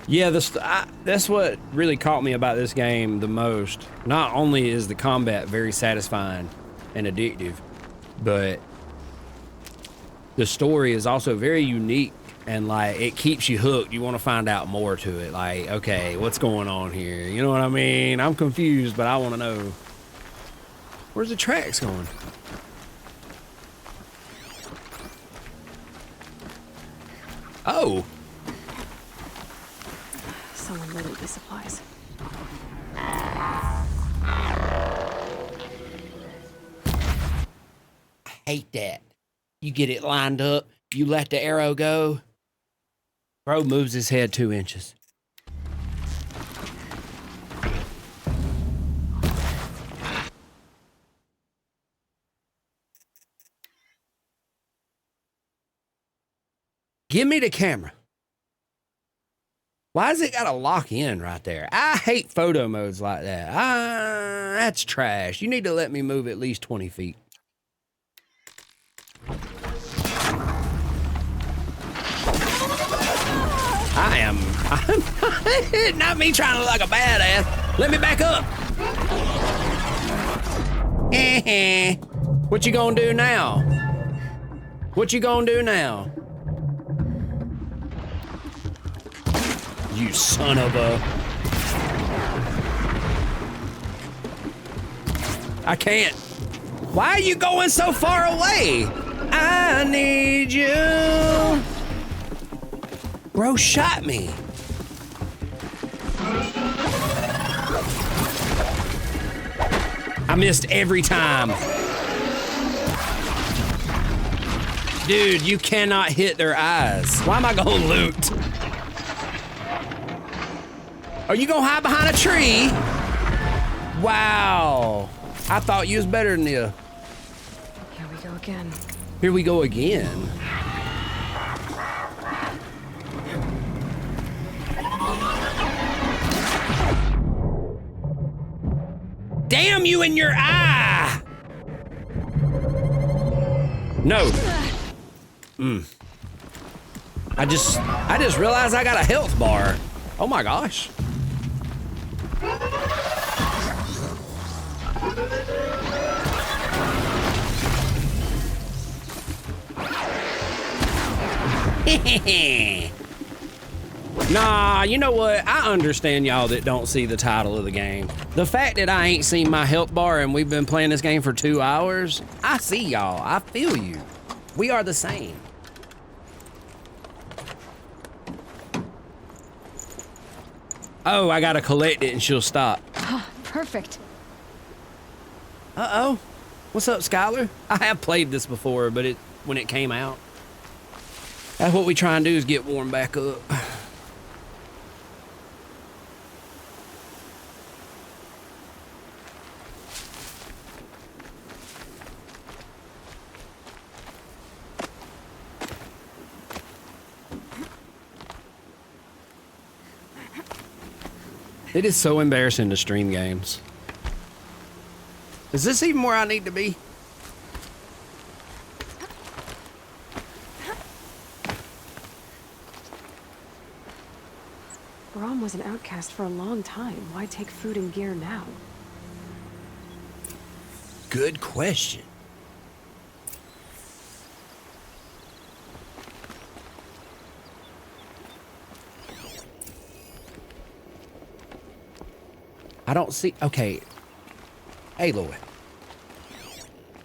Yeah, that's what really caught me about this game the most. Not only is the combat very satisfying and addictive, but the story is also very unique and like it keeps you hooked. You want to find out more to it. Like, okay, what's going on here? You know what I mean? I'm confused, but I want to know. Where's the tracks going? Oh. Someone loaded these supplies. I hate that. You get it lined up, you let the arrow go. Bro moves his head 2 inches. Give me the camera. Why has it got to lock in right there? I hate photo modes like that. That's trash. You need to let me move at least 20 feet. I'm not me trying to look like a badass. Let me back up. What you gonna do now? What you gonna do now? You son of a... I can't. Why are you going so far away? I need you. Bro shot me. I missed every time. Dude, you cannot hit their eyes. Why am I gonna loot? Are you gonna hide behind a tree? Wow. I thought you was better than you. Here we go again. Here we go again. Damn you in your eye! No. I just realized I got a health bar. Oh my gosh. Nah, you know what? I understand y'all that don't see the title of the game. The fact that I ain't seen my health bar and we've been playing this game for 2 hours, I see y'all. I feel you. We are the same. Oh, I gotta collect it and she'll stop. Perfect. Uh-oh. What's up, Skylar? I have played this before, but when it came out. That's what we try and do is get warmed back up. It is so embarrassing to stream games. Is this even where I need to be? Brom was an outcast for a long time. Why take food and gear now? Good question. I don't see... Okay. Aloy.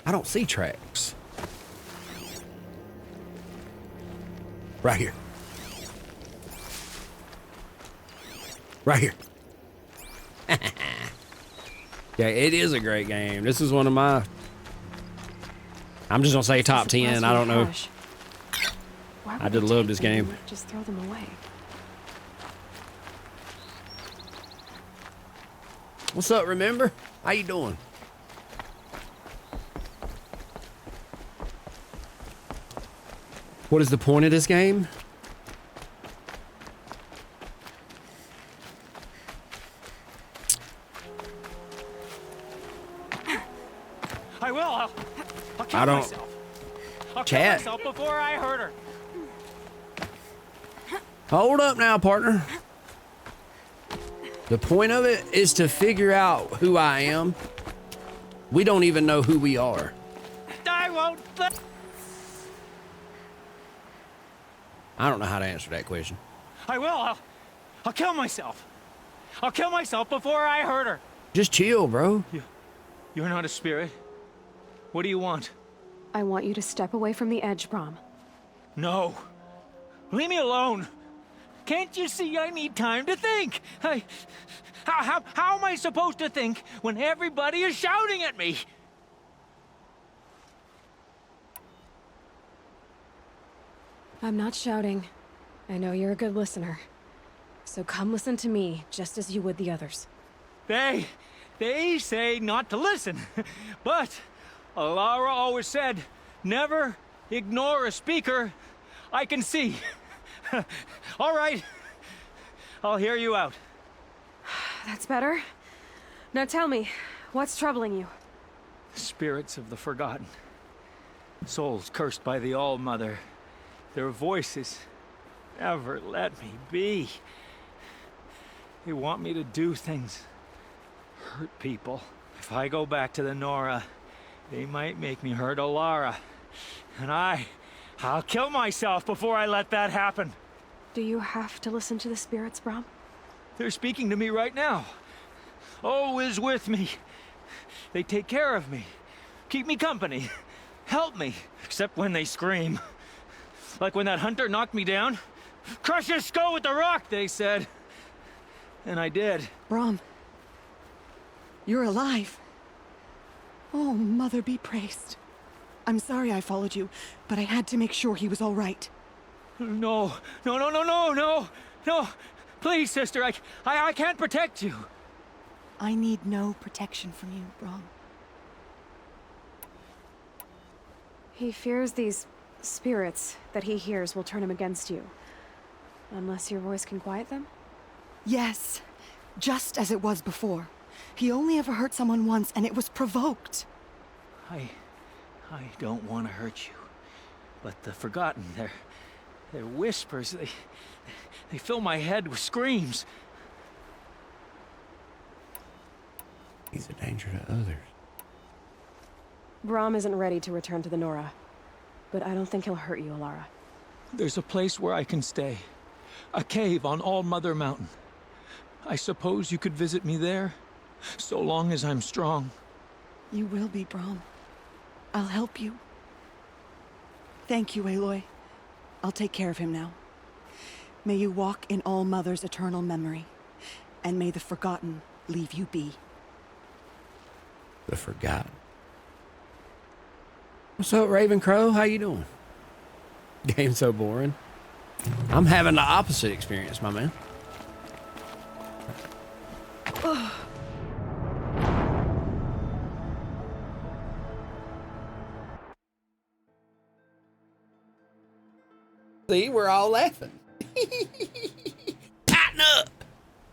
I don't see tracks. Right here. Right here. Yeah, it is a great game. This is one of my... I'm just gonna say top 10. I don't know. I did love this game. Just throw them away. What's up, remember? How you doing? What is the point of this game? I will. I'll kill myself. I'll kill myself before I hurt her. Hold up now, partner. The point of it is to figure out who I am. We don't even know who we are. I won't. I don't know how to answer that question. I will. I'll kill myself. I'll kill myself before I hurt her. Just chill, bro. You're not a spirit. What do you want? I want you to step away from the edge, Brom. No. Leave me alone. Can't you see I need time to think? How am I supposed to think when everybody is shouting at me? I'm not shouting. I know you're a good listener. So come listen to me, just as you would the others. They say not to listen. But Alara always said, never ignore a speaker I can see. All right. I'll hear you out. That's better. Now tell me, what's troubling you? Spirits of the forgotten. Souls cursed by the All-Mother. Their voices never let me be. They want me to do things. Hurt people. If I go back to the Nora, they might make me hurt Alara. And I'll kill myself before I let that happen. Do you have to listen to the spirits, Brom? They're speaking to me right now. Oh is with me. They take care of me, keep me company, help me, except when they scream. Like when that hunter knocked me down. Crush his skull with the rock, they said. And I did. Brom, you're alive. Oh, Mother be praised. I'm sorry I followed you, but I had to make sure he was all right. No. Please, sister, I can't protect you. I need no protection from you, Brom. He fears these spirits that he hears will turn him against you. Unless your voice can quiet them? Yes, just as it was before. He only ever hurt someone once, and it was provoked. I don't want to hurt you. But the Forgotten, their whispers, they fill my head with screams. He's a danger to others. Brom isn't ready to return to the Nora. But I don't think he'll hurt you, Alara. There's a place where I can stay. A cave on All-Mother Mountain. I suppose you could visit me there, so long as I'm strong. You will be, Brom. I'll help you. Thank you, Aloy. I'll take care of him now. May you walk in All-Mother's eternal memory, and may the Forgotten leave you be. The Forgotten. What's up, Ravencrow? How you doing? Game's so boring. I'm having the opposite experience, my man. See, we're all laughing. Tighten up!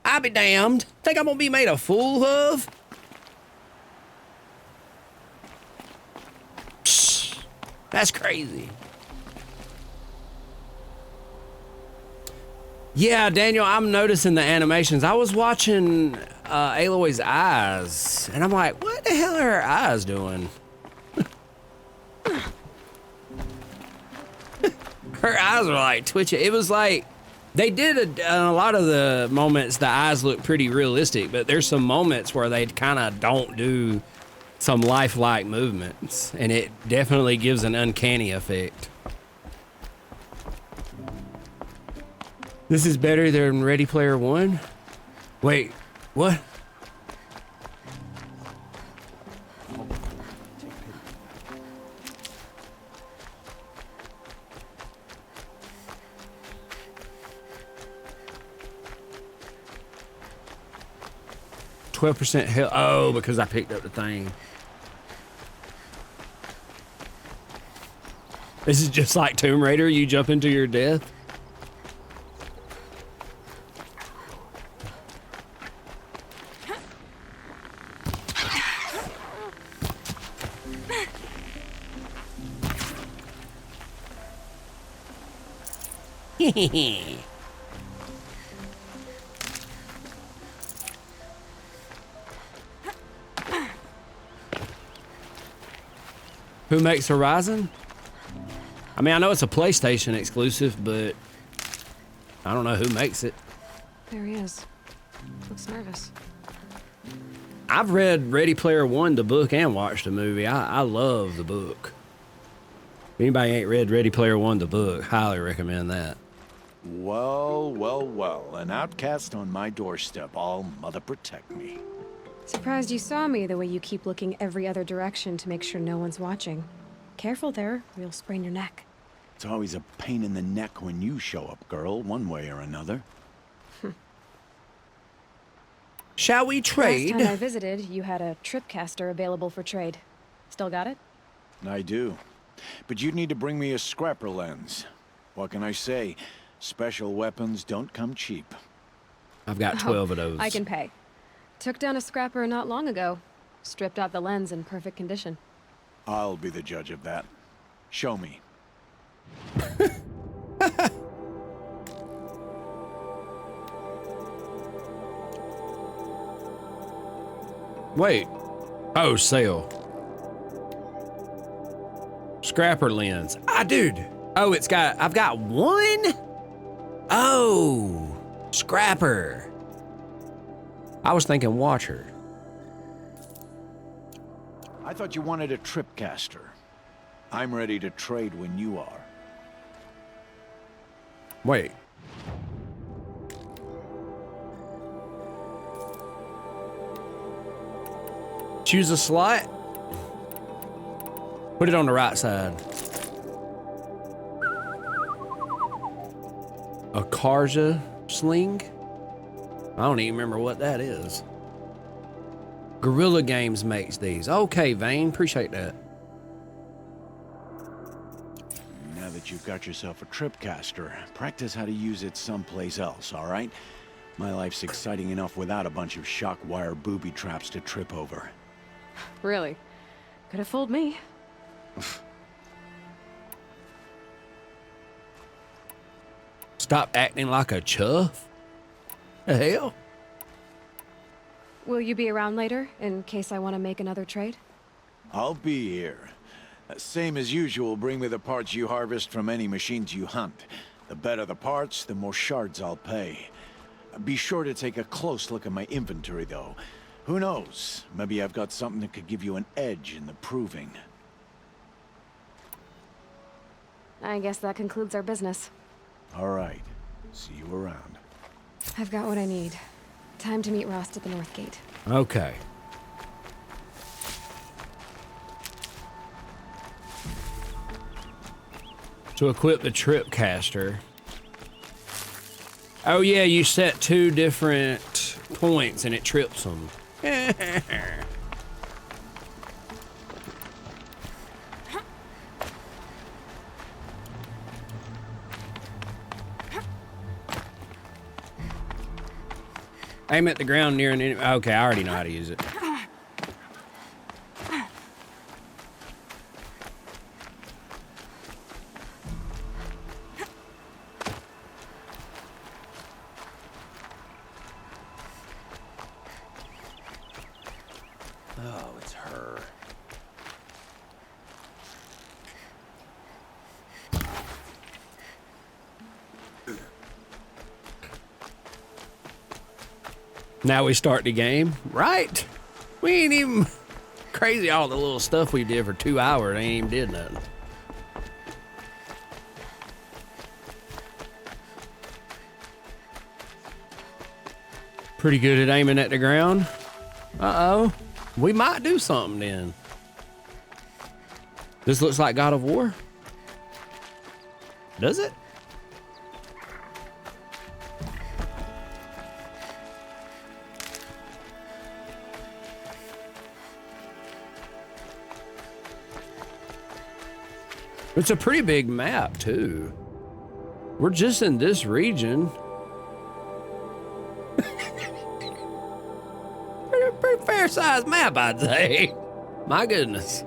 I'll be damned. Think I'm gonna be made a fool of? Psh, that's crazy. Yeah, Daniel, I'm noticing the animations. I was watching Aloy's eyes, and I'm like, what the hell are her eyes doing? Her eyes are like twitching. It was like, they did a lot of the moments, the eyes look pretty realistic, but there's some moments where they kind of don't do some lifelike movements, and it definitely gives an uncanny effect. This is better than Ready Player One? Wait, what? %, health. Oh, because I picked up the thing. This is just like Tomb Raider. You jump into your death. Who makes Horizon? I mean, I know it's a PlayStation exclusive, but I don't know who makes it. There he is. Looks nervous. I've read Ready Player One, the book, and watched the movie. I love the book. If anybody ain't read Ready Player One, the book, highly recommend that. Well, an outcast on my doorstep. All Mother protect me. Surprised you saw me the way you keep looking every other direction to make sure no one's watching. Careful there, or you'll sprain your neck. It's always a pain in the neck when you show up, girl, one way or another. Shall we trade? Last time I visited, you had a tripcaster available for trade. Still got it? I do. But you'd need to bring me a scrapper lens. What can I say? Special weapons don't come cheap. I've got 12 of those. I can pay. Took down a scrapper not long ago. Stripped out the lens in perfect condition. I'll be the judge of that. Show me. Wait. Oh, sale. Scrapper lens. Ah, dude. Oh, I've got one? Oh, scrapper. I was thinking watcher. I thought you wanted a tripcaster. I'm ready to trade when you are. Wait. Choose a slot. Put it on the right side. A Karja sling? I don't even remember what that is. Guerrilla Games makes these. Okay, Vane, appreciate that. Now that you've got yourself a tripcaster, practice how to use it someplace else, all right? My life's exciting enough without a bunch of shock wire booby traps to trip over. Really? Could have fooled me. Stop acting like a chuff? The hell? Will you be around later, in case I want to make another trade? I'll be here. Same as usual, bring me the parts you harvest from any machines you hunt. The better the parts, the more shards I'll pay. Be sure to take a close look at my inventory, though. Who knows? Maybe I've got something that could give you an edge in the proving. I guess that concludes our business. All right. See you around. I've got what I need. Time to meet Rost at the North Gate. Okay. To equip the tripcaster. Oh yeah, you set 2 different points and it trips them. Aim at the ground near an enemy. Okay, I already know how to use it. Oh, it's her. Now we start the game, right? We ain't even crazy all the little stuff we did for 2 hours. Ain't even did nothing. Pretty good at aiming at the ground. Uh-oh. We might do something then. This looks like God of War. Does it? It's a pretty big map, too. We're just in this region. pretty fair-sized map, I'd say. My goodness.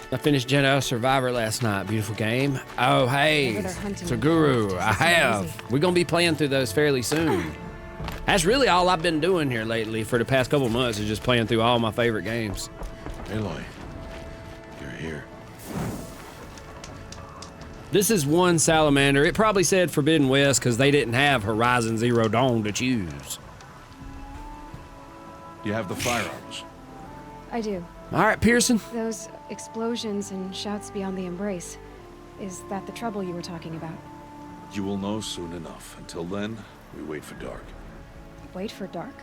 I finished Jedi Survivor last night. Beautiful game. Oh, hey. So, Guru, I have. We're going to be playing through those fairly soon. That's really all I've been doing here lately for the past couple months is just playing through all my favorite games. Aloy, you're here. This is one salamander. It probably said Forbidden West because they didn't have Horizon Zero Dawn to choose. You have the firearms. I do. All right, Pearson. Those explosions and shouts beyond the embrace. Is that the trouble you were talking about? You will know soon enough. Until then, we wait for dark. Wait for dark?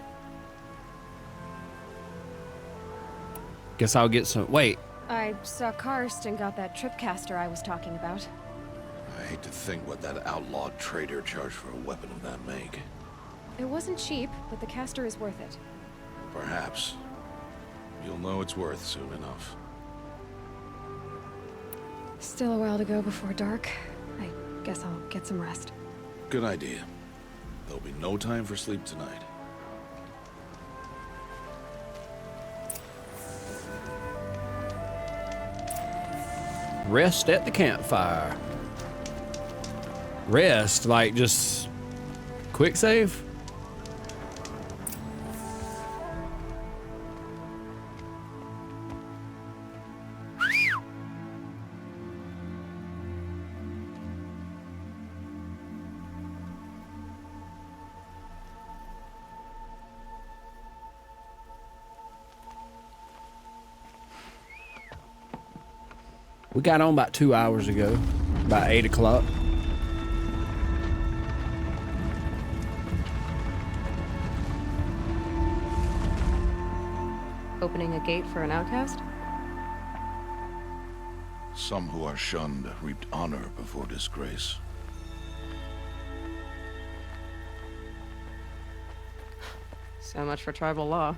Guess I'll get some. Wait. I saw Karst and got that tripcaster I was talking about. I hate to think what that outlawed trader charged for a weapon of that make. It wasn't cheap, but the caster is worth it. Perhaps. You'll know it's worth soon enough. Still a while to go before dark. I guess I'll get some rest. Good idea. There'll be no time for sleep tonight. Rest at the campfire. Rest, like just quick save? We got on about 2 hours ago, about 8 o'clock. Opening a gate for an outcast? Some who are shunned reaped honor before disgrace. So much for tribal law.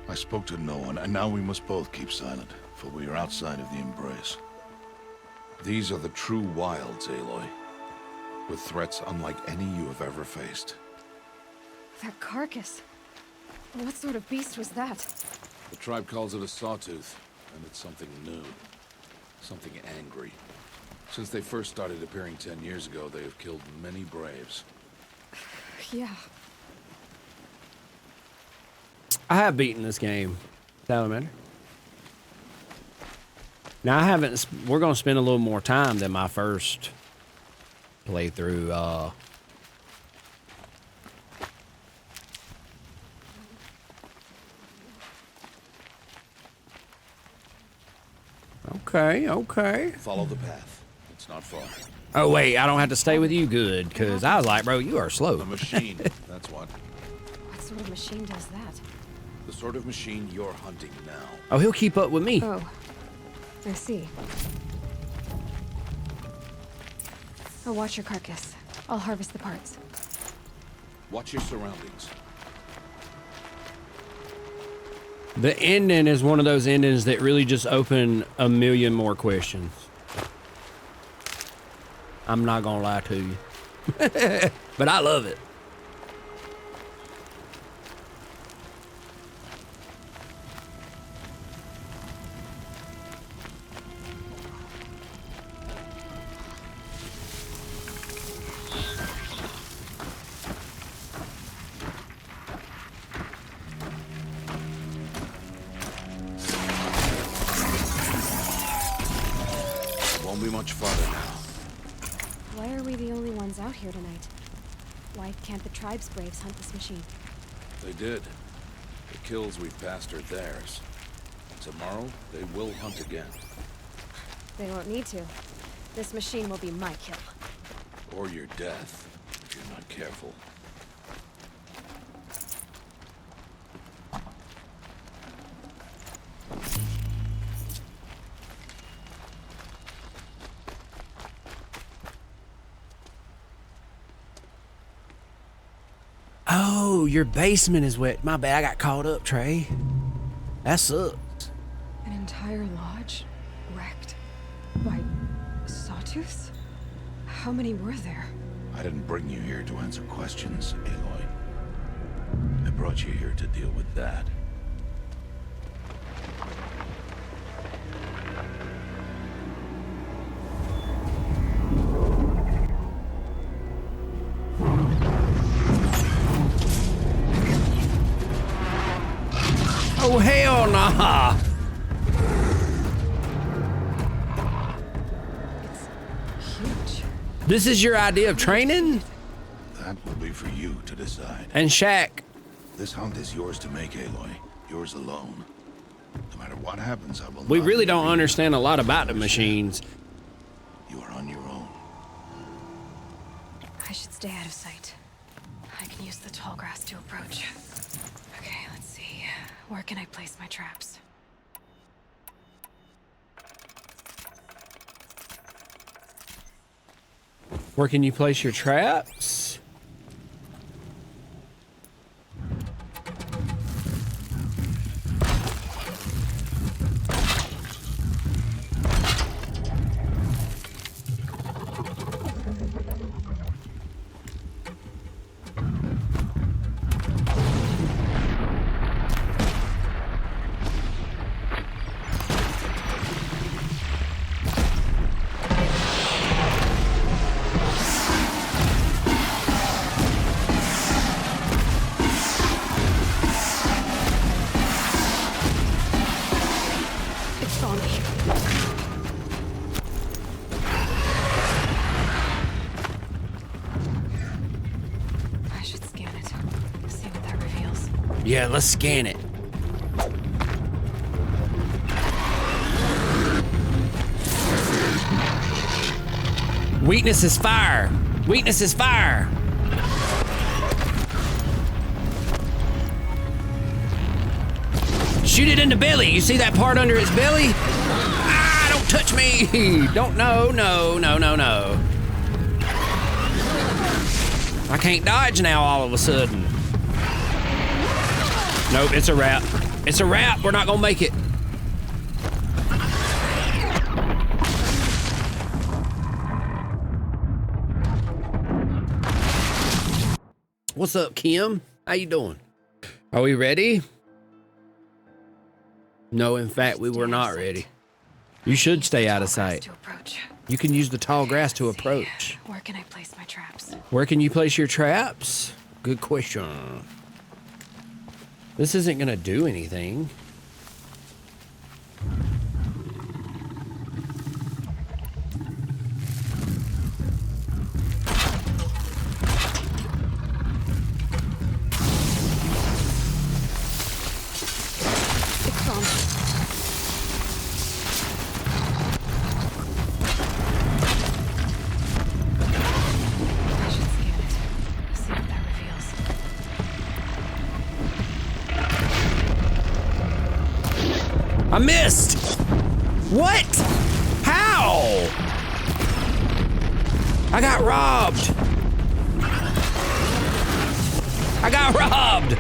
I spoke to no one, and now we must both keep silent, for we are outside of the embrace. These are the true wilds, Aloy, with threats unlike any you have ever faced. That carcass. What sort of beast was that? The tribe calls it a sawtooth, and it's something new. Something angry. Since they first started appearing 10 years ago, they have killed many braves. Yeah. I have beaten this game, Salamander. Now I haven't. We're gonna spend a little more time than my first playthrough. Okay. Follow the path. It's not far. Oh wait, I don't have to stay with you. Good, because I was like, bro, you are slow. A machine. That's what. What sort of machine does that? The sort of machine you're hunting now. Oh, he'll keep up with me. Oh, I see. I'll watch your carcass. I'll harvest the parts. Watch your surroundings. The ending is one of those endings that really just open a million more questions. I'm not gonna lie to you. But I love it. Won't be much farther now. Why are we the only ones out here tonight? Why can't the tribe's braves hunt this machine? They did. The kills we've passed are theirs. Tomorrow, they will hunt again. They won't need to. This machine will be my kill. Or your death, if you're not careful. Oh, your basement is wet. My bad, I got caught up, Trey. That sucks. An entire lodge wrecked by sawtooths? How many were there? I didn't bring you here to answer questions, Aloy. I brought you here to deal with that. Oh, hell nah. It's huge. This is your idea of training? That will be for you to decide. And Shaq. This hunt is yours to make, Aloy. Yours alone. No matter what happens, I will We not really don't leave. understand a lot about the machines. You are on your own. I should stay out of sight. I can use the tall grass to approach. Okay, let's see. Where can I place my traps? Where can you place your traps? Yeah, let's scan it. Weakness is fire. Weakness is fire. Shoot it in the belly. You see that part under its belly? Ah, don't touch me. Don't, no. I can't dodge now all of a sudden. Nope, it's a wrap. It's a wrap. We're not gonna make it. What's up, Kim? How you doing? Are we ready? No, in fact, we were not ready. You should stay out of sight. You can use the tall grass to approach. Where can I place my traps? Where can you place your traps? Good question. This isn't gonna do anything. I missed! What? How? I got robbed! I got robbed!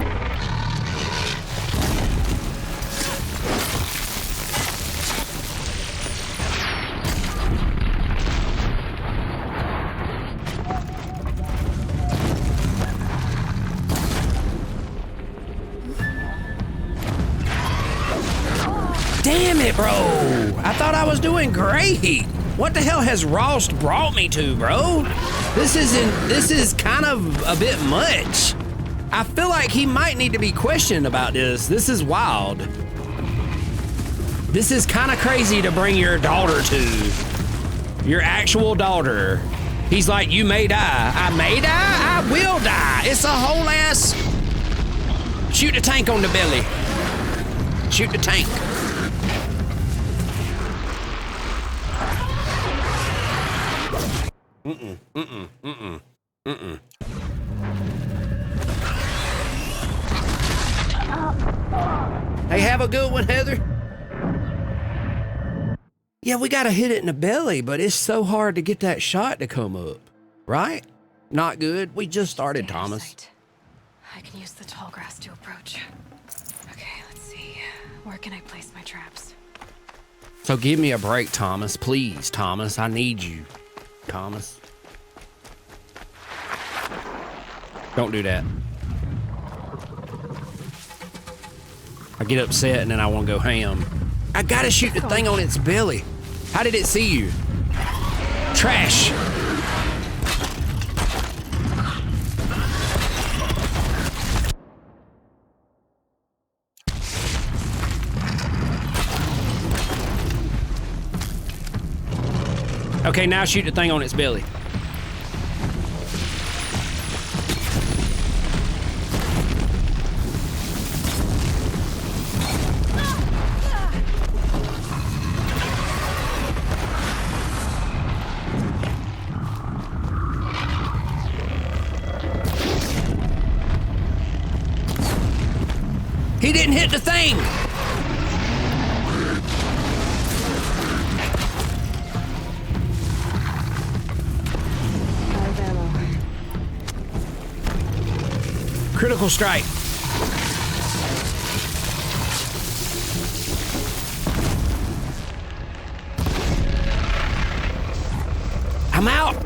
Damn it, bro! I thought I was doing great! What the hell has Ross brought me to, bro? This is kind of a bit much. I feel like he might need to be questioned about this. This is wild. This is kind of crazy to bring your daughter to. Your actual daughter. He's like, you may die. I may die? I will die. It's a whole ass... Shoot the tank on the belly. Shoot the tank. Hey, have a good one, Heather. Yeah, we gotta hit it in the belly, but it's so hard to get that shot to come up, right? Not good. We just started, Thomas. I can use the tall grass to approach. Okay, let's see. Where can I place my traps? So give me a break, Thomas. Please, Thomas. I need you, Thomas. Don't do that. I get upset and then I want to go ham. I gotta shoot the thing on its belly. How did it see you? Trash. Okay, now shoot the thing on its belly. He didn't hit the thing! Out of ammo. Critical strike. I'm out!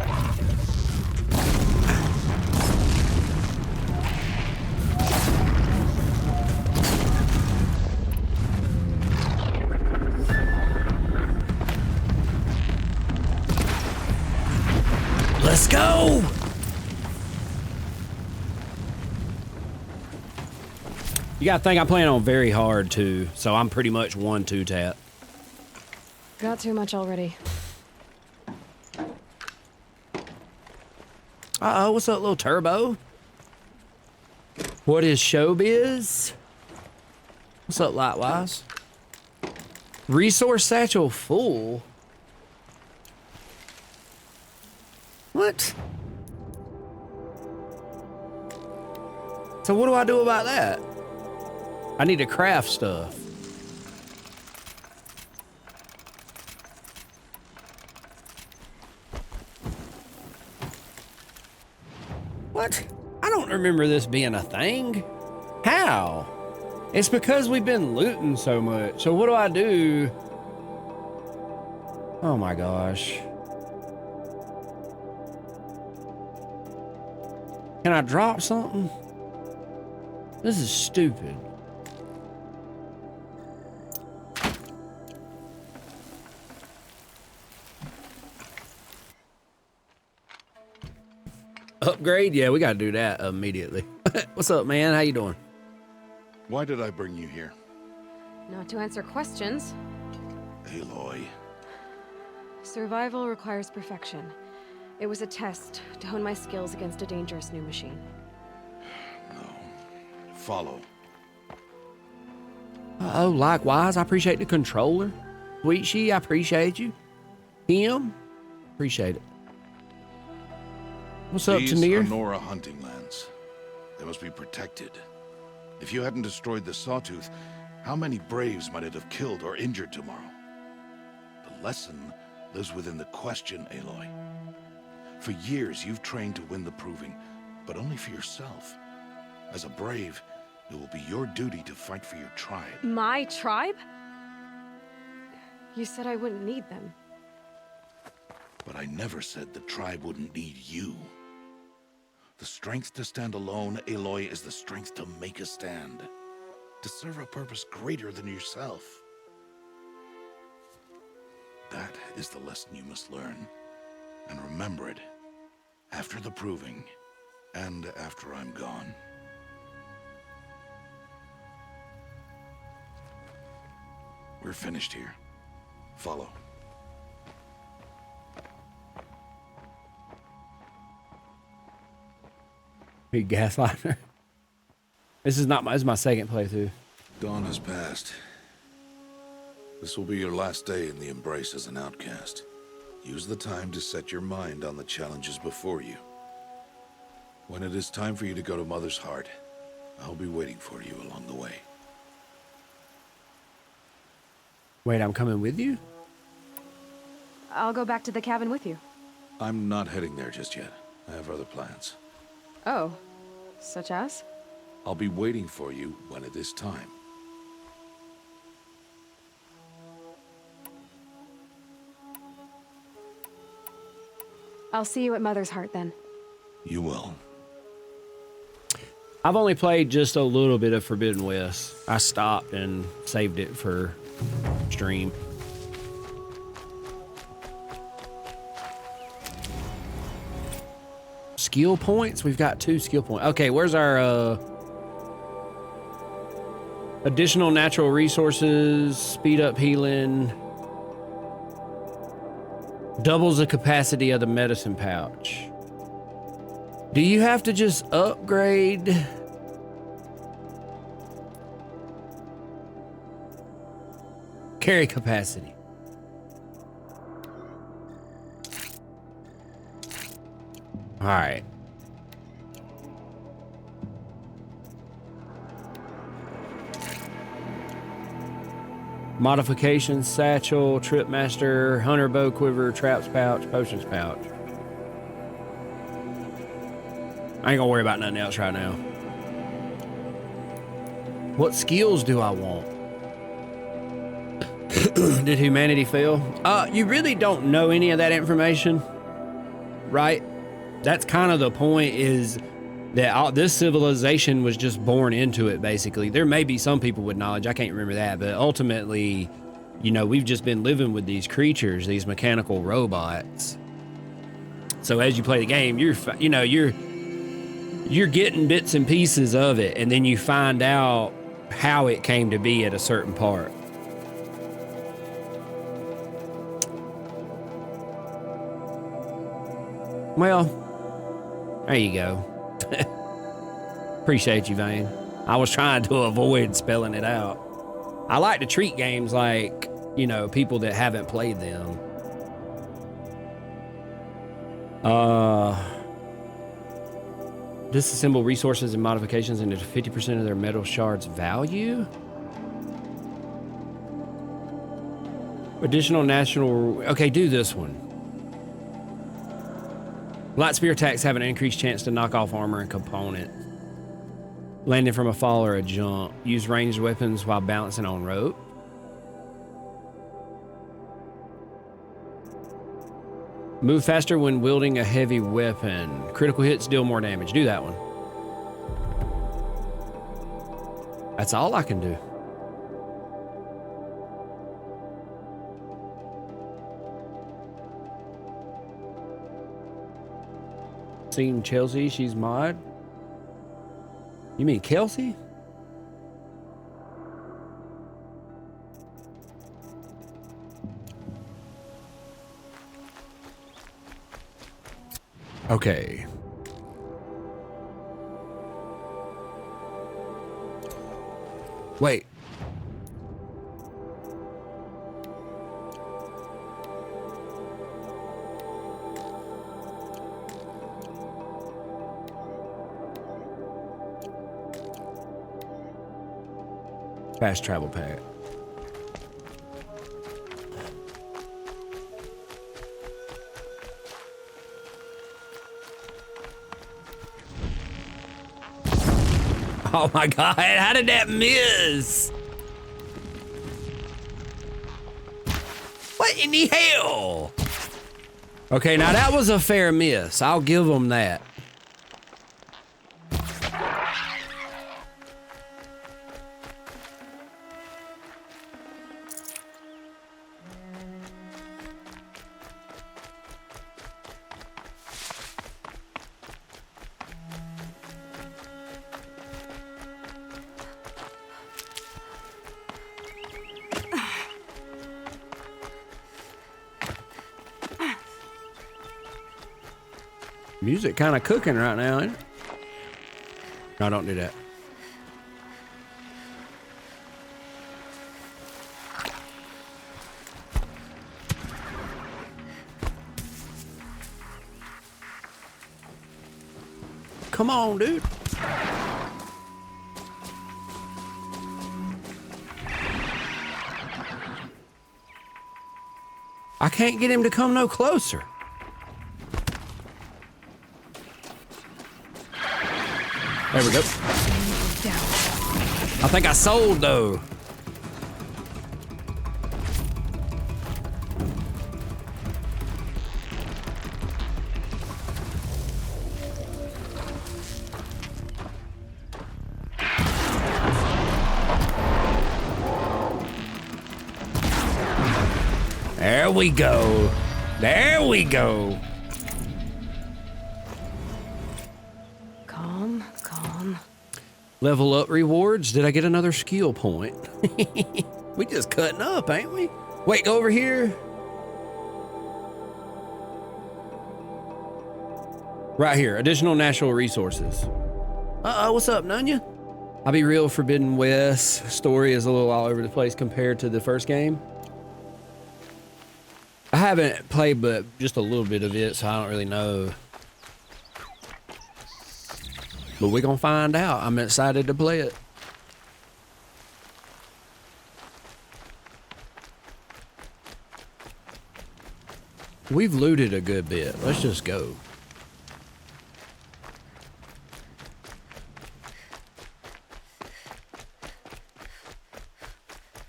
Let's go! You gotta think I'm playing on very hard too, so I'm pretty much 1-2 tap. Got too much already. Uh-oh, what's up, little turbo? What is showbiz? What's up, Lightwise? Resource satchel full? What? So what do I do about that? I need to craft stuff. What? I don't remember this being a thing. How? It's because we've been looting so much. So what do I do? Oh my gosh. Can I drop something? This is stupid. Upgrade? Yeah, we gotta do that immediately. What's up, man? How you doing? Why did I bring you here? Not to answer questions. Aloy. Survival requires perfection. It was a test to hone my skills against a dangerous new machine. Follow. Oh, likewise. I appreciate the controller. Sweet She, I appreciate you. Him, appreciate it. What's up, These Tanir? are Nora hunting lands. They must be protected. If you hadn't destroyed the Sawtooth, how many Braves might it have killed or injured tomorrow? The lesson lives within the question, Aloy. For years, you've trained to win the Proving, but only for yourself. As a Brave, it will be your duty to fight for your tribe. My tribe? You said I wouldn't need them. But I never said the tribe wouldn't need you. The strength to stand alone, Aloy, is the strength to make a stand. To serve a purpose greater than yourself. That is the lesson you must learn. And remember it. After the Proving. And after I'm gone. We're finished here. Follow. Big gaslighter. This is my second playthrough. Dawn has passed. This will be your last day in the Embrace as an outcast. Use the time to set your mind on the challenges before you. When it is time for you to go to Mother's Heart, I'll be waiting for you along the way. Wait, I'm coming with you? I'll go back to the cabin with you. I'm not heading there just yet. I have other plans. Oh, such as? I'll be waiting for you when it is time. I'll see you at Mother's Heart then. You will. I've only played just a little bit of Forbidden West. I stopped and saved it for stream. Skill points? We've got 2 skill points. Okay, where's our additional natural resources, speed up healing, doubles the capacity of the medicine pouch. Do you have to just upgrade? Carry capacity. All right. Modifications, satchel, tripmaster, hunter bow quiver, traps pouch, potions pouch. I ain't gonna worry about nothing else right now. What skills do I want? Did humanity fail? You really don't know any of that information, right? That's kind of the point, is that this civilization was just born into it, basically. There may be some people with knowledge, I can't remember that, but ultimately, you know, we've just been living with these creatures, these mechanical robots. So as you play the game, you're getting bits and pieces of it, and then you find out how it came to be at a certain part. Well, there you go. Appreciate you, Vane. I was trying to avoid spelling it out. I like to treat games like, you know, people that haven't played them. Disassemble resources and modifications into 50% of their metal shards value. Additional national... Okay, do this one. Light spear attacks have an increased chance to knock off armor and components. Landing from a fall or a jump. Use ranged weapons while balancing on rope. Move faster when wielding a heavy weapon. Critical hits deal more damage. Do that one. That's all I can do. Seen Chelsea, she's mod. You mean Kelsey? Okay. Wait. Fast travel pack. Oh my God, how did that miss? What in the hell? Okay, now that was a fair miss. I'll give them that. Music kind of cooking right now, ain't it? No, don't do that. Come on, dude. I can't get him to come no closer. There we go. I think I sold though. There we go. There we go. Level up rewards. Did I get another skill point? We just cutting up, ain't we? Wait, go over here. Right here. Additional natural resources. Uh-oh, what's up, Nunya? I'll be real, Forbidden West story is a little all over the place compared to the first game. I haven't played but just a little bit of it, so I don't really know. But we're gonna find out. I'm excited to play it. We've looted a good bit. Let's just go.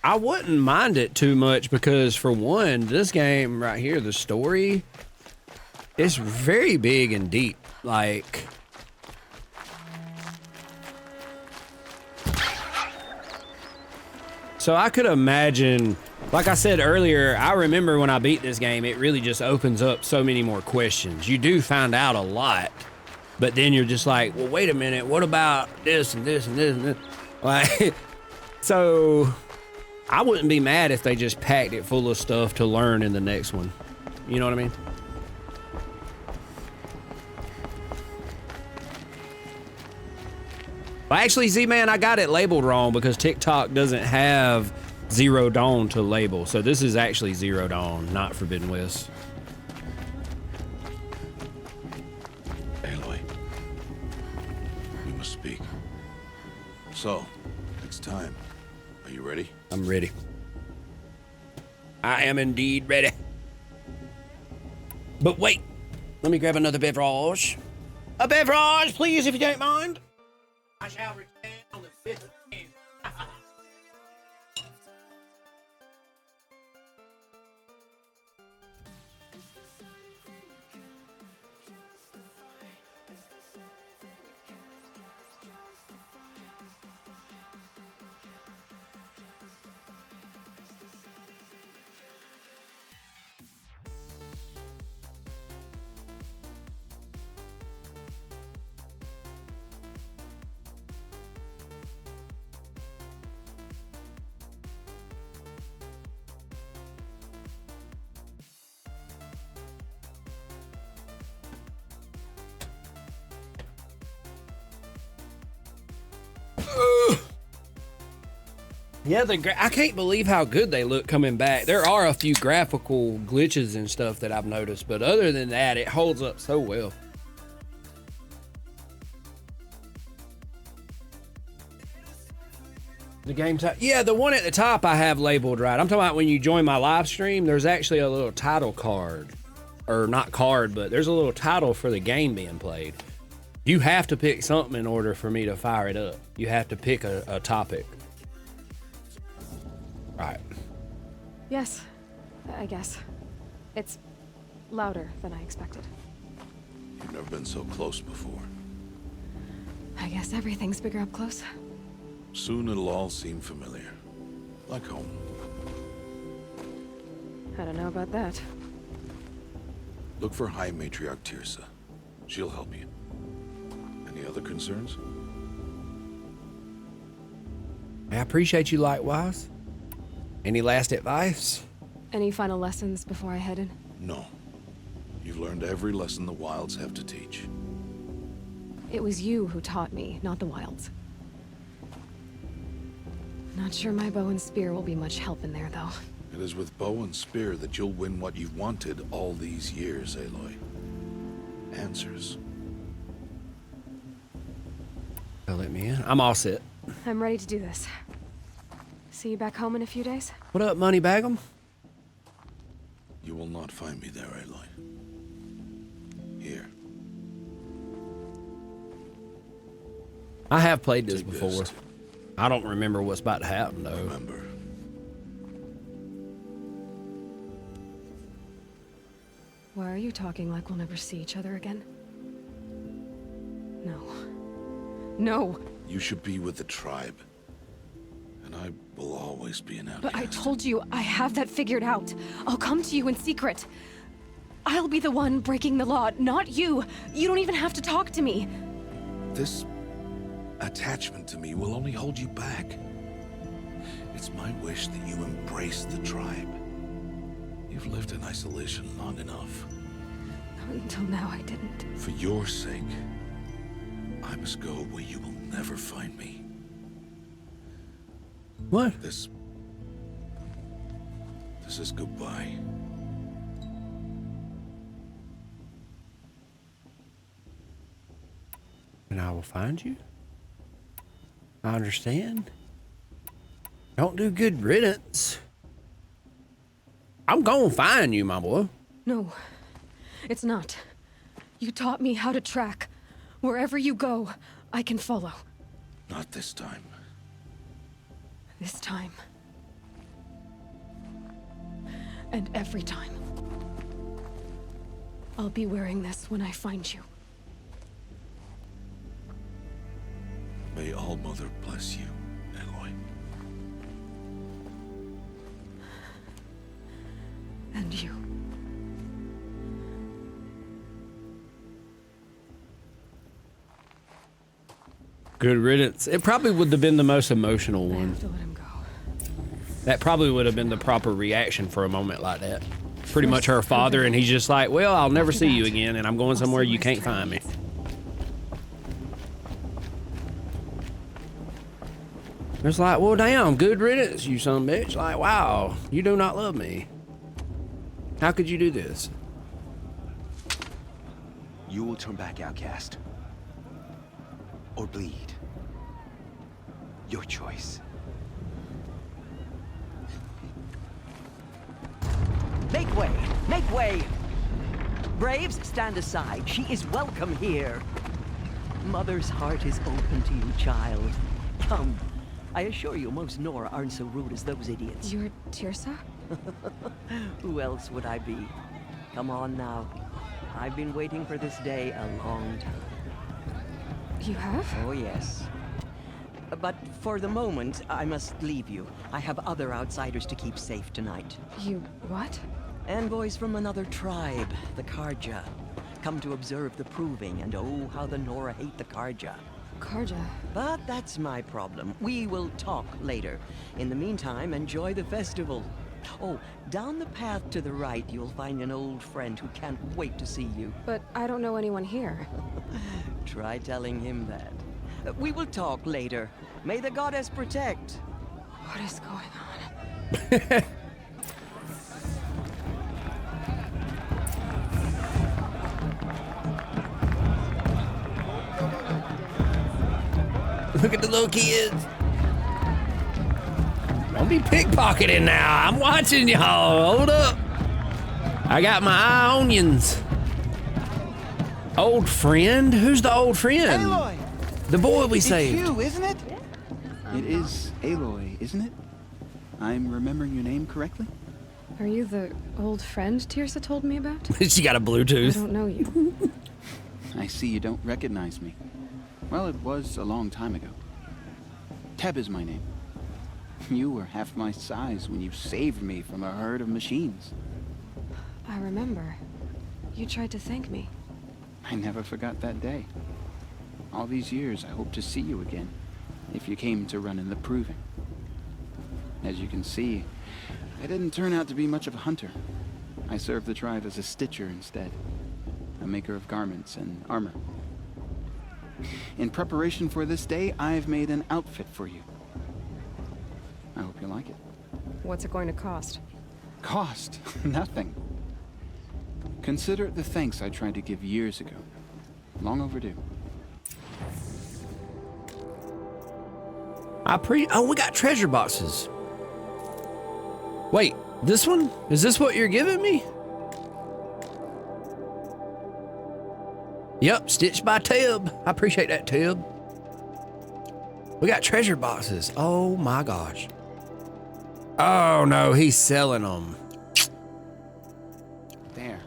I wouldn't mind it too much because, for one, this game right here, the story, it's very big and deep. Like... So I could imagine, like I said earlier, I remember when I beat this game, it really just opens up so many more questions. You do find out a lot, but then you're just like, well, wait a minute, what about this and this and this and this? Like, so I wouldn't be mad if they just packed it full of stuff to learn in the next one. You know what I mean? Well, actually, Z-Man, I got it labeled wrong because TikTok doesn't have Zero Dawn to label. So this is actually Zero Dawn, not Forbidden West. Aloy, we must speak. So, it's time. Are you ready? I'm ready. I am indeed ready. But wait, let me grab another beverage. A beverage, please, if you don't mind. I shall return on the 5th of June. Yeah, I can't believe how good they look coming back. There are a few graphical glitches and stuff that I've noticed, but other than that, it holds up so well. The game type, yeah, the one at the top I have labeled right. I'm talking about when you join my live stream, there's actually a little title card, or not card, but there's a little title for the game being played. You have to pick something in order for me to fire it up. You have to pick a topic. Right. Yes, I guess. It's louder than I expected. You've never been so close before. I guess everything's bigger up close. Soon it'll all seem familiar. Like home. I don't know about that. Look for High Matriarch Tirsa. She'll help you. Any other concerns? I appreciate you likewise. Any last advice? Any final lessons before I head in? No. You've learned every lesson the wilds have to teach. It was you who taught me, not the wilds. Not sure my bow and spear will be much help in there, though. It is with bow and spear that you'll win what you've wanted all these years, Aloy. Answers. They'll let me in. I'm all set. I'm ready to do this. See you back home in a few days? What up, Moneybag'em? You will not find me there, Aloy. Here. I have played this before. I don't remember what's about to happen, though. Remember. Why are you talking like we'll never see each other again? No. No! You should be with the tribe. And I will always be an outcast. But I told you, I have that figured out. I'll come to you in secret. I'll be the one breaking the law, not you. You don't even have to talk to me. This attachment to me will only hold you back. It's my wish that you embrace the tribe. You've lived in isolation long enough. Until now, I didn't. For your sake, I must go where you will never find me. What? This is goodbye. And I will find you? I understand. Don't do good riddance. I'm gonna find you, my boy. No, it's not. You taught me how to track. Wherever you go, I can follow. Not this time. This time. And every time. I'll be wearing this when I find you. May All-Mother bless you, Aloy. And you. Good riddance. It probably would have been the most emotional one. To let him go. That probably would have been the proper reaction for a moment like that. Pretty much her father, and he's just like, well, I'll never see you again, and I'm going somewhere you can't find me. It's like, well, damn, good riddance, you son of a bitch. Like, wow, you do not love me. How could you do this? You will turn back, outcast. Or bleed. Your choice. Make way! Make way! Braves, stand aside. She is welcome here. Mother's heart is open to you, child. Come. I assure you, most Nora aren't so rude as those idiots. You're Tirsa? Who else would I be? Come on now. I've been waiting for this day a long time. You have? Oh, yes. But for the moment, I must leave you. I have other outsiders to keep safe tonight. You what? Envoys from another tribe, the Karja. Come to observe the proving, and oh, how the Nora hate the Karja. Karja? But that's my problem. We will talk later. In the meantime, enjoy the festival. Oh, down the path to the right, you'll find an old friend who can't wait to see you. But I don't know anyone here. Try telling him that. We will talk later. May the goddess protect. What is going on? Look at the little kids. Don't be pickpocketing now. I'm watching y'all. Hold up. I got my eye on onions. Old friend? Who's the old friend? Aloy! The boy we saved. It's you, isn't it? It is Aloy, isn't it? I'm remembering your name correctly? Are you the old friend Tirsa told me about? She got a Bluetooth. I don't know you. I see you don't recognize me. Well, it was a long time ago. Teb is my name. You were half my size when you saved me from a herd of machines. I remember. You tried to thank me. I never forgot that day. All these years, I hope to see you again, if you came to run in the proving. As you can see, I didn't turn out to be much of a hunter. I served the tribe as a stitcher instead, a maker of garments and armor. In preparation for this day, I've made an outfit for you. I hope you like it. What's it going to cost? Cost? Nothing. Consider the thanks I tried to give years ago. Long overdue. Oh, we got treasure boxes. Wait, this one? Is this what you're giving me? Yep, stitched by Teb. I appreciate that, Teb. We got treasure boxes. Oh my gosh. Oh no, he's selling them. There.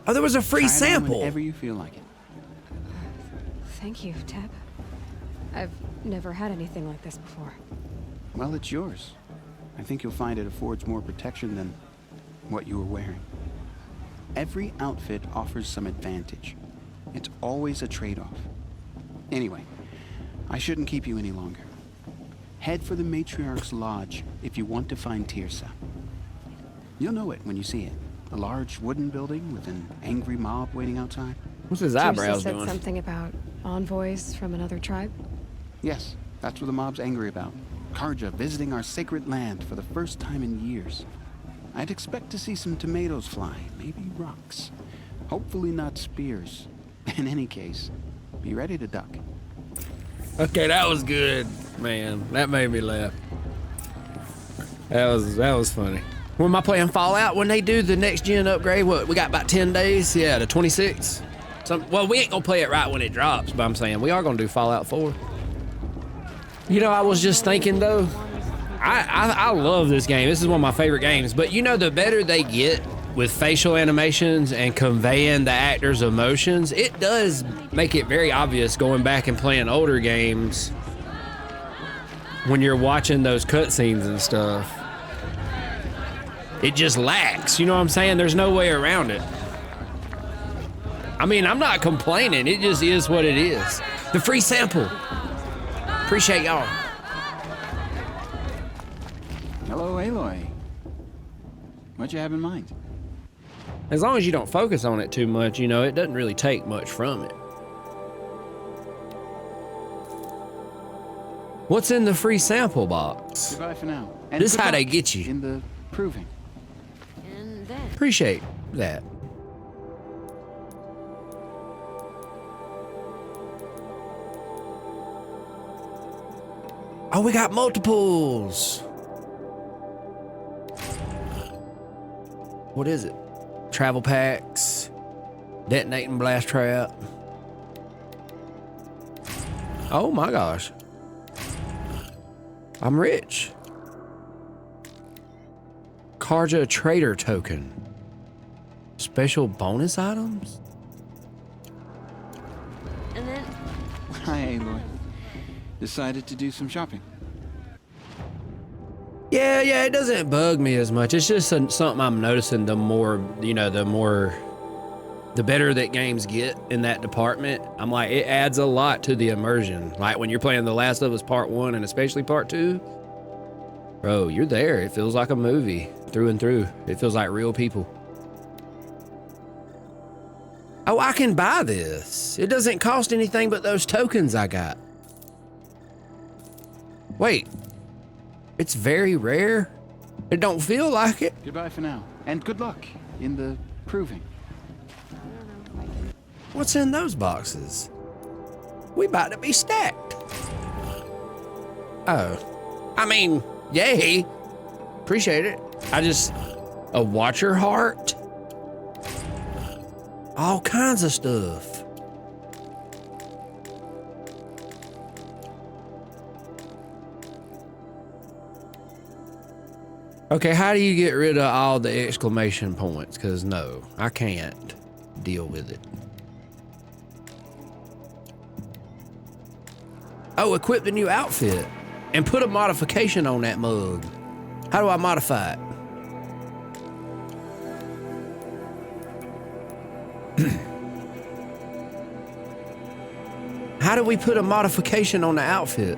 Oh, there was a free Try it on sample. whenever you feel like it. Thank you, Teb. I've never had anything like this before. Well, it's yours. I think you'll find it affords more protection than what you were wearing. Every outfit offers some advantage. It's always a trade-off. Anyway, I shouldn't keep you any longer. Head for the Matriarch's Lodge if you want to find Tirsa. You'll know it when you see it. A large wooden building with an angry mob waiting outside. What's his Tirsa eyebrows said doing? something about envoys from another tribe? Yes, that's what the mob's angry about. Karja visiting our sacred land for the first time in years. I'd expect to see some tomatoes fly, maybe rocks. Hopefully not spears. In any case, be ready to duck. Okay, that was good, man. That made me laugh. That was funny. When am I playing Fallout? When they do the next gen upgrade, what we got about 10 days? Yeah, the 26th. Well, we ain't gonna play it right when it drops, but I'm saying we are gonna do Fallout 4. You know, I was just thinking though, I love this game. This is one of my favorite games. But you know, the better they get with facial animations and conveying the actors' emotions, it does make it very obvious going back and playing older games when you're watching those cutscenes and stuff. It just lacks, you know what I'm saying? There's no way around it. I mean, I'm not complaining. It just is what it is. The free sample. Appreciate y'all. Hello, Aloy. What you have in mind? As long as you don't focus on it too much, you know, it doesn't really take much from it. What's in the free sample box? Goodbye for now. And This good how they luck get you. in the proving. And then... Appreciate that. Oh, we got multiples. What is it? Travel packs. Detonating blast trap. Oh my gosh. I'm rich. Karja trader token. Special bonus items? And then... Hi, Aloy. Decided to do some shopping. Yeah, it doesn't bug me as much. It's just something I'm noticing the more, the better that games get in that department. I'm like, it adds a lot to the immersion. Like when you're playing The Last of Us Part 1 and especially Part 2, bro, you're there. It feels like a movie through and through. It feels like real people. Oh, I can buy this. It doesn't cost anything but those tokens I got. Wait, it's very rare? It don't feel like it. Goodbye for now. And good luck in the proving. What's in those boxes? We about to be stacked. Oh, I mean, yay. Appreciate it. A watcher heart. All kinds of stuff. Okay, how do you get rid of all the exclamation points? Because no, I can't deal with it. Oh, equip the new outfit and put a modification on that mug. How do I modify it? How do we put a modification on the outfit?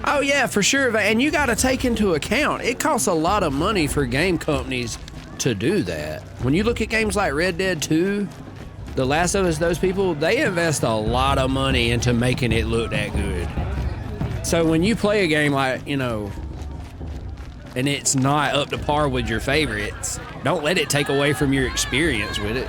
Oh yeah, for sure. And you got to take into account, it costs a lot of money for game companies to do that. When you look at games like Red Dead 2, The Last of Us, those people, they invest a lot of money into making it look that good. So when you play a game like, and it's not up to par with your favorites, don't let it take away from your experience with it.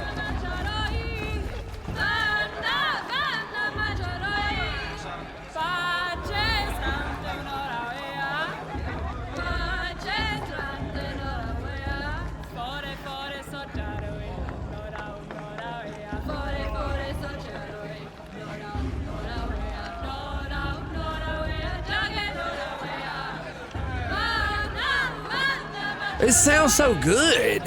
It sounds so good.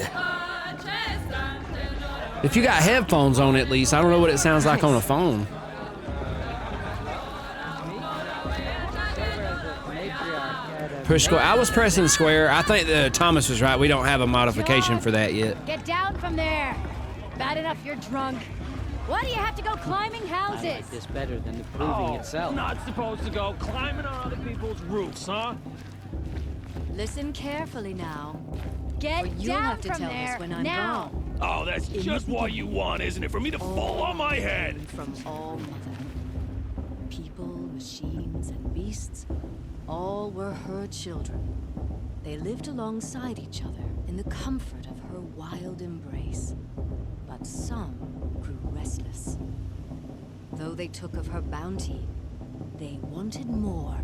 If you got headphones on at least, I don't know what it sounds like on a phone. Push square. I was pressing square. I think Thomas was right. We don't have a modification for that yet. Get down from there. Bad enough you're drunk. Why do you have to go climbing houses? I like this better than the proving itself. Not supposed to go climbing on other people's roofs, huh? Listen carefully now. Get Well, you'll down have to from tell there us when I'm now. gone. Oh, that's just what you want, isn't it? For me to fall on my head. From all mother. People, machines, and beasts, all were her children. They lived alongside each other in the comfort of her wild embrace. But some grew restless. Though they took of her bounty, they wanted more.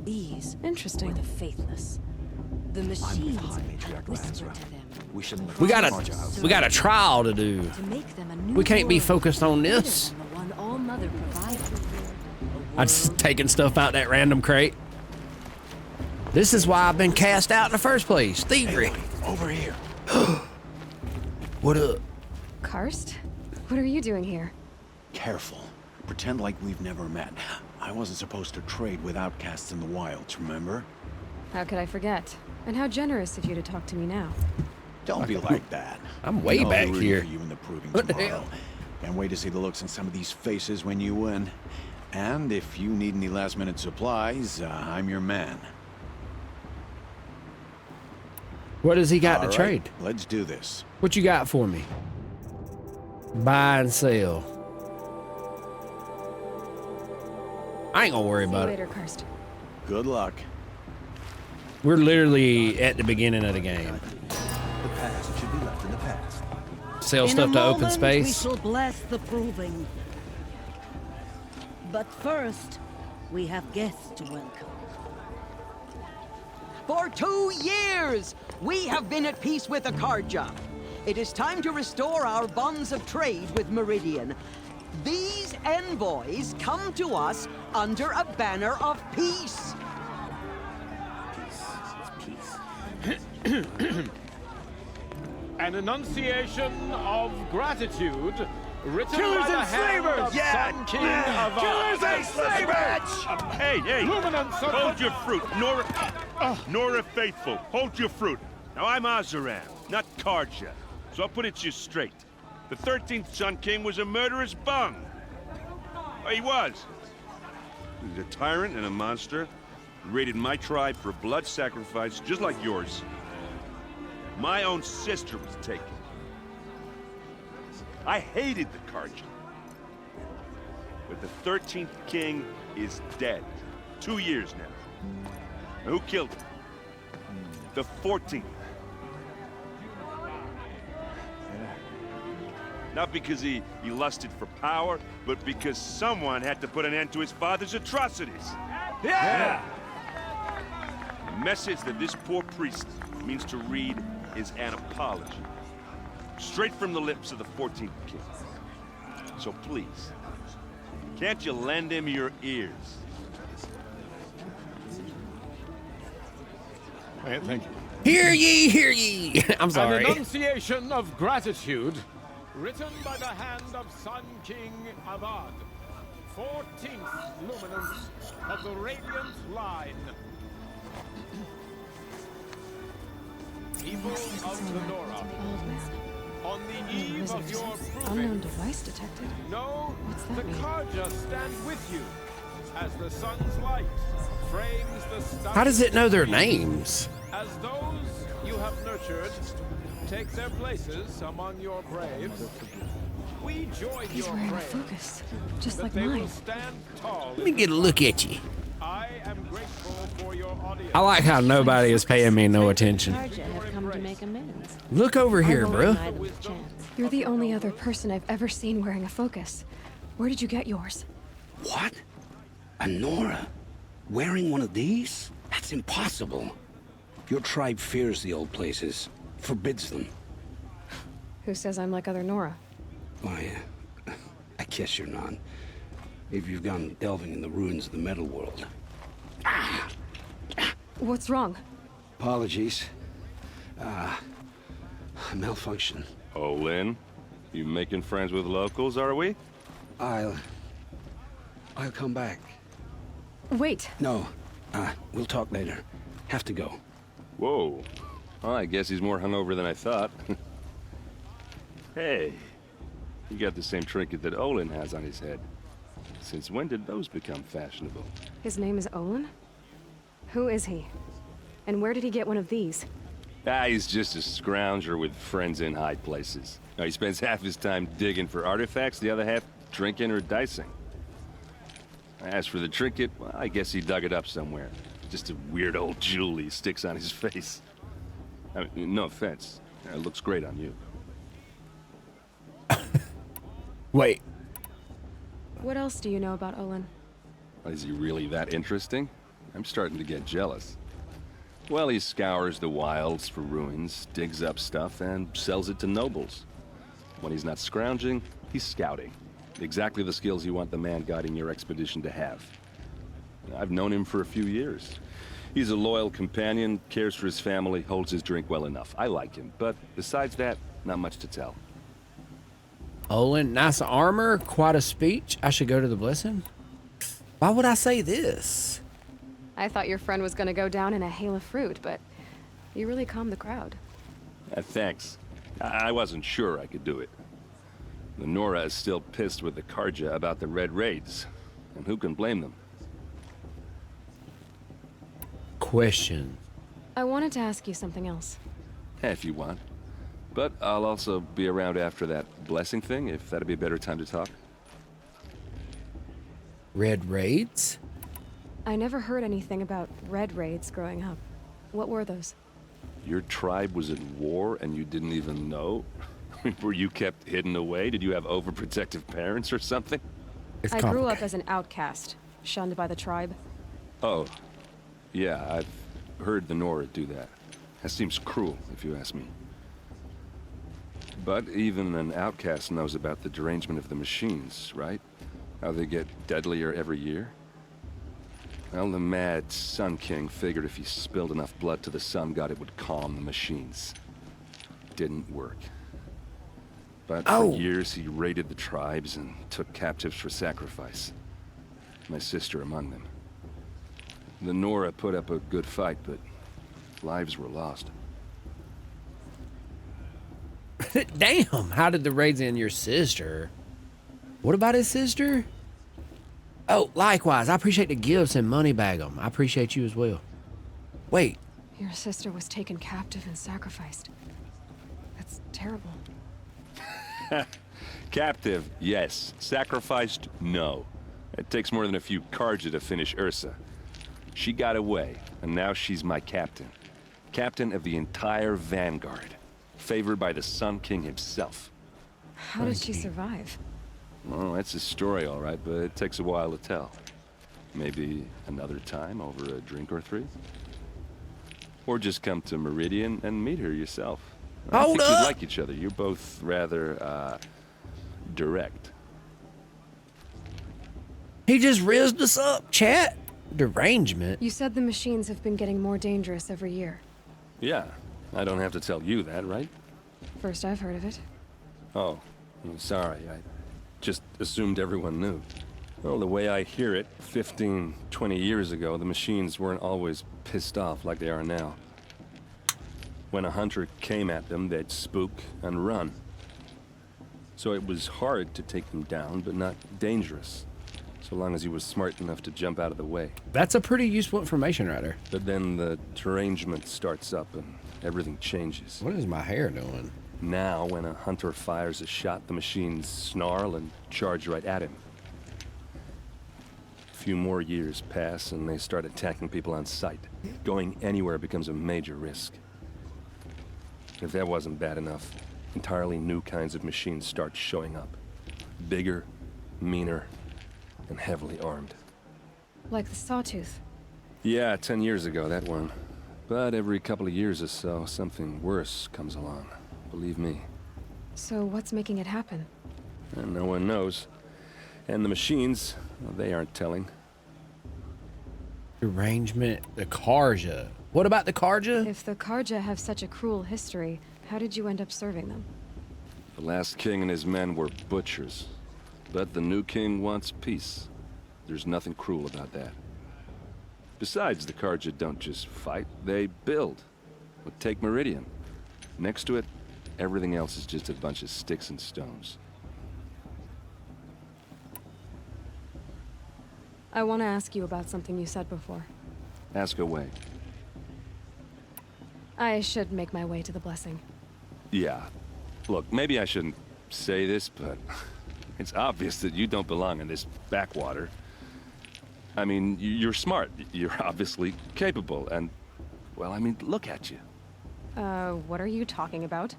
These Interesting. were the faithless. The machines had whispered to them. We got a trial to do. To make them a new We can't be world, focused on this. better than the one all mother provided. I'm just taking stuff out that random crate. This is why I've been cast out in the first place. Thievery. Over here. What up? Karst? What are you doing here? Careful. Pretend like we've never met. I wasn't supposed to trade with outcasts in the wilds, remember? How could I forget? And how generous of you to talk to me now. Don't be like that. I'm way back rooting here. For you in the proving What the tomorrow. hell? Can't wait to see the looks on some of these faces when you win. And if you need any last-minute supplies, I'm your man. What does he got All to right, trade? Let's do this. What you got for me? Buy and sell. I ain't gonna worry about it. Cursed. Good luck. We're literally at the beginning of the game. The past should be left in the past. Sell stuff to open We space. shall bless the proving. But first, we have guests to welcome. For 2 years, we have been at peace with Akarja. It is time to restore our bonds of trade with Meridian. These envoys come to us under a banner of peace. An enunciation of gratitude written Killers by the and hand slavers! of Yeah! Sun King of Killers and slavers! Hey, hey! Luminance of hold the- your fruit, Nora Faithful, hold your fruit. Now I'm Azaran, not Karja, so I'll put it to you straight. The 13th Sun King was a murderous bung. He was. He was a tyrant and a monster. He raided my tribe for a blood sacrifice, just like yours. My own sister was taken. I hated the Karja. But the 13th king is dead. 2 years now. And who killed him? The 14th. Not because he lusted for power, but because someone had to put an end to his father's atrocities. Yeah! The message that this poor priest means to read is an apology. Straight from the lips of the 14th king. So please, can't you lend him your ears? Thank you. Hear ye, hear ye. I'm sorry. An enunciation of gratitude written by the hand of Sun King Avad, 14th luminance of the Radiant Line. People of the Nora, on the eve of your Unknown proving, device detected. know that the mean? Karja stand with you as the sun's light frames the stars. How does it know their names? As those you have nurtured take their places among your braves, we join He's your wearing a prayers focus, just that like they will mine. stand tall. Let me get a look at you. I am grateful for your audience. I like how nobody is paying me no attention. Karja have come to make amends. Look over here, bruh. You're the only other person I've ever seen wearing a focus. Where did you get yours? What? A Nora? Wearing one of these? That's impossible. Your tribe fears the old places, forbids them. Who says I'm like other Nora? Why, I guess you're not. If you've gone delving in the ruins of the metal world. What's wrong? Apologies. Malfunction. Oh, Lynn, you making friends with locals, are we? I'll come back. Wait. No, we'll talk later. Have to go. Whoa. Well, I guess he's more hungover than I thought. Hey, you got the same trinket that Olin has on his head. Since when did those become fashionable? His name is Olin? Who is he? And where did he get one of these? He's just a scrounger with friends in high places. Now, he spends half his time digging for artifacts, the other half drinking or dicing. As for the trinket, well, I guess he dug it up somewhere. Just a weird old jewel he sticks on his face. I mean, no offense. It looks great on you. Wait. What else do you know about Olin? Is he really that interesting? I'm starting to get jealous. Well, he scours the wilds for ruins, digs up stuff, and sells it to nobles. When he's not scrounging, he's scouting. Exactly the skills you want the man guiding your expedition to have. I've known him for a few years. He's a loyal companion, cares for his family, holds his drink well enough. I like him, but besides that, not much to tell. Olin, nice armor, quite a speech. I should go to the blessing. Why would I say this? I thought your friend was gonna go down in a hail of fruit, but you really calmed the crowd. Thanks. I wasn't sure I could do it. The Nora is still pissed with the Karja about the Red Raids, and who can blame them? Question. I wanted to ask you something else. If you want. But I'll also be around after that blessing thing, if that'd be a better time to talk. Red raids? I never heard anything about red raids growing up. What were those? Your tribe was at war and you didn't even know? Were you kept hidden away? Did you have overprotective parents or something? I grew up as an outcast, shunned by the tribe. Oh, yeah, I've heard the Nora do that. That seems cruel, if you ask me. But even an outcast knows about the derangement of the machines, right? How they get deadlier every year? Well, the mad Sun King figured if he spilled enough blood to the Sun God, it would calm the machines. Didn't work. But for years, he raided the tribes and took captives for sacrifice. My sister among them. The Nora put up a good fight, but lives were lost. Damn, how did the raids end your sister? What about his sister? Oh, likewise, I appreciate the gifts and money bag them. I appreciate you as well. Wait. Your sister was taken captive and sacrificed. That's terrible. Captive, yes. Sacrificed, no. It takes more than a few Karja to finish Ursa. She got away, and now she's my captain. Captain of the entire Vanguard. Favored by the Sun King himself. How did she survive? Well, that's a story, all right, but it takes a while to tell. Maybe another time over a drink or three? Or just come to Meridian and meet her yourself. I think you'd like each other. You're both rather, direct. He just rizzed us up, chat. Derangement. You said the machines have been getting more dangerous every year. Yeah, I don't have to tell you that, right? First I've heard of it. Oh, I'm sorry. I just assumed everyone knew. Well, the way I hear it, 15, 20 years ago, the machines weren't always pissed off like they are now. When a hunter came at them, they'd spook and run. So it was hard to take them down, but not dangerous. So long as he was smart enough to jump out of the way. That's a pretty useful information right there. But then the derangement starts up and everything changes. What is my hair doing? Now, when a hunter fires a shot, the machines snarl and charge right at him. A few more years pass and they start attacking people on sight. Going anywhere becomes a major risk. If that wasn't bad enough, entirely new kinds of machines start showing up. Bigger, meaner, and heavily armed. Like the Sawtooth. Yeah, 10 years ago, that one. But every couple of years or so, something worse comes along. Believe me. So what's making it happen? And no one knows. And the machines, well, they aren't telling. Derangement, the Karja. What about the Karja? If the Karja have such a cruel history, how did you end up serving them? The last king and his men were butchers. But the new king wants peace. There's nothing cruel about that. Besides, the Karja don't just fight, they build. But take Meridian. Next to it, everything else is just a bunch of sticks and stones. I want to ask you about something you said before. Ask away. I should make my way to the blessing. Yeah. Look, maybe I shouldn't say this, but it's obvious that you don't belong in this backwater. I mean, you're smart. You're obviously capable, and, well, I mean, look at you. What are you talking about?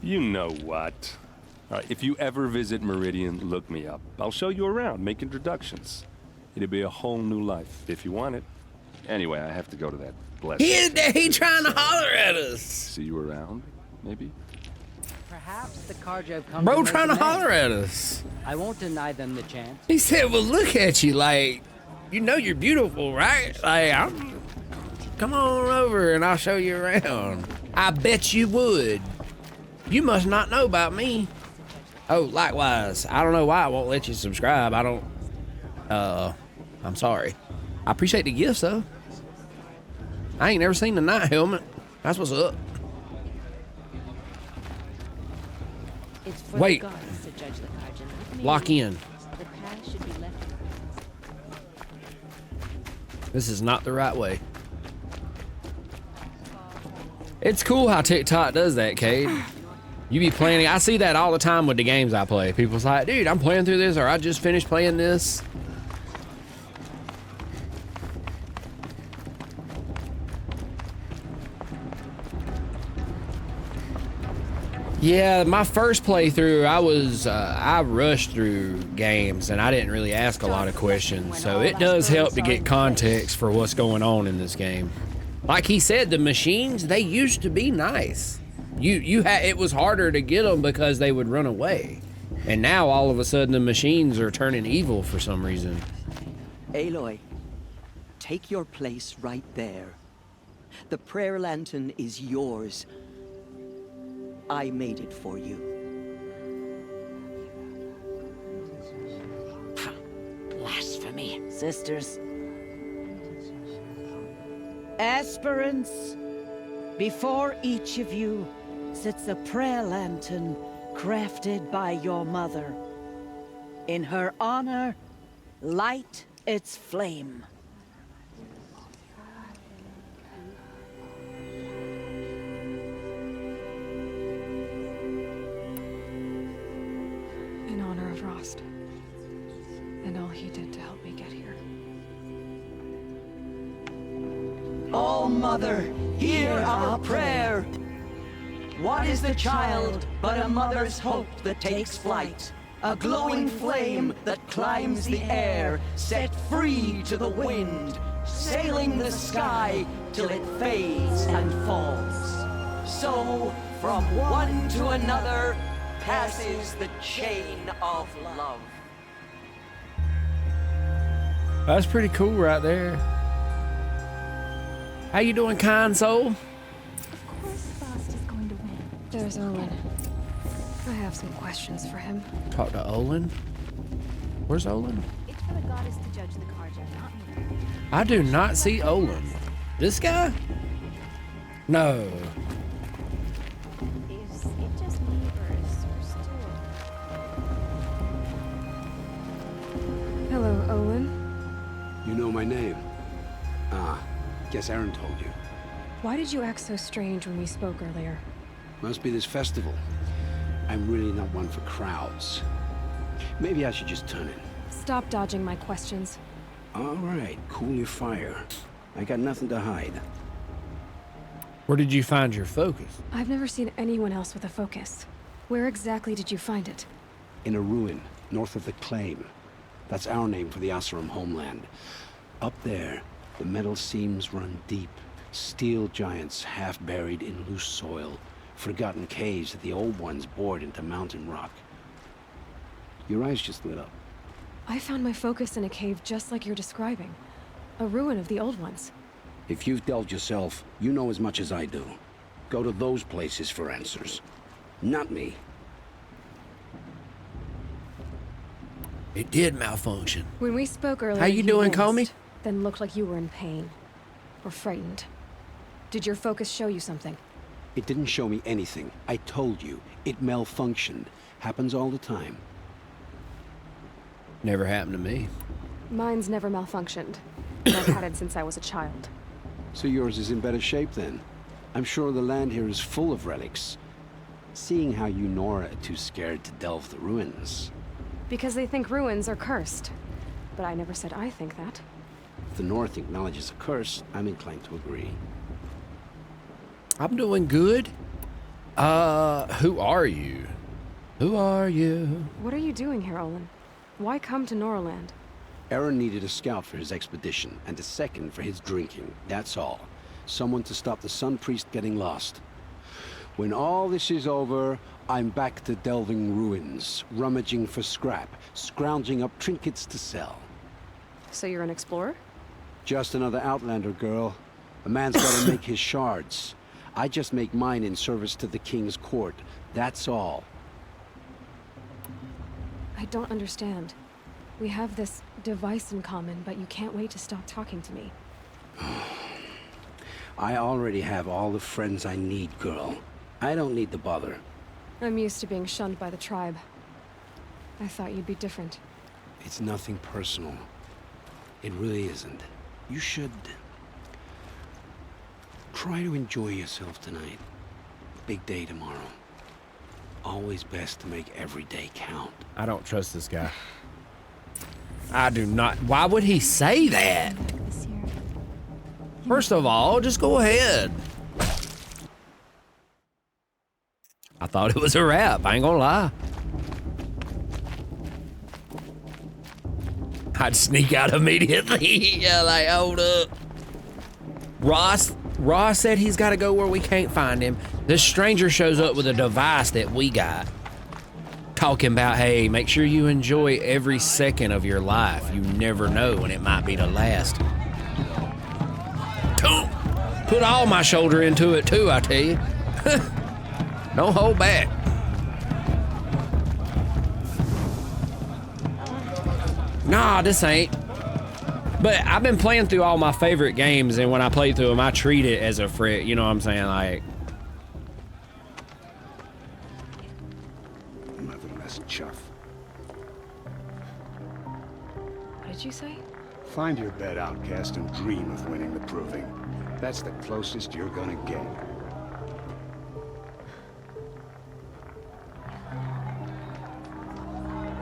You know what. All right, if you ever visit Meridian, look me up. I'll show you around, make introductions. It'll be a whole new life, if you want it. Anyway, I have to go to that blessing. He trying to holler at us. See you around, maybe? Perhaps the Karja have come Bro to trying to make amends. holler at us. I won't deny them the chance. He said, well, look at you, like, you know you're beautiful, right? Like, come on over and I'll show you around. I bet you would. You must not know about me. Oh, likewise. I don't know why I won't let you subscribe. I'm sorry. I appreciate the gifts, though. I ain't never seen the night helmet. That's what's up. It's for Wait. the gods to judge the Karja, not me. Lock in. The past should be left. This is not the right way. It's cool how TikTok does that, Cade. You be planning. I see that all the time with the games I play. People's like, dude, I'm playing through this, or I just finished playing this. Yeah, my first playthrough, I rushed through games and I didn't really ask a lot of questions. So it does help to get context for what's going on in this game. Like he said, the machines, they used to be nice. It was harder to get them because they would run away. And now all of a sudden the machines are turning evil for some reason. Aloy, take your place right there. The prayer lantern is yours. I made it for you. Blasphemy. Sisters. Aspirants, before each of you sits a prayer lantern crafted by your mother. In her honor, light its flame. In honor of Rost, and all he did to help me get here. Oh, Mother, hear our prayer. What is the child but a mother's hope that takes flight? A glowing flame that climbs the air, set free to the wind, sailing the sky till it fades and falls. So, from one to another, passes the chain of love. That's pretty cool right there. How you doing, kind soul? Of course Frost is going to win. There's Olin. I have some questions for him. Talk to Olin? Where's Olin? It's for the goddess to judge the Carja, not me. I do not see Olin. This guy? No. Is it just me, or is there still... Hello, Olin. You know my name? Ah, guess Aaron told you. Why did you act so strange when we spoke earlier? Must be this festival. I'm really not one for crowds. Maybe I should just turn in. Stop dodging my questions. All right, cool your fire. I got nothing to hide. Where did you find your focus? I've never seen anyone else with a focus. Where exactly did you find it? In a ruin, north of the Claim. That's our name for the Asuram homeland. Up there, the metal seams run deep. Steel giants half buried in loose soil. Forgotten caves that the old ones bored into mountain rock. Your eyes just lit up. I found my focus in a cave just like you're describing. A ruin of the old ones. If you've delved yourself, you know as much as I do. Go to those places for answers. Not me. It did malfunction. When we spoke earlier, How you doing, Comey? Then looked like you were in pain. Or frightened. Did your focus show you something? It didn't show me anything. I told you. It malfunctioned. Happens all the time. Never happened to me. Mine's never malfunctioned. I've had it since I was a child. So yours is in better shape then. I'm sure the land here is full of relics. Seeing how you Nora are too scared to delve the ruins. Because they think ruins are cursed. But I never said I think that. If the North acknowledges a curse, I'm inclined to agree. I'm doing good. Who are you? Who are you? What are you doing here, Olin? Why come to Noraland? Aaron needed a scout for his expedition, and a second for his drinking. That's all. Someone to stop the Sun Priest getting lost. When all this is over, I'm back to delving ruins, rummaging for scrap, scrounging up trinkets to sell. So you're an explorer? Just another Outlander, girl. A man's gotta make his shards. I just make mine in service to the King's court. That's all. I don't understand. We have this device in common, but you can't wait to stop talking to me. I already have all the friends I need, girl. I don't need the bother. I'm used to being shunned by the tribe. I thought you'd be different. It's nothing personal. It really isn't. You should... Try to enjoy yourself tonight. Big day tomorrow. Always best to make every day count. I don't trust this guy. I do not. Why would he say that? First of all, just go ahead. I thought it was a wrap. I ain't gonna lie. I'd sneak out immediately. Yeah, like, hold up. Ross said he's got to go where we can't find him. This stranger shows up with a device that we got. Talking about, hey, make sure you enjoy every second of your life. You never know when it might be the last. Put all my shoulder into it too, I tell you. Don't hold back. Nah, this ain't. But I've been playing through all my favorite games, and when I play through them, I treat it as a fret. You know what I'm saying? Like, Nothing less chuff. What did you say? Find your bed, outcast, and dream of winning the proving. That's the closest you're gonna get.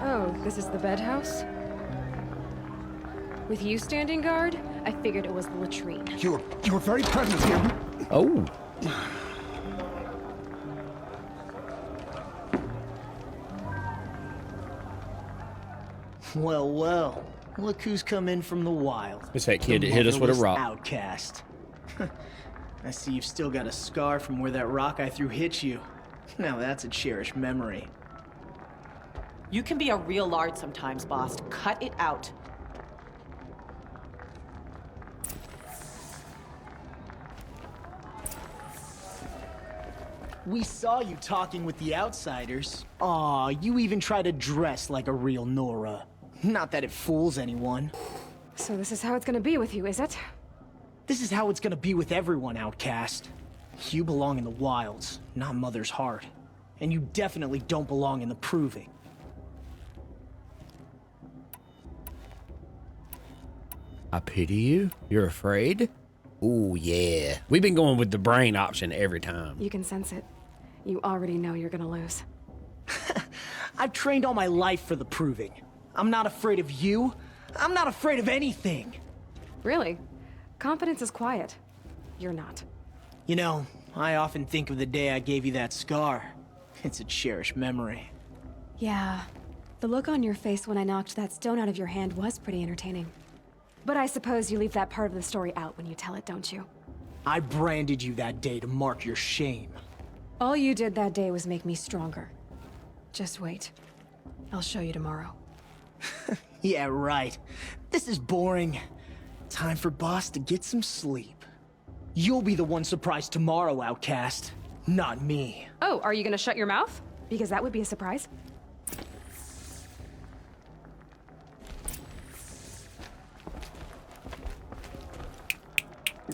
Oh, this is the bed house? With you standing guard, I figured it was the latrine. You were very present here. Oh. Well, well. Look who's come in from the wild. It's that kid that hit us with a rock. Outcast. I see you've still got a scar from where that rock I threw hit you. Now that's a cherished memory. You can be a real lard sometimes, boss. Cut it out. We saw you talking with the outsiders. Aw, you even try to dress like a real Nora. Not that it fools anyone. So this is how it's gonna be with you, is it? This is how it's gonna be with everyone, outcast. You belong in the wilds, not Mother's heart. And you definitely don't belong in the proving. I pity you? You're afraid? Ooh, yeah. We've been going with the brain option every time. You can sense it. You already know you're gonna lose. I've trained all my life for the proving. I'm not afraid of you. I'm not afraid of anything. Really? Confidence is quiet. You're not. You know, I often think of the day I gave you that scar. It's a cherished memory. Yeah. The look on your face when I knocked that stone out of your hand was pretty entertaining. But I suppose you leave that part of the story out when you tell it, don't you? I branded you that day to mark your shame. All you did that day was make me stronger. Just wait. I'll show you tomorrow. Yeah, right. This is boring. Time for Boss to get some sleep. You'll be the one surprised tomorrow, outcast. Not me. Oh, are you gonna shut your mouth? Because that would be a surprise.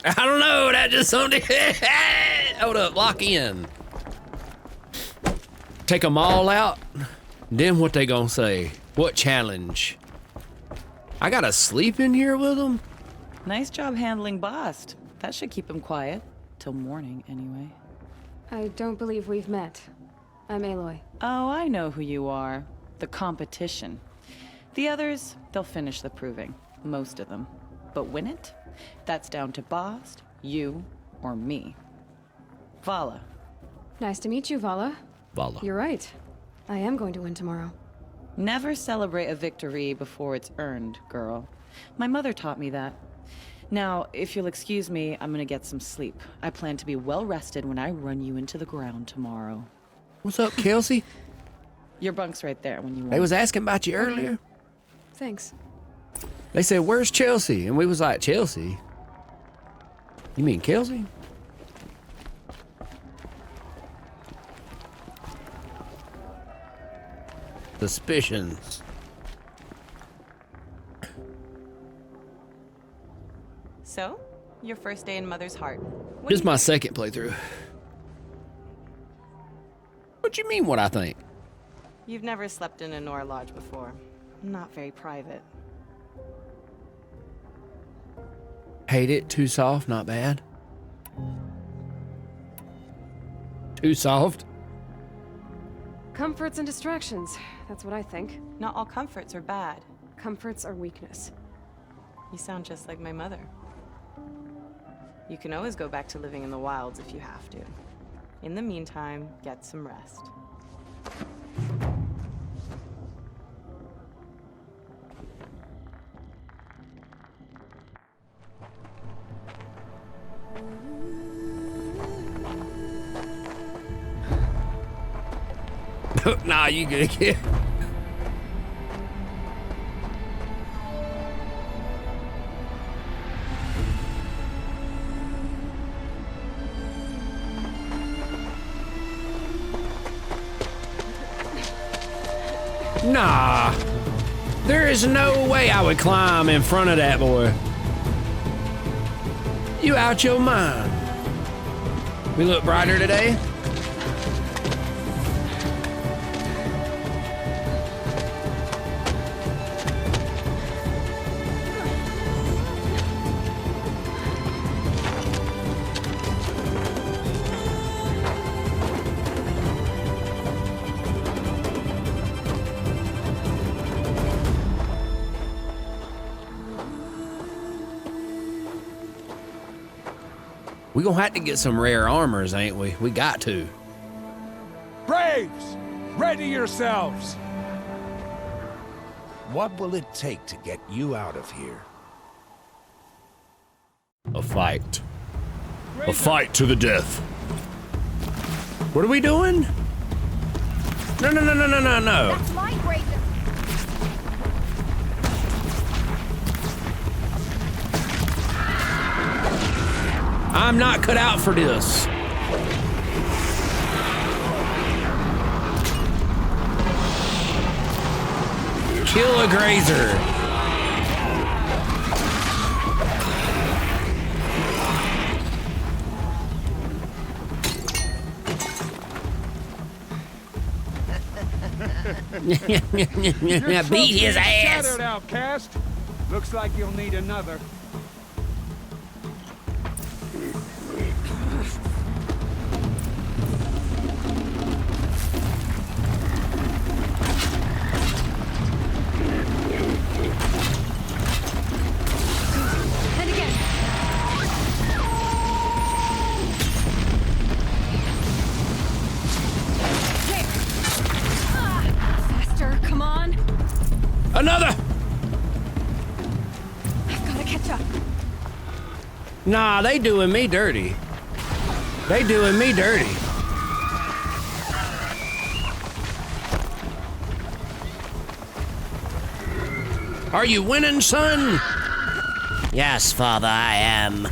I don't know, that just something. Hold up, lock in. Take them all out. Then what they gonna say? What challenge? I gotta sleep in here with them? Nice job handling Bast. That should keep him quiet. Till morning, anyway. I don't believe we've met. I'm Aloy. Oh, I know who you are. The competition. The others, they'll finish the proving. Most of them. But win it? That's down to Bast, you, or me. Vala. Nice to meet you, Vala. Vala. You're right. I am going to win tomorrow. Never celebrate a victory before it's earned, girl. My mother taught me that. Now, if you'll excuse me, I'm gonna get some sleep. I plan to be well rested when I run you into the ground tomorrow. What's up, Kelsey? Your bunk's right there when you want. They was asking about you earlier. Thanks. They said, where's Chelsea? And we was like, Chelsea? You mean Kelsey? Suspicions. So, your first day in Mother's heart. This is my second playthrough. What you mean what I think? You've never slept in a Nora lodge before. Not very private. Hate it, too soft, not bad. too soft. Comforts and distractions. That's what I think. Not all comforts are bad. Comforts are weakness. You sound just like my mother. You can always go back to living in the wilds if you have to. In the meantime, get some rest. Nah, you good, kid. Nah, there is no way I would climb in front of that boy. You out your mind. We look brighter today? We gonna have to get some rare armors, ain't we? We got to. Braves, ready yourselves! What will it take to get you out of here? A fight. A fight to the death. What are we doing? No. That's my Graven. I'm not cut out for this. Kill a grazer. Beat his ass. Shattered, outcast. Looks like you'll need another. And again. There. Faster, come on. Another. I've gotta catch up. Nah, they doing me dirty. They doing me dirty. Are you winning, son? Yes, Father, I am.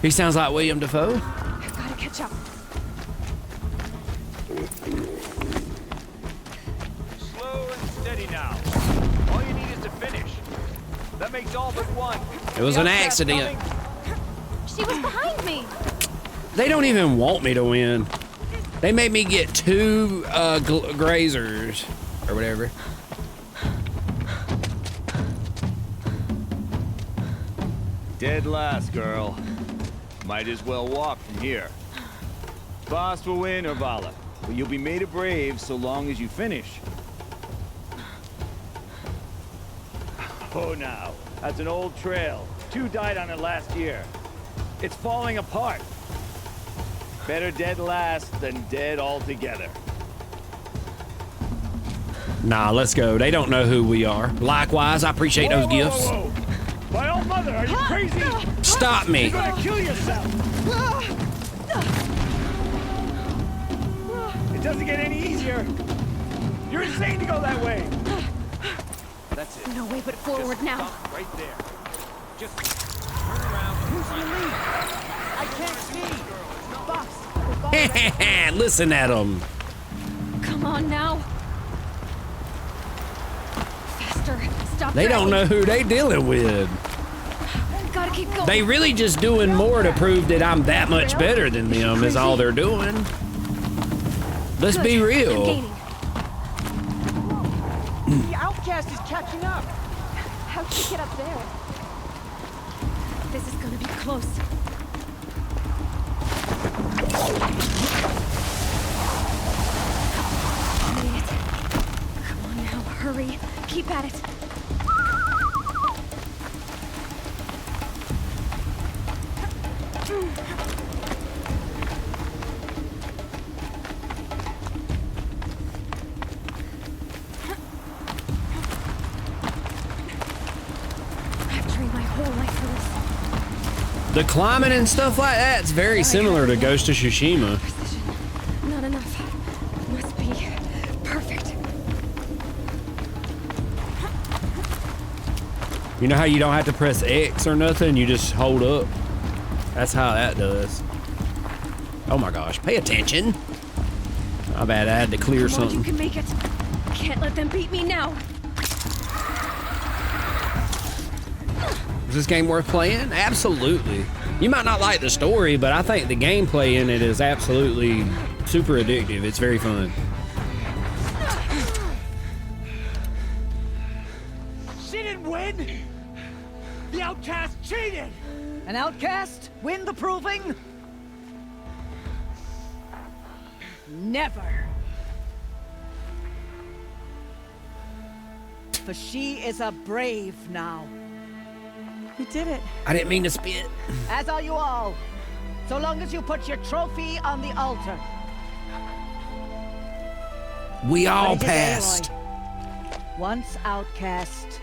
He sounds like William Dafoe. I've gotta catch up. Slow and steady now. All you need is to finish. That makes all but one. It was an accident. She was behind me. They don't even want me to win. They made me get two grazers or whatever. Dead last, girl. Might as well walk from here. Boss will win or Vala, but you'll be made a brave so long as you finish. Oh, now, that's an old trail. 2 died on it last year. It's falling apart. Better dead last than dead altogether. Nah, let's go. They don't know who we are. Likewise, I appreciate those gifts. Whoa. My old mother, are you crazy? Stop me. You're gonna kill yourself. It doesn't get any easier. You're insane to go that way. That's it. No way but forward Just now. stop right there. Just turn around. Who's relieved? I can't see. Boss. Listen at them. Come on now. Faster. Stop. They don't know who they dealing with. Gotta keep going. They really just doing more to prove that I'm that much better than them is all they're doing. Let's be real. The outcast is catching up. How'd she get up there? This is gonna be close. Made it. Come on now, hurry. Keep at it. I've trained my whole life for this. The climbing and stuff like that's very similar to Ghost of Tsushima. Not enough. Must be perfect. You know how you don't have to press X or nothing? You just hold up. That's how that does. Oh my gosh, pay attention. My bad, I had to clear Come on, something. you can make it. Can't let them beat me now. Is this game worth playing? Absolutely. You might not like the story, but I think the gameplay in it is absolutely super addictive. It's very fun. She didn't win! The outcast cheated! An outcast? Win the proving? Never. For she is a brave now. You did it. I didn't mean to spit. As are you all. So long as you put your trophy on the altar. We all What did you say, passed. Aloy? Once outcast,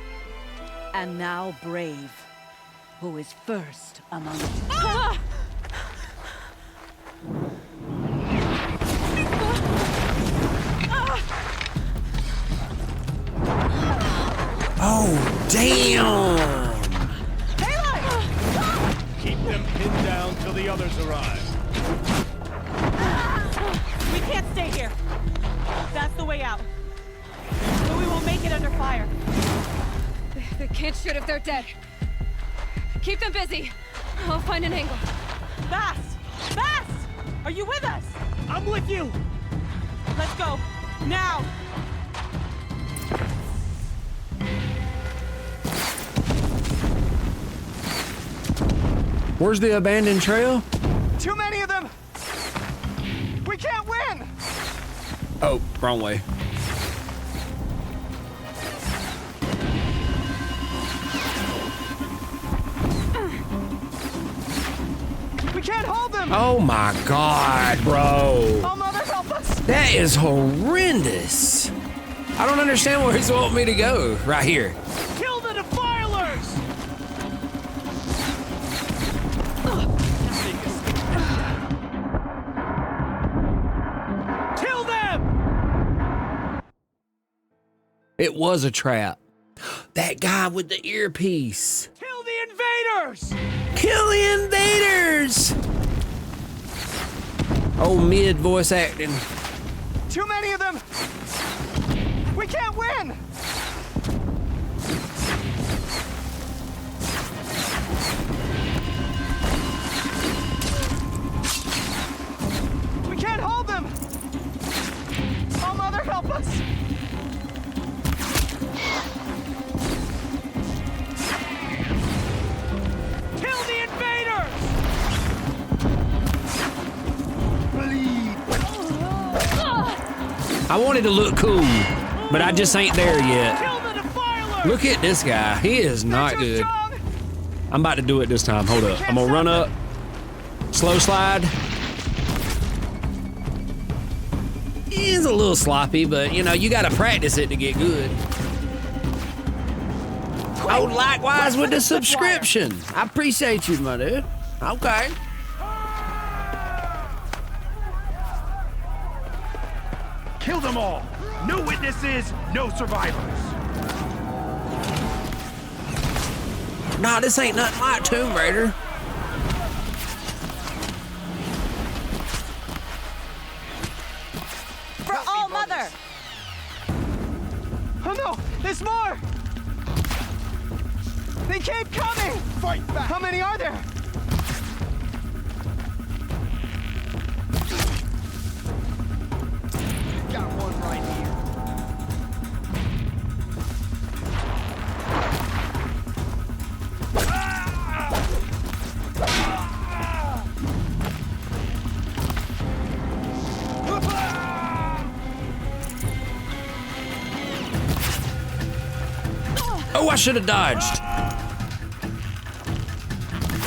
and now brave. Who is first among us? Ah! Oh, damn. Keep them pinned down till the others arrive. We can't stay here. That's the way out. But we won't make it under fire. They can't shoot if they're dead. Keep them busy. I'll find an angle. Fast! Fast! Are you with us? I'm with you! Let's go. Now! Where's the abandoned trail? Too many of them! We can't win! Oh, wrong way. We can't hold them! Oh my God, bro. Oh, Mother, help us! That is horrendous. I don't understand where he's wanting me to go. Right here. Kill the defilers! Kill them! It was a trap. That guy with the earpiece. Kill the invaders! Kill the invaders! Oh, mid voice acting. Too many of them! We can't win! We can't hold them! Oh, Mother, help us! Kill the invaders! Bleed! I wanted to look cool, but I just ain't there yet. Look at this guy. He is not good. I'm about to do it this time. Hold up. I'm gonna run up. Slow slide. He's a little sloppy, but you know, you gotta practice it to get good. Oh, likewise with the subscription. I appreciate you, my dude. Okay. Kill them all! No witnesses, no survivors! Nah, this ain't nothing like Tomb Raider. For All Mother! Oh no! There's more! They keep coming! Fight back! How many are there? Got one right here. Oh, I should have dodged.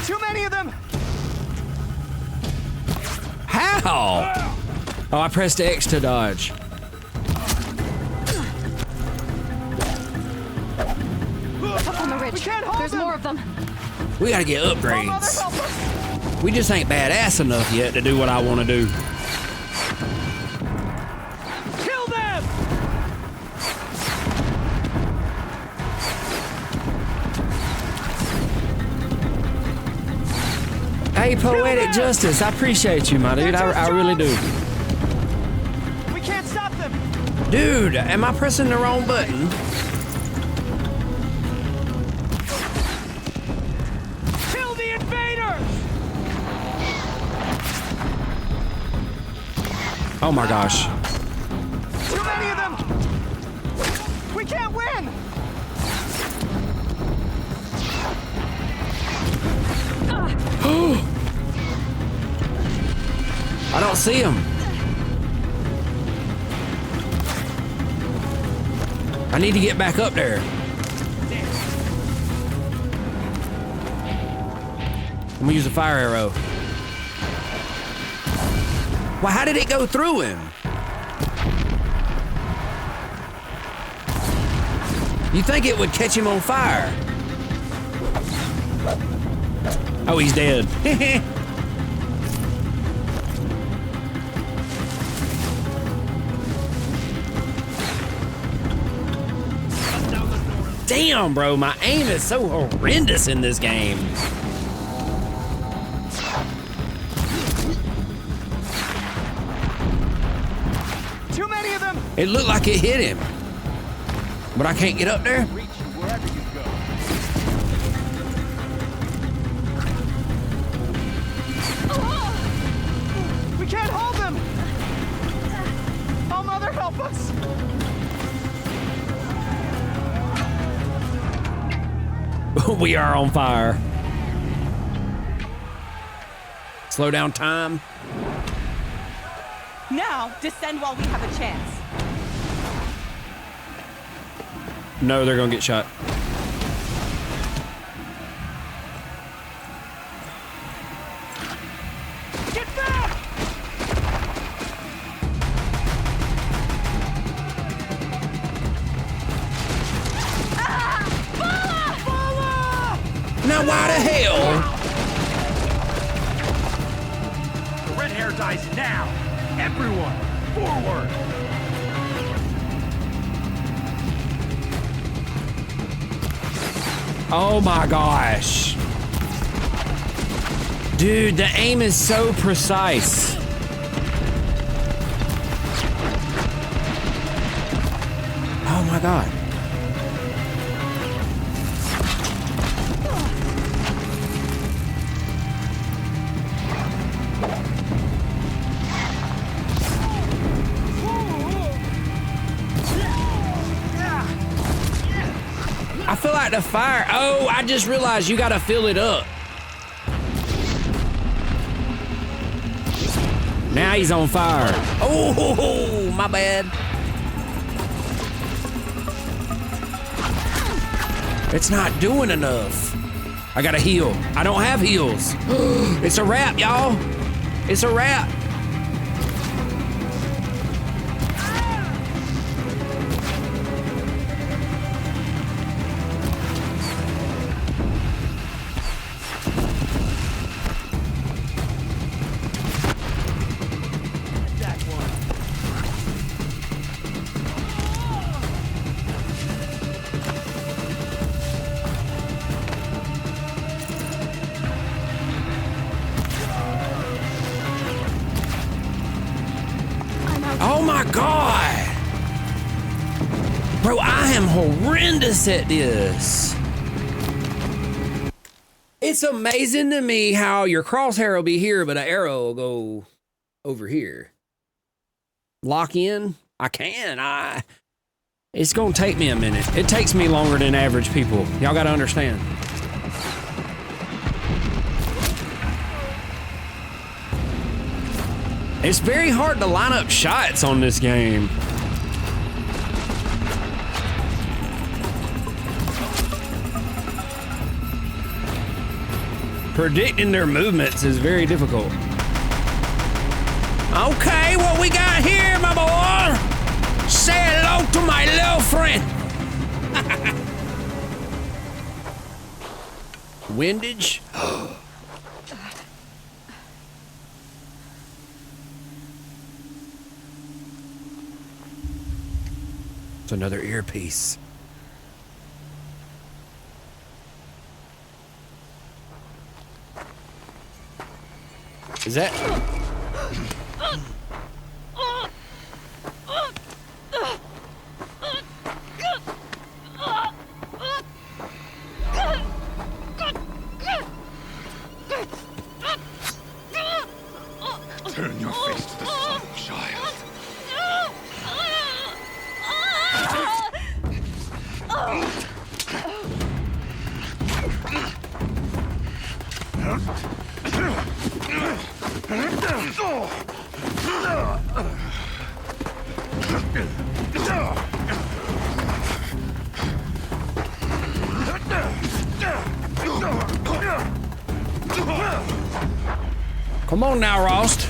Too many of them! How? Oh, I pressed X to dodge. Up on the ridge. There's more of them. We gotta get upgrades. We just ain't badass enough yet to do what I want to do. Kill them! Hey, Poetic Justice, I appreciate you, my dude. I really do. We can't stop them! Dude, am I pressing the wrong button? Kill the invaders! Oh my gosh. Too many of them! We can't win! I don't see him. I need to get back up there. I'm gonna use a fire arrow. Well, how did it go through him? You think it would catch him on fire? Oh, he's dead. Damn, bro, my aim is so horrendous in this game. Too many of them! It looked like it hit him, but I can't get up there. Reach you wherever you go. We can't hold them! Oh, Mother, help us! We are on fire. Slow down time. Now, descend while we have a chance. No, they're gonna get shot. Get back! Now why the hell? The red hair dies now! Everyone, forward! Oh my gosh. Dude, the aim is so precise. Oh my God. I feel like the fire. Oh, I just realized you gotta fill it up. Now he's on fire. Oh, my bad. It's not doing enough. I gotta heal. I don't have heals. It's a wrap, y'all. It's a wrap. Oh my God! Bro, I am horrendous at this. It's amazing to me how your crosshair will be here, but an arrow will go over here. Lock in? I can. It's gonna take me a minute. It takes me longer than average people. Y'all gotta understand. It's very hard to line up shots on this game. Predicting their movements is very difficult. Okay, what we got here, my boy? Say hello to my little friend. Windage? It's another earpiece. Is that? Turn your face to the sun, child. Come on now, Rost.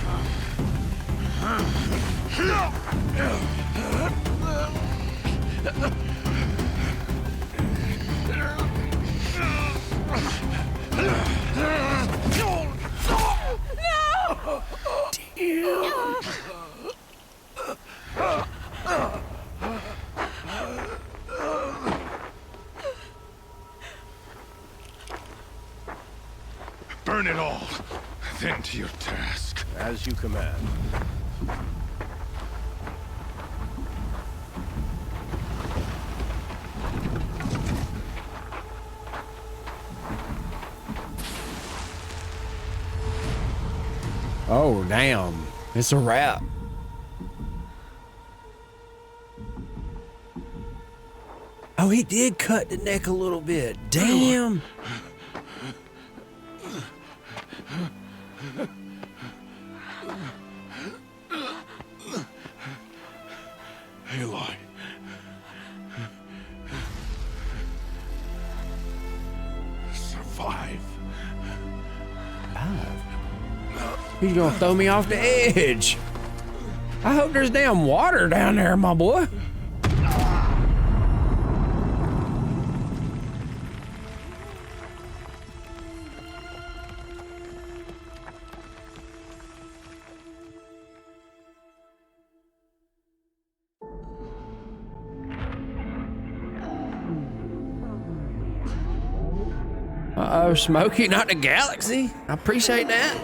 Burn it all, then to your task. As you command. Oh, damn. It's a wrap. Oh, he did cut the neck a little bit. Damn. Aloy. Survive. He's gonna throw me off the edge. I hope there's damn water down there, my boy. Uh-oh, Smokey, not the galaxy. I appreciate that.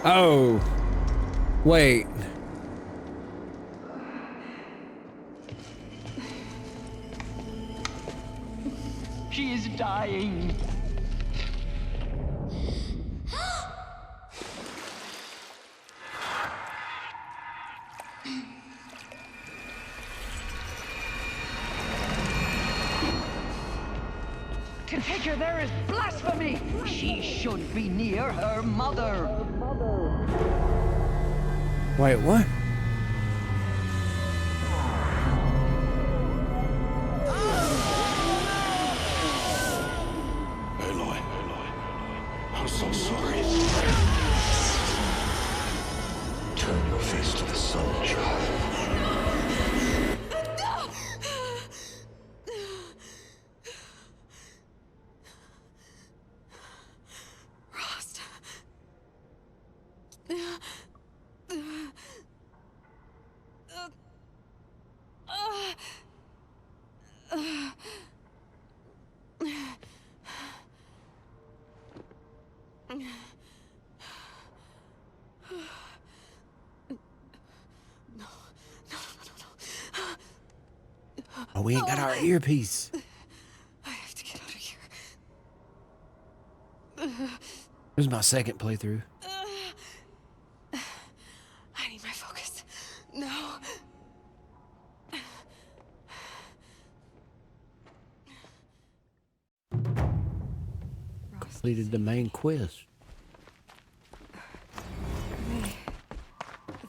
Oh, wait. She is dying. To take her there is blasphemy. She should be near her mother. Wait, what? Aloy, I'm so sorry. Turn your face to the sun, child. Oh, we ain't got our earpiece. I have to get out of here. This is my second playthrough. I need my focus. No. Completed the main quest.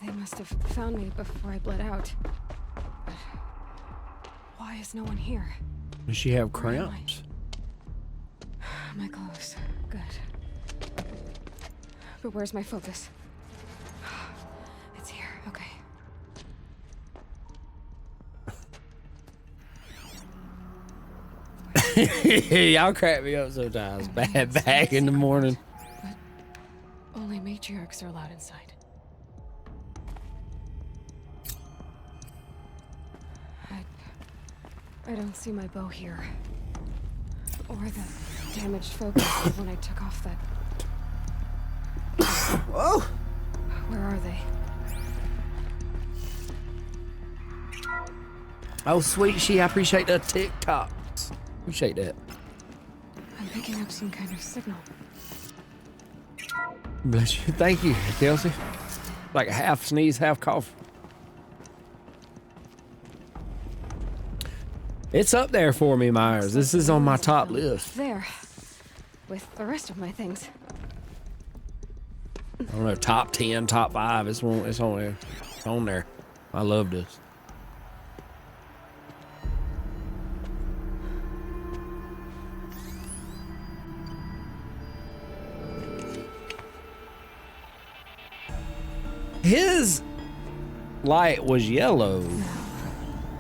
They must have found me before I bled out. But why is no one here? Does she have cramps? My clothes. Good. But where's my focus? It's here. Okay. Y'all crack me up sometimes. Bad back in the morning. But only matriarchs are allowed inside. I don't see my bow here. Or the damaged focus when I took off that... Whoa! Where are they? Oh, sweet she, I appreciate the TikToks. Appreciate that. I'm picking up some kind of signal. Bless you. Thank you, Kelsey. Like a half sneeze, half cough. It's up there for me, Myers. This is on my top list. There. With the rest of my things. I don't know, top 10, top 5. It's on there. It's on there. I love this. His light was yellow.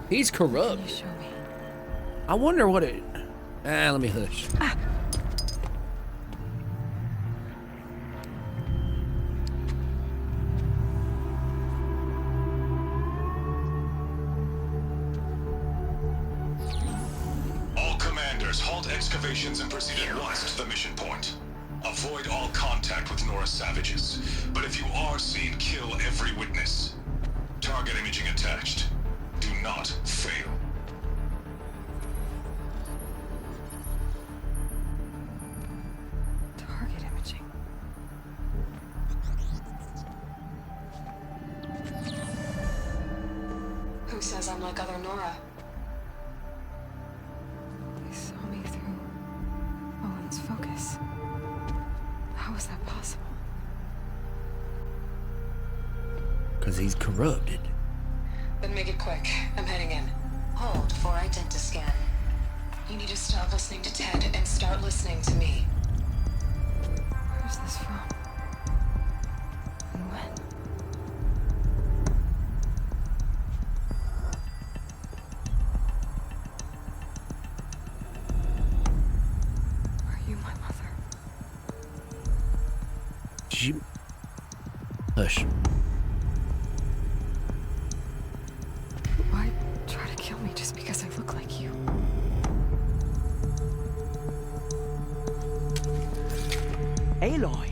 He's corrupt. I wonder what it... let me hush. All commanders, halt excavations and proceed at once to the mission point. Avoid all contact with Nora savages. But if you are seen, kill every witness. Target imaging attached. Do not fail. Target imaging. Who says I'm like other Nora? They saw me through Owen's focus. How is that possible? Because he's corrupted. Then make it quick. I'm heading in. Hold for identiscan. You need to stop listening to Ted and start listening to me. Where's this from? And when? Are you my mother? Hush. Why try to kill me just because I look like you? Aloy,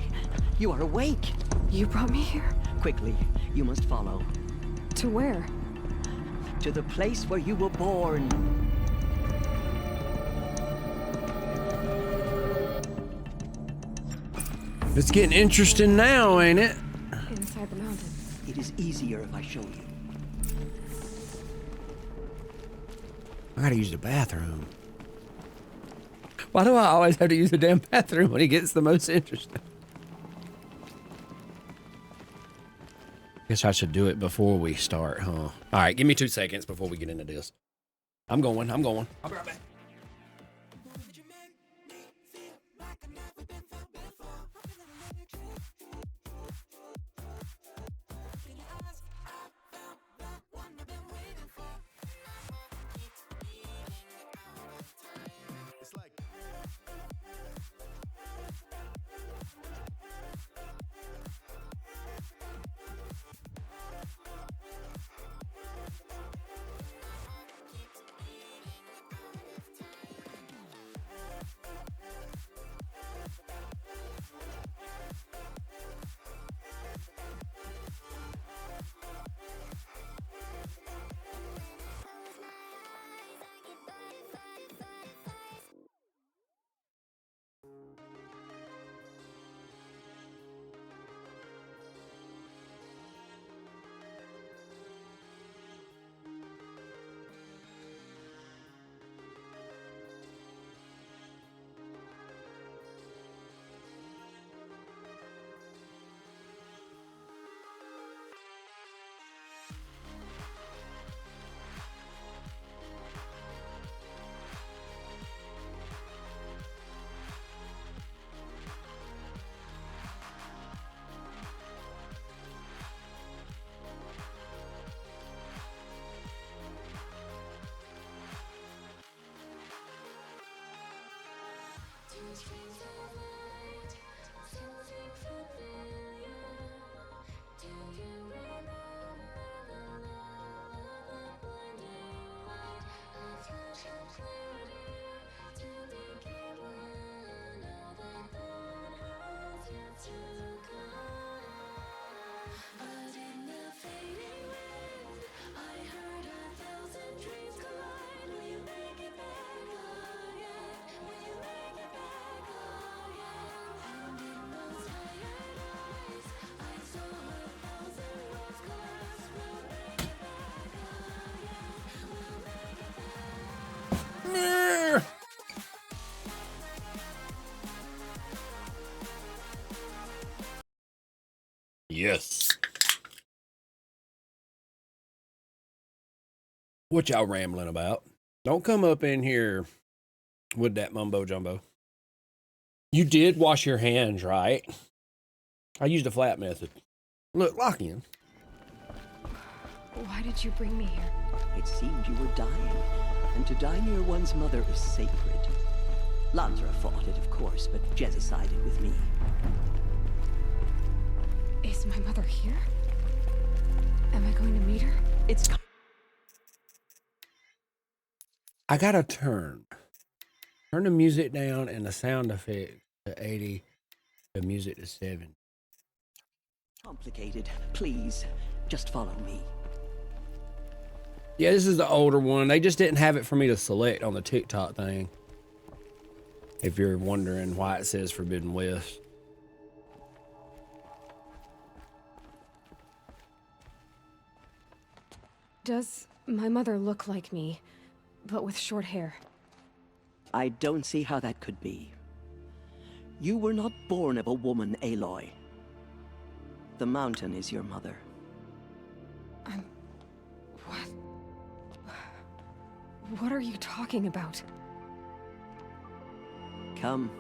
you are awake. You brought me here? Quickly, you must follow. To where? To the place where you were born. It's getting interesting now, ain't it? Inside the mountain. It is easier if I show you. I gotta use the bathroom. Why do I always have to use the damn bathroom when it gets the most interesting? Guess I should do it before we start, huh? All right, give me 2 seconds before we get into this. I'm going. I'll be right back. Yes. What y'all rambling about? Don't come up in here with that mumbo jumbo. You did wash your hands, right? I used a flat method. Look, lock in. Why did you bring me here? It seemed you were dying, and to die near one's mother is sacred. Lansra fought it, of course, but Jezza sided with me. Is my mother here? Am I going to meet her? It's... I gotta turn the music down and the sound effect to 80, the music to 7. Complicated. Please, just follow me. Yeah, this is the older one. They just didn't have it for me to select on the TikTok thing. If you're wondering why it says Forbidden West. Does my mother look like me, but with short hair? I don't see how that could be. You were not born of a woman, Aloy. The mountain is your mother. What are you talking about? Come.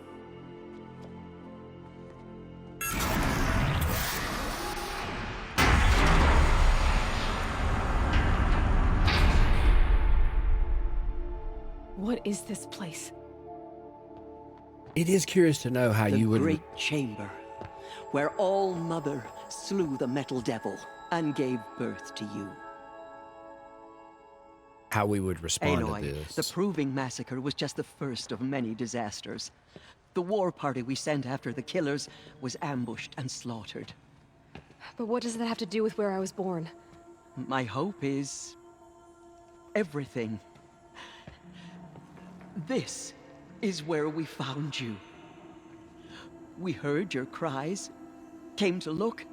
What is this place? It is curious to know how you would... The great chamber, where All Mother slew the metal devil and gave birth to you. How we would respond Aloy, to this. The Proving Massacre was just the first of many disasters. The war party we sent after the killers was ambushed and slaughtered. But what does that have to do with where I was born? My hope is... everything. This is where we found you. We heard your cries, came to look,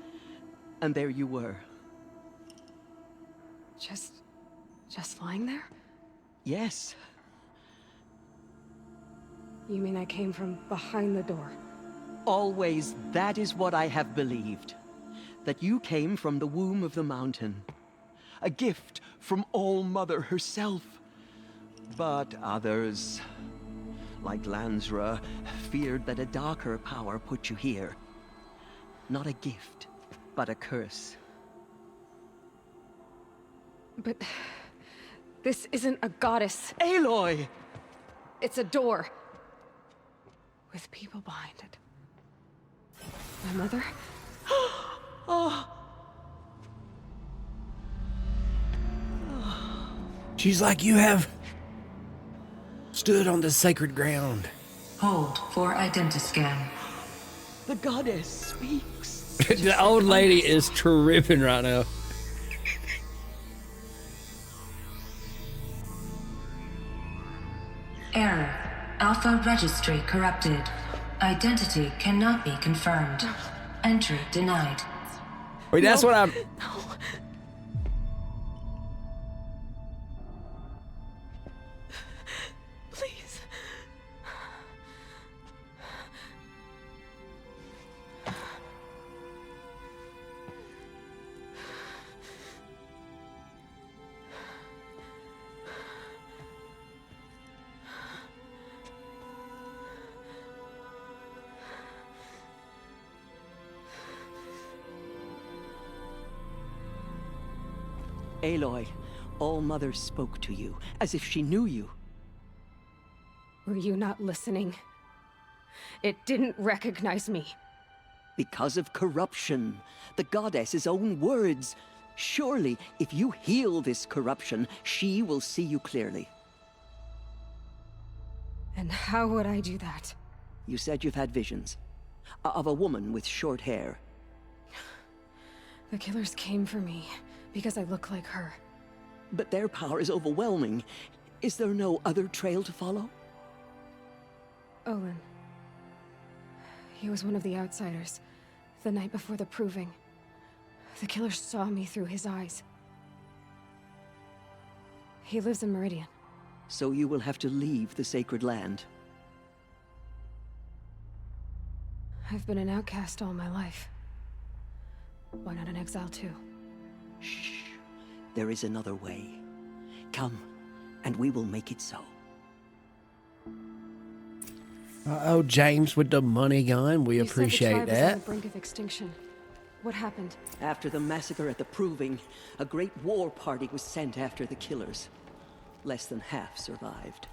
and there you were. Just lying there? Yes. You mean I came from behind the door? Always, that is what I have believed. That you came from the womb of the mountain. A gift from All Mother herself. But others, like Lansra, feared that a darker power put you here. Not a gift, but a curse. But... this isn't a goddess. Aloy! It's a door. With people behind it. My mother? Oh. She's like, you have stood on the sacred ground. Hold for identiscan. The goddess speaks. The old lady is tripping right now. Error. Alpha registry corrupted. Identity cannot be confirmed. Entry denied. Wait, that's what I'm... Please. Aloy, All Mother spoke to you, as if she knew you. Were you not listening? It didn't recognize me. Because of corruption. The goddess's own words. Surely, if you heal this corruption, she will see you clearly. And how would I do that? You said you've had visions. Of a woman with short hair. The killers came for me because I look like her. But their power is overwhelming. Is there no other trail to follow? Olin. He was one of the outsiders. The night before the proving. The killers saw me through his eyes. He lives in Meridian. So you will have to leave the sacred land. I've been an outcast all my life. Why not an exile too? Shh. There is another way. Come, and we will make it so. Uh-oh, James with the money gun. We You said the appreciate tribe was on that. the brink of extinction. What happened? After the massacre at the Proving, a great war party was sent after the killers. Less than half survived.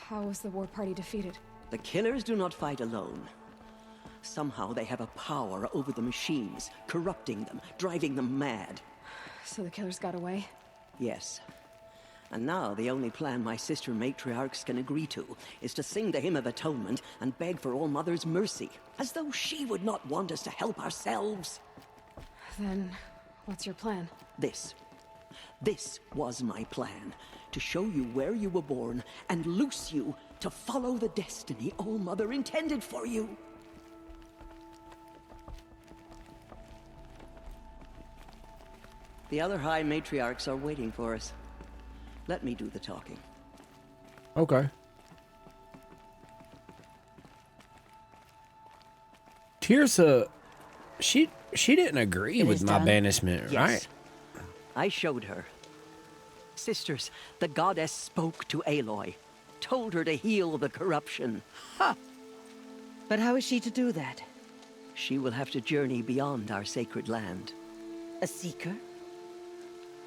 How was the war party defeated? The killers do not fight alone. Somehow they have a power over the machines, corrupting them, driving them mad. So the killers got away? Yes. And now the only plan my sister matriarchs can agree to is to sing the hymn of atonement and beg for All Mother's mercy, as though she would not want us to help ourselves. Then, what's your plan? This was my plan. To show you where you were born and loose you to follow the destiny All Mother intended for you. The other High Matriarchs are waiting for us. Let me do the talking. Okay. Tirsa, she didn't agree with my banishment, Yes. right? I showed her. Sisters, the goddess spoke to Aloy, told her to heal the corruption. Ha! But how is she to do that? She will have to journey beyond our sacred land. A seeker?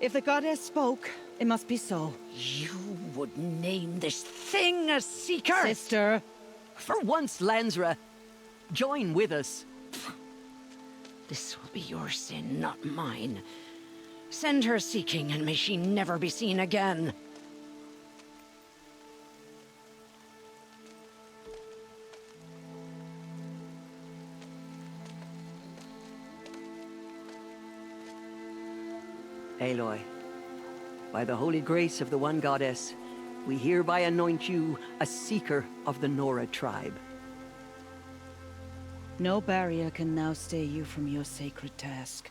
If the goddess spoke, it must be so. You would name this thing a seeker? Sister! For once, Lansra, join with us. This will be your sin, not mine. Send her seeking, and may she never be seen again. Aloy, by the holy grace of the one goddess, we hereby anoint you a seeker of the Nora tribe. No barrier can now stay you from your sacred task.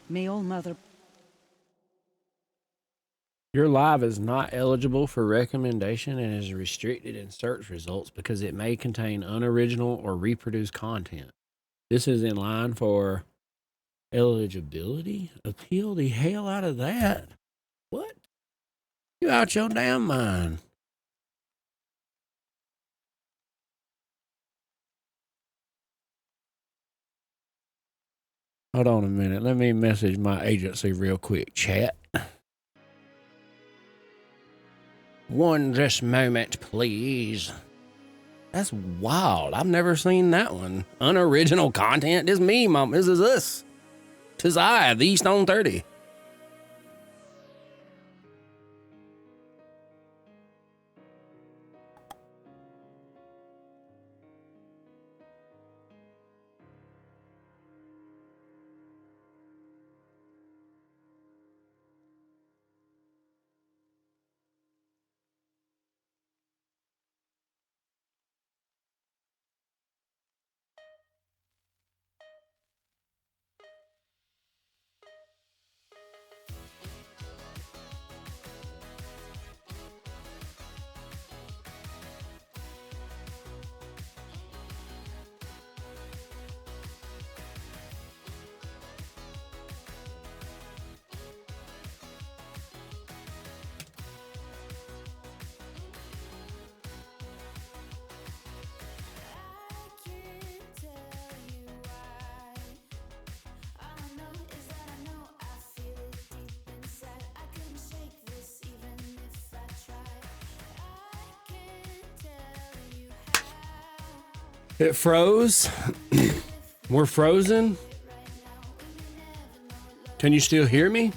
May All Mother... Your live is not eligible for recommendation and is restricted in search results because it may contain unoriginal or reproduced content. This is in line for eligibility. Appeal the hell out of that. What? You out your damn mind. Hold on a minute. Let me message my agency real quick, chat. One just moment, please. That's wild. I've never seen that one. Unoriginal content. This me, mom. This is us. 'Tis I, the StoneThirty. It froze. We're frozen. Can you still hear me?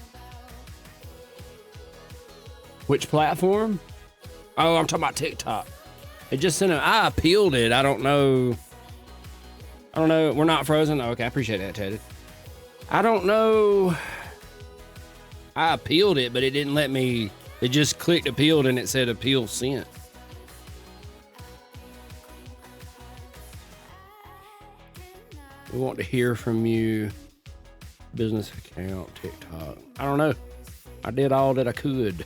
Which platform? Oh, I'm talking about TikTok. It just sent I appealed it. I don't know. We're not frozen. Okay, I appreciate that, Teddy. I don't know. I appealed it, but it didn't let me. It just clicked appealed and it said appeal sent. We want to hear from you. Business account, TikTok. I don't know. I did all that I could.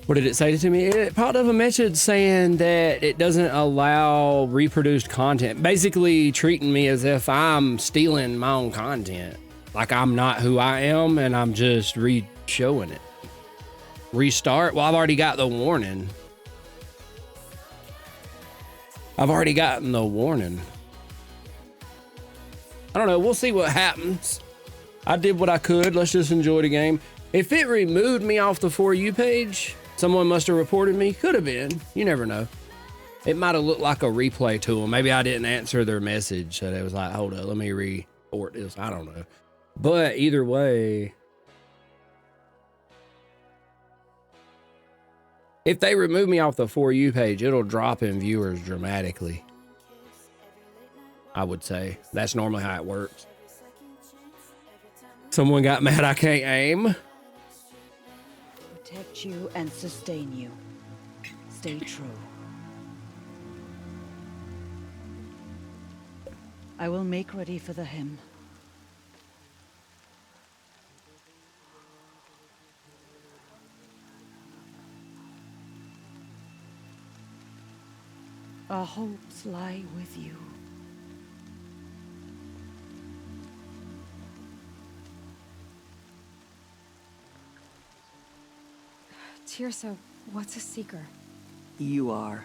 What did it say to me? It popped up a message saying that it doesn't allow reproduced content. Basically treating me as if I'm stealing my own content. Like I'm not who I am and I'm just re-showing it. Restart? Well, I've already got the warning. I've already gotten the warning. I don't know. We'll see what happens. I did what I could. Let's just enjoy the game. If it removed me off the For You page, someone must have reported me. Could have been. You never know. It might have looked like a replay tool. Maybe I didn't answer their message. So they was like, hold up, let me report this. I don't know. But either way, if they remove me off the For You page, it'll drop in viewers dramatically. I would say. That's normally how it works. Someone got mad I can't aim. Protect you and sustain you. Stay true. I will make ready for the hymn. Our hopes lie with you. Tirsa, what's a seeker? You are.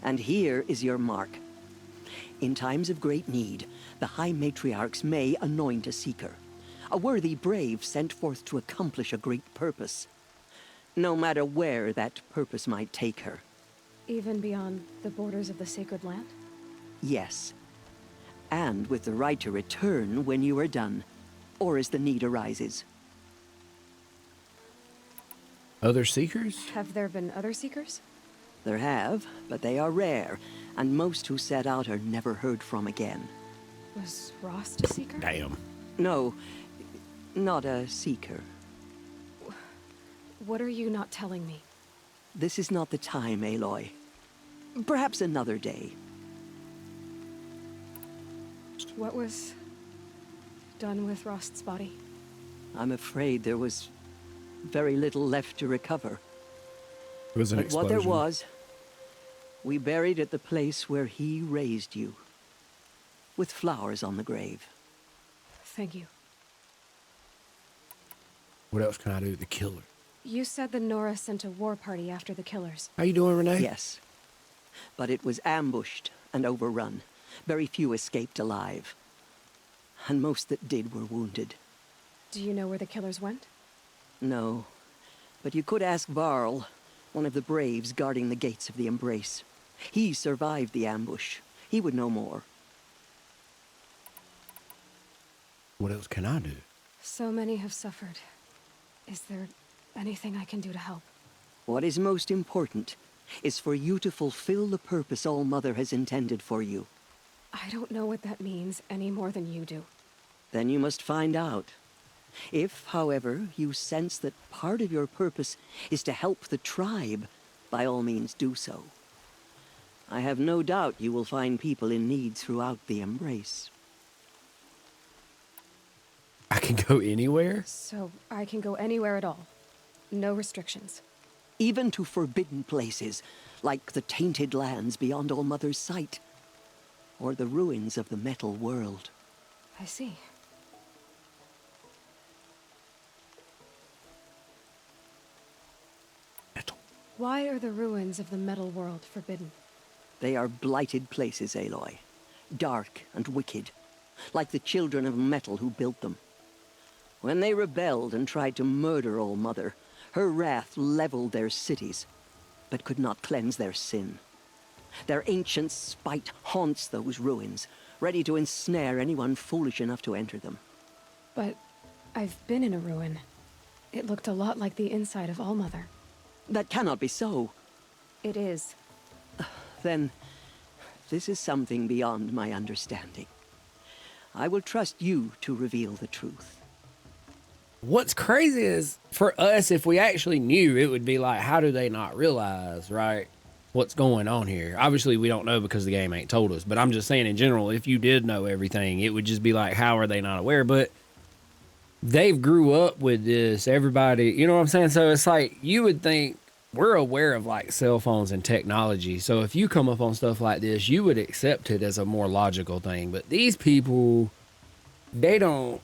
And here is your mark. In times of great need, the High Matriarchs may anoint a seeker. A worthy brave sent forth to accomplish a great purpose. No matter where that purpose might take her. Even beyond the borders of the sacred land? Yes. And with the right to return when you are done, or as the need arises. Other seekers? Have there been other seekers? There have, but they are rare, and most who set out are never heard from again. Was Rost a seeker? Damn. No, not a seeker. What are you not telling me? This is not the time, Aloy. Perhaps another day. What was done with Rost's body? I'm afraid there was very little left to recover. It was an explosion. What there was, we buried at the place where he raised you. With flowers on the grave. Thank you. What else can I do to the killer? You said the Nora sent a war party after the killers. How you doing, Renee? Yes. But it was ambushed and overrun. Very few escaped alive. And most that did were wounded. Do you know where the killers went? No. But you could ask Varl, one of the braves guarding the gates of the Embrace. He survived the ambush. He would know more. What else can I do? So many have suffered. Is there anything I can do to help? What is most important is for you to fulfill the purpose All-Mother has intended for you. I don't know what that means any more than you do. Then you must find out. If, however, you sense that part of your purpose is to help the tribe, by all means do so. I have no doubt you will find people in need throughout the Embrace. I can go anywhere? So I can go anywhere at all? No restrictions? Even to forbidden places, like the tainted lands beyond All-Mother's sight, or the ruins of the metal world. I see. Why are the ruins of the metal world forbidden? They are blighted places, Aloy. Dark and wicked, like the children of metal who built them. When they rebelled and tried to murder All-Mother, her wrath leveled their cities, but could not cleanse their sin. Their ancient spite haunts those ruins, ready to ensnare anyone foolish enough to enter them. But I've been in a ruin. It looked a lot like the inside of Allmother. That cannot be so. It is. Then, this is something beyond my understanding. I will trust you to reveal the truth. What's crazy is, for us, if we actually knew, it would be like, how do they not realize, right, what's going on here? Obviously, we don't know because the game ain't told us, but I'm just saying in general, if you did know everything, it would just be like, how are they not aware? But they've grew up with this, everybody, you know what I'm saying? So it's like, you would think, we're aware of like cell phones and technology. So if you come up on stuff like this, you would accept it as a more logical thing. But these people, they don't.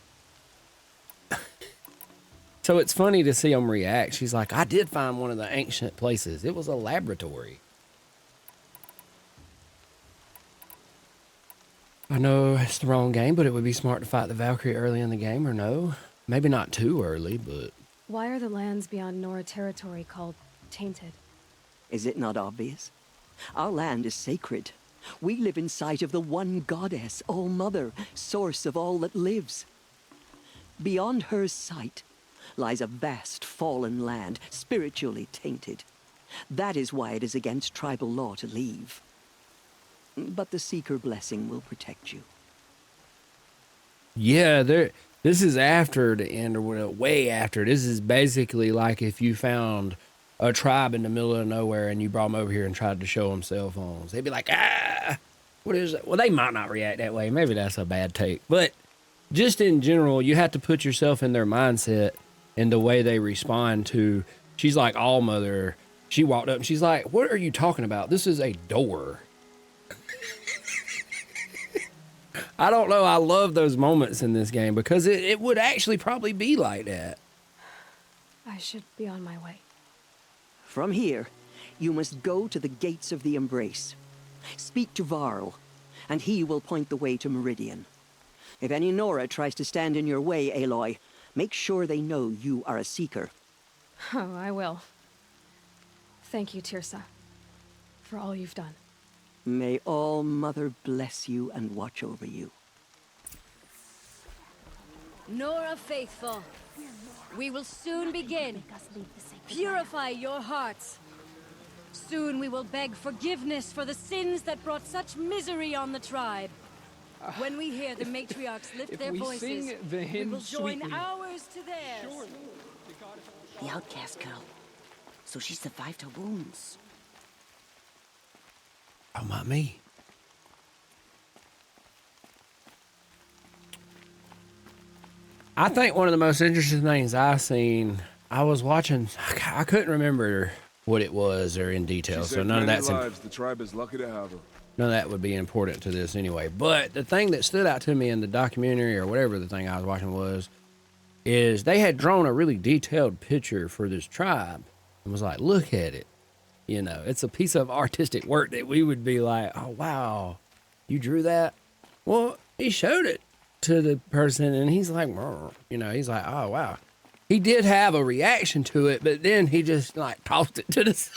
So it's funny to see them react. She's like, I did find one of the ancient places. It was a laboratory. I know it's the wrong game, but it would be smart to fight the Valkyrie early in the game, or no? Maybe not too early, but... Why are the lands beyond Nora territory called tainted? Is it not obvious? Our land is sacred. We live in sight of the one goddess, All-Mother, source of all that lives. Beyond her sight lies a vast fallen land, spiritually tainted. That is why it is against tribal law to leave. But the Seeker blessing will protect you. Yeah, this is after the end, or way after. This is basically like if you found a tribe in the middle of nowhere and you brought them over here and tried to show them cell phones. They'd be like, what is that? Well, they might not react that way. Maybe that's a bad take. But just in general, you have to put yourself in their mindset and the way they respond to, she's like, All-Mother. She walked up and she's like, what are you talking about? This is a door. I don't know. I love those moments in this game because it would actually probably be like that. I should be on my way. From here, you must go to the gates of the Embrace. Speak to Varl, and he will point the way to Meridian. If any Nora tries to stand in your way, Aloy, make sure they know you are a Seeker. Oh, I will. Thank you, Tirsa, for all you've done. May All-Mother bless you and watch over you. Nora faithful, we will soon begin. Purify your hearts. Soon we will beg forgiveness for the sins that brought such misery on the tribe. When we hear the matriarchs lift their voices, we will join ours to theirs. The outcast girl. So she survived her wounds. Oh, not me. I think one of the most interesting things I've seen, I was watching, I couldn't remember what it was or in detail, so none of that's the tribe is lucky to have her. None of that would be important to this anyway. But the thing that stood out to me in the documentary or whatever the thing I was watching is they had drawn a really detailed picture for this tribe and was like, look at it. You know, it's a piece of artistic work that we would be like, oh, wow, you drew that? Well, he showed it to the person and he's like, you know, he's like, oh, wow. He did have a reaction to it, but then he just like tossed it to the side.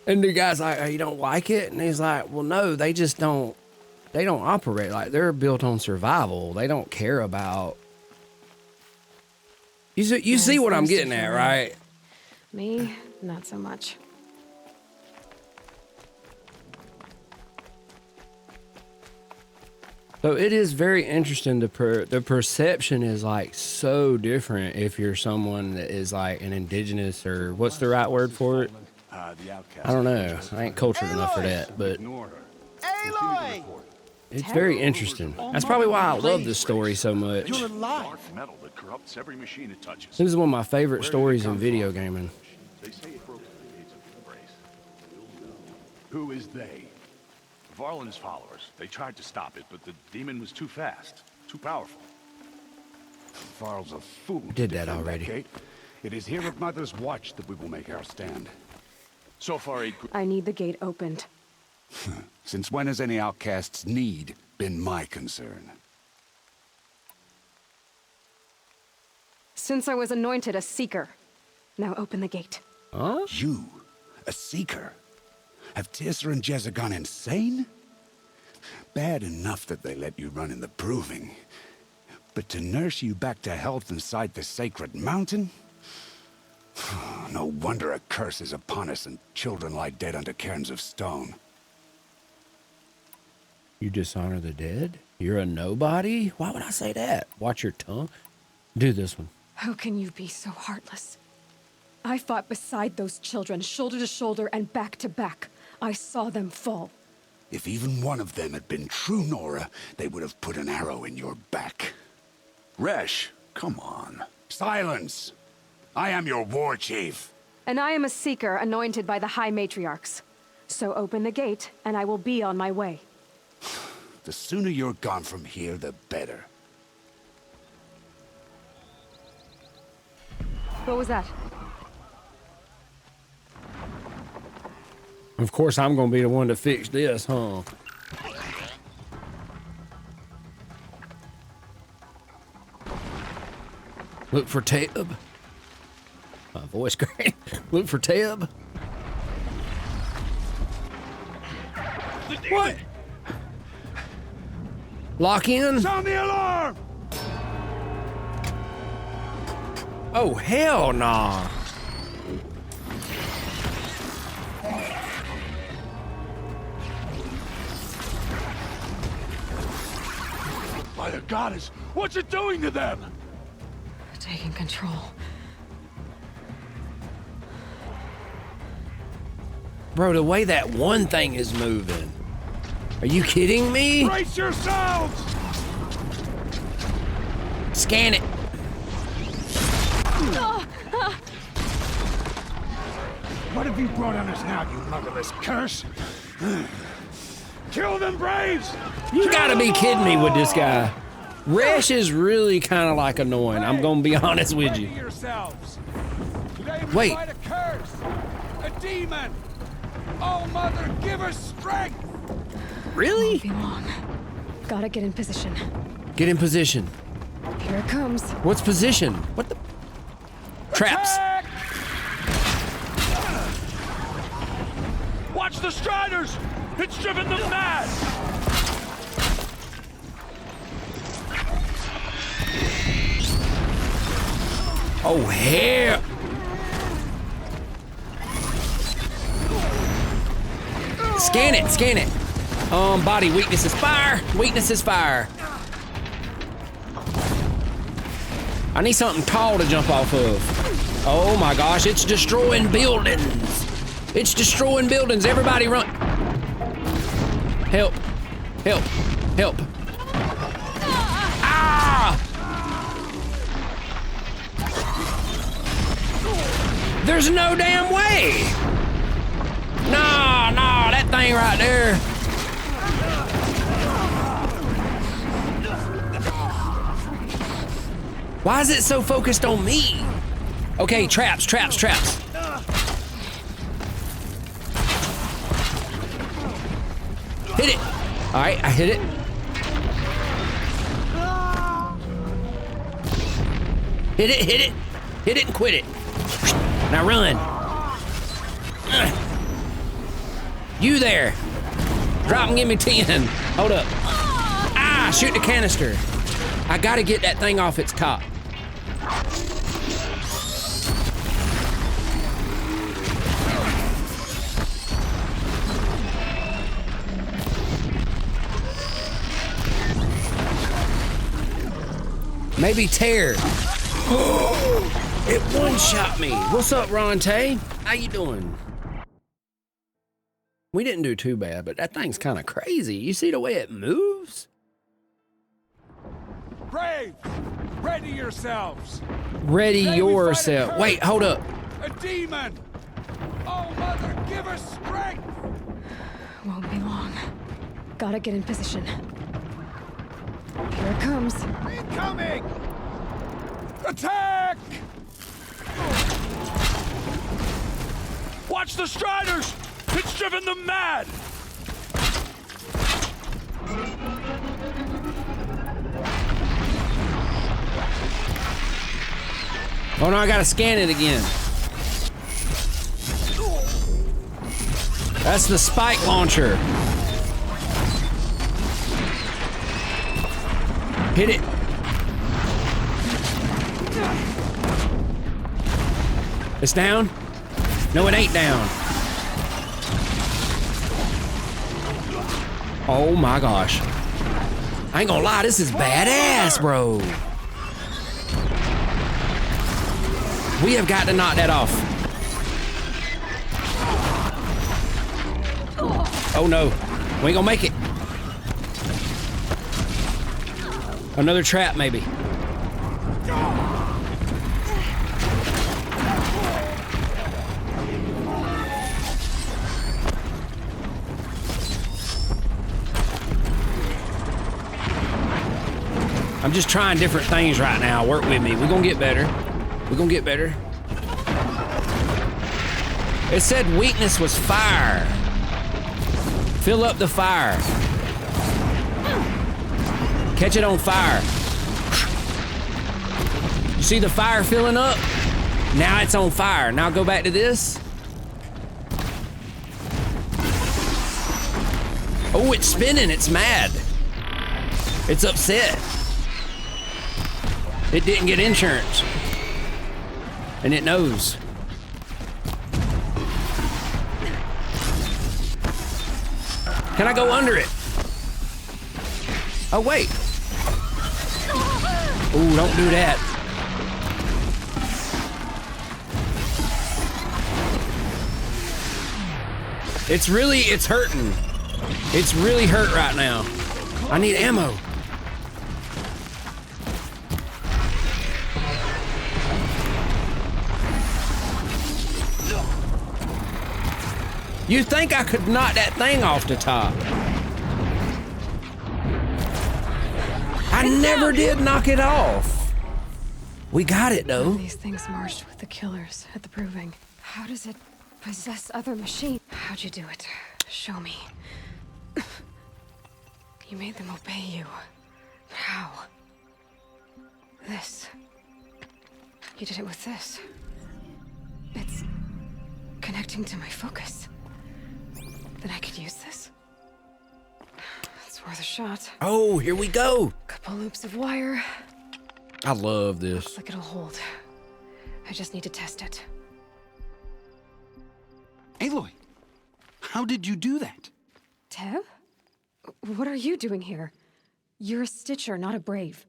And the guy's like, oh, you don't like it? And he's like, well, no, they just don't, they don't operate like they're built on survival. They don't care about. You see what I'm getting at, right? Me, not so much. So it is very interesting. The perception is like so different if you're someone that is like an indigenous or what's the right word for it? I don't know. I ain't cultured enough for that, but Aloy! it's very interesting. That's probably why I love this story so much. You're alive. Metal that corrupts every machine it touches. This is one of my favorite stories in video gaming. They say it broke the gates of the Embrace. Who is they? Varl and his followers. They tried to stop it, but the demon was too fast, too powerful. Varl's a fool. Did that already. It is here at Mother's watch that we will make our stand. So far, I need the gate opened. Since when has any outcast's need been my concern? Since I was anointed a Seeker. Now open the gate. Huh? You? A Seeker? Have Tissa and Jezza gone insane? Bad enough that they let you run in the proving. But to nurse you back to health inside the sacred mountain? No wonder a curse is upon us and children lie dead under cairns of stone. You dishonor the dead? You're a nobody? Why would I say that? Watch your tongue. Do this one. How can you be so heartless? I fought beside those children, shoulder to shoulder and back to back. I saw them fall. If even one of them had been true Nora, they would have put an arrow in your back. Resh, come on. Silence! I am your war chief. And I am a seeker anointed by the High Matriarchs. So open the gate, and I will be on my way. The sooner you're gone from here, the better. What was that? Of course, I'm gonna be the one to fix this, huh? Look for Tab. My voice great. Look for Tab. What? Lock in? Sound the alarm! Oh, hell nah. By the goddess, what's it doing to them? Taking control. Bro, the way that one thing is moving. Are you kidding me? Brace yourselves! Scan it. What have you brought on us now, you motherless curse? Kill them, Braves! You gotta be kidding me with this guy. Resh is really kind of like annoying. I'm gonna be honest with you. Wait. A curse, a demon. Oh, Mother, give us strength. Really? Won't be long. Gotta get in position. Get in position. Here it comes. What's position? What the? Traps. Attack! Watch the Striders! It's driven them mad! Oh, hell. Scan it, scan it. Body weakness is fire. Weakness is fire. I need something tall to jump off of. Oh my gosh, it's destroying buildings. It's destroying buildings. Everybody run. Help. Help. Help. Ah! There's no damn way. No, no, that thing right there. Why is it so focused on me? Okay, traps, traps, traps. Hit it. All right, I hit it. Hit it, hit it. Hit it and quit it. Now run. You there. Drop and give me 10. Hold up. Ah, shoot the canister. I gotta get that thing off its top. Maybe tear. It one-shot me. What's up, Ronte? How you doing? We didn't do too bad, but that thing's kind of crazy. You see the way it moves? Braves, ready yourselves. Ready Today we fight a yourself. curse, Wait, hold up. A demon. Oh, Mother, give us strength. Won't be long. Gotta get in position. Here it comes. Incoming. Attack! Watch the Striders! It's driven them mad! Oh no, I gotta scan it again. That's the spike launcher. Hit it. It's down? No, it ain't down. Oh my gosh. I ain't gonna lie, this is badass, bro. We have got to knock that off. Oh no, we ain't gonna make it. Another trap, maybe. I'm just trying different things right now. Work with me. We're gonna get better. We're gonna get better. It said weakness was fire. Fill up the fire. Catch it on fire. You see the fire filling up? Now it's on fire. Now go back to this. Oh, it's spinning. It's mad. It's upset. It didn't get insurance. And it knows. Can I go under it? Oh, wait. Ooh, don't do that. It's hurting. It's really hurt right now. I need ammo. You think I could knock that thing off the top? I never did knock it off. We got it though. These things marched with the killers at the proving. How does it possess other machines? How'd you do it? Show me. You made them obey you. How? This. You did it with this. It's connecting to my focus. Then I could use this. It's worth a shot. Oh, here we go. Couple loops of wire. I love this. Looks like it'll hold. I just need to test it. Aloy, how did you do that? Tev? What are you doing here? You're a Stitcher, not a Brave.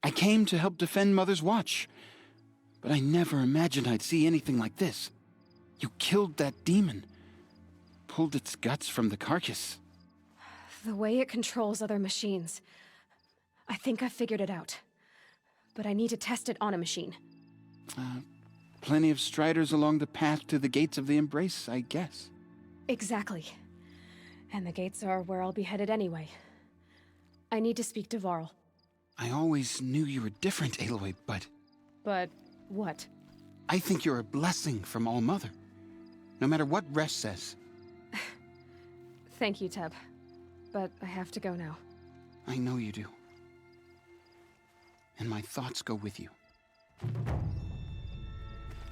I came to help defend Mother's Watch, but I never imagined I'd see anything like this. You killed that demon. Pulled its guts from the carcass. The way it controls other machines. I think I figured it out. But I need to test it on a machine. Plenty of striders along the path to the gates of the Embrace, I guess. Exactly. And the gates are where I'll be headed anyway. I need to speak to Varl. I always knew you were different, Aloy, but... But what? I think you're a blessing from All-Mother. No matter what Resh says. Thank you, Teb. But I have to go now. I know you do. And my thoughts go with you.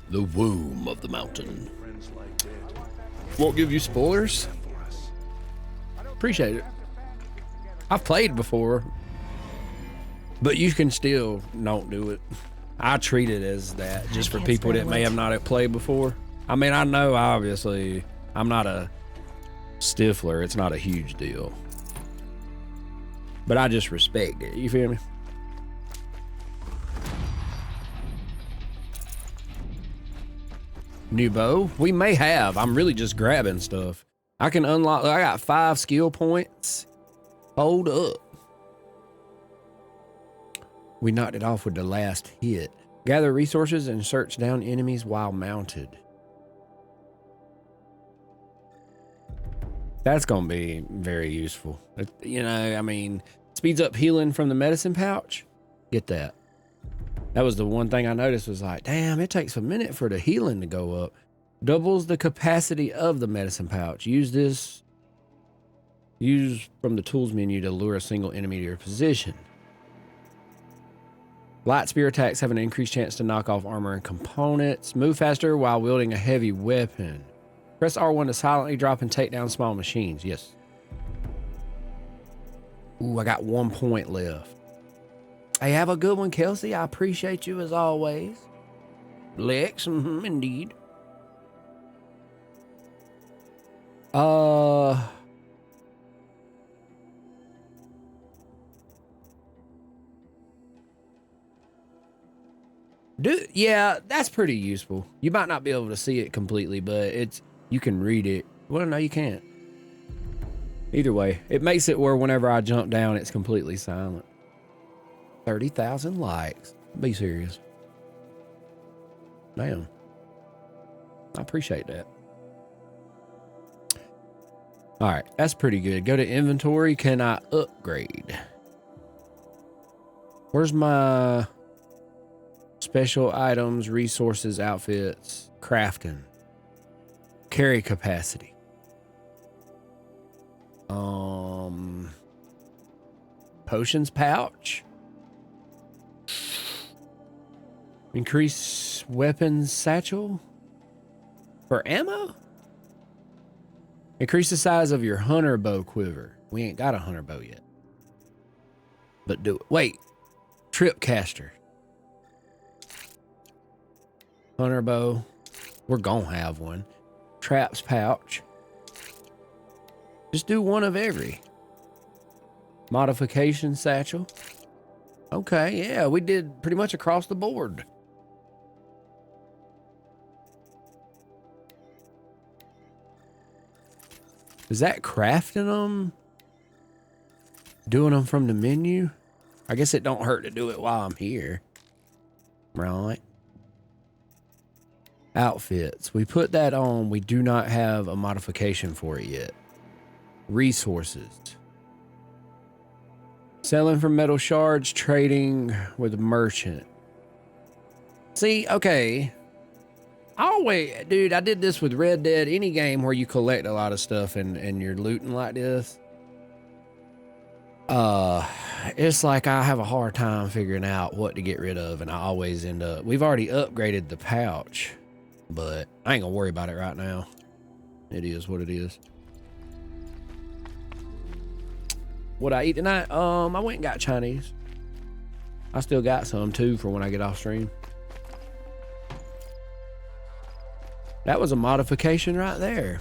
The womb of the mountain. Won't give you spoilers. Appreciate it. I've played before, but you can still don't do it. I treat it as that, just for people that may have not played before. I mean, I know obviously I'm not a Stifler. It's not a huge deal, but I just respect it. You feel me? New bow? We may have. I'm really just grabbing stuff. I can unlock. I got 5 skill points. Hold up. We knocked it off with the last hit. Gather resources and search down enemies while mounted. That's going to be very useful. You know, I mean, speeds up healing from the medicine pouch. Get that. That was the one thing I noticed was like, damn, it takes a minute for the healing to go up. Doubles the capacity of the medicine pouch. Use this. Use from the tools menu to lure a single enemy to your position. Light spear attacks have an increased chance to knock off armor and components. Move faster while wielding a heavy weapon. Press R1 to silently drop and take down small machines. Yes. Ooh, I got 1 point left. Hey, have a good one, Kelsey. I appreciate you as always. Lex, indeed. Yeah, that's pretty useful. You might not be able to see it completely, but you can read it. Well, no, you can't. Either way, it makes it where whenever I jump down, it's completely silent. 30,000 likes. Be serious. Damn. I appreciate that. All right, that's pretty good. Go to inventory. Can I upgrade? Where's my special items, resources, outfits, crafting, carry capacity? Potions pouch. Increase weapons satchel for ammo. Increase the size of your hunter bow quiver. We ain't got a hunter bow yet. But do it. Wait. Trip caster. Hunter bow. We're gonna have one. Traps pouch. Just do one of every. Modification satchel. Okay, yeah, we did pretty much across the board. Is that crafting them? Doing them from the menu? I guess it don't hurt to do it while I'm here. Right. Outfits. We put that on. We do not have a modification for it yet. Resources. Selling for metal shards, trading with a merchant. See, okay. Dude, I did this with Red Dead. Any game where you collect a lot of stuff and you're looting like this. It's like I have a hard time figuring out what to get rid of, and I always end up. We've already upgraded the pouch, but I ain't gonna worry about it right now. It is what it is. What I eat tonight? I went and got Chinese. I still got some too for when I get off stream. That was a modification right there.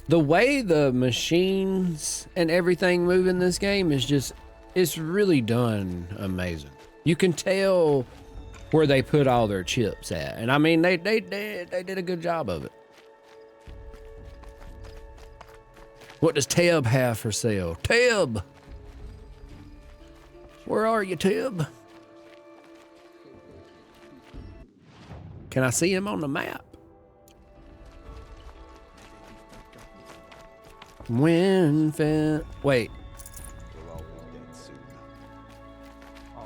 The way the machines and everything move in this game is just, it's really done amazing. You can tell where they put all their chips at. And I mean, they did a good job of it. What does Teb have for sale? Teb! Where are you, Tib? Can I see him on the map? Wait.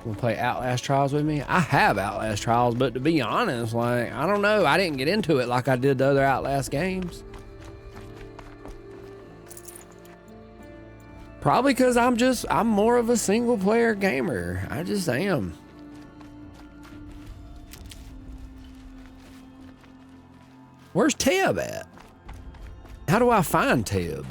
Wanna play Outlast Trials with me? I have Outlast Trials, but to be honest, like, I don't know. I didn't get into it like I did the other Outlast games. Probably because I'm more of a single player gamer. I just am. Where's Teb at? How do I find Teb?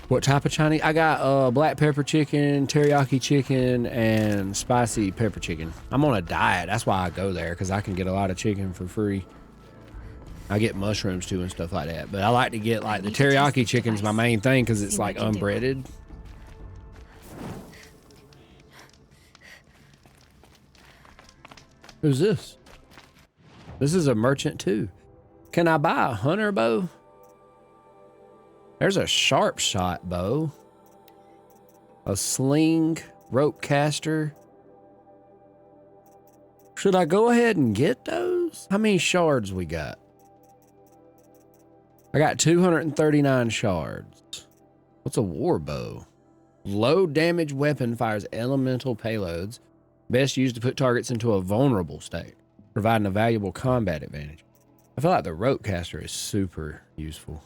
What type of Chinese? I got black pepper chicken, teriyaki chicken, and spicy pepper chicken. I'm on a diet. That's why I go there, because I can get a lot of chicken for free. I get mushrooms too and stuff like that. But I like to get like the teriyaki chicken's my main thing because it's like unbreaded. Who's this? This is a merchant too. Can I buy a hunter bow? There's a sharp shot bow. A sling, rope caster. Should I go ahead and get those? How many shards we got? I got 239 shards. What's a war bow? Low damage weapon fires elemental payloads. Best used to put targets into a vulnerable state, providing a valuable combat advantage. I feel like the rope caster is super useful.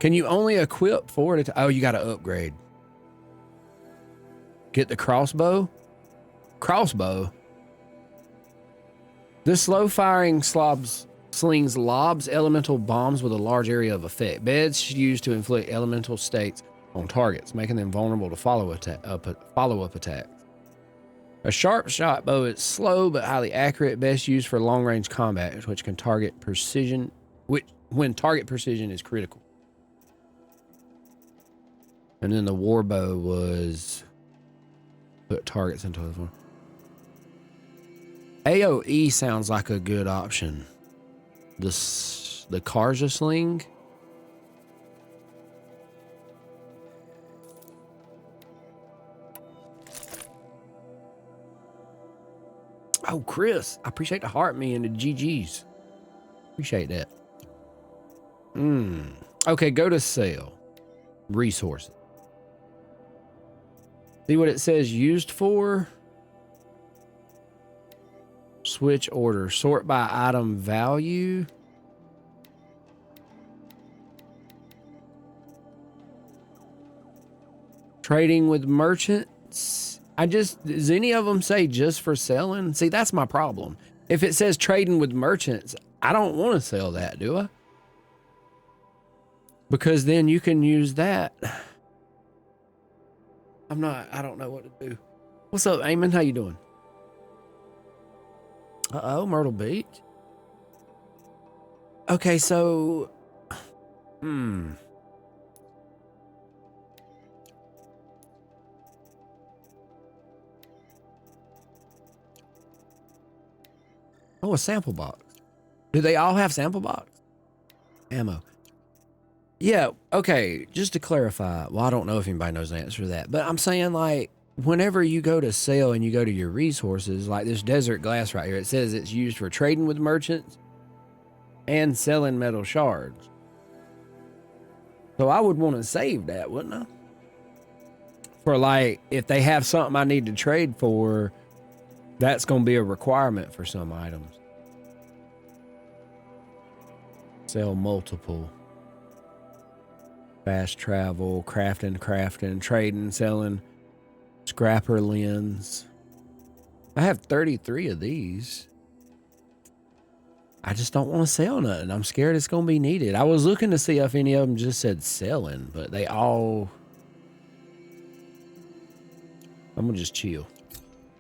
Can you only equip 4 at a time? Oh, you got to upgrade. Get the crossbow. Crossbow. This slow-firing slings lobs elemental bombs with a large area of effect. Beds used to inflict elemental states on targets, making them vulnerable to follow-up attacks. A sharp shot bow is slow but highly accurate, best used for long-range combat, which can target precision, when target precision is critical. And then the war bow was put targets into this one. AoE sounds like a good option. The Karja sling. Oh, Chris, I appreciate the heart me and the GGs. Appreciate that. Okay, go to sale. Resources. See what it says used for? Switch order. Sort by item value. Trading with merchants. Does any of them say just for selling? See, that's my problem. If it says trading with merchants, I don't want to sell that, do I? Because then you can use that. I don't know what to do. What's up, Eamon? How you doing? Uh-oh, Myrtle Beach. Okay, so... Oh, a sample box. Do they all have sample box? Ammo. Yeah, okay, just to clarify, well, I don't know if anybody knows the answer to that, but I'm saying, like, whenever you go to sell and you go to your resources, like this desert glass right here, it says it's used for trading with merchants and selling metal shards. So I would want to save that, wouldn't I? For, like, if they have something I need to trade for, that's going to be a requirement for some items. Sell multiple. Fast travel, crafting, trading, selling, scrapper lens. I have 33 of these. I just don't want to sell nothing. I'm scared it's going to be needed. I was looking to see if any of them just said selling, but they all... I'm going to just chill.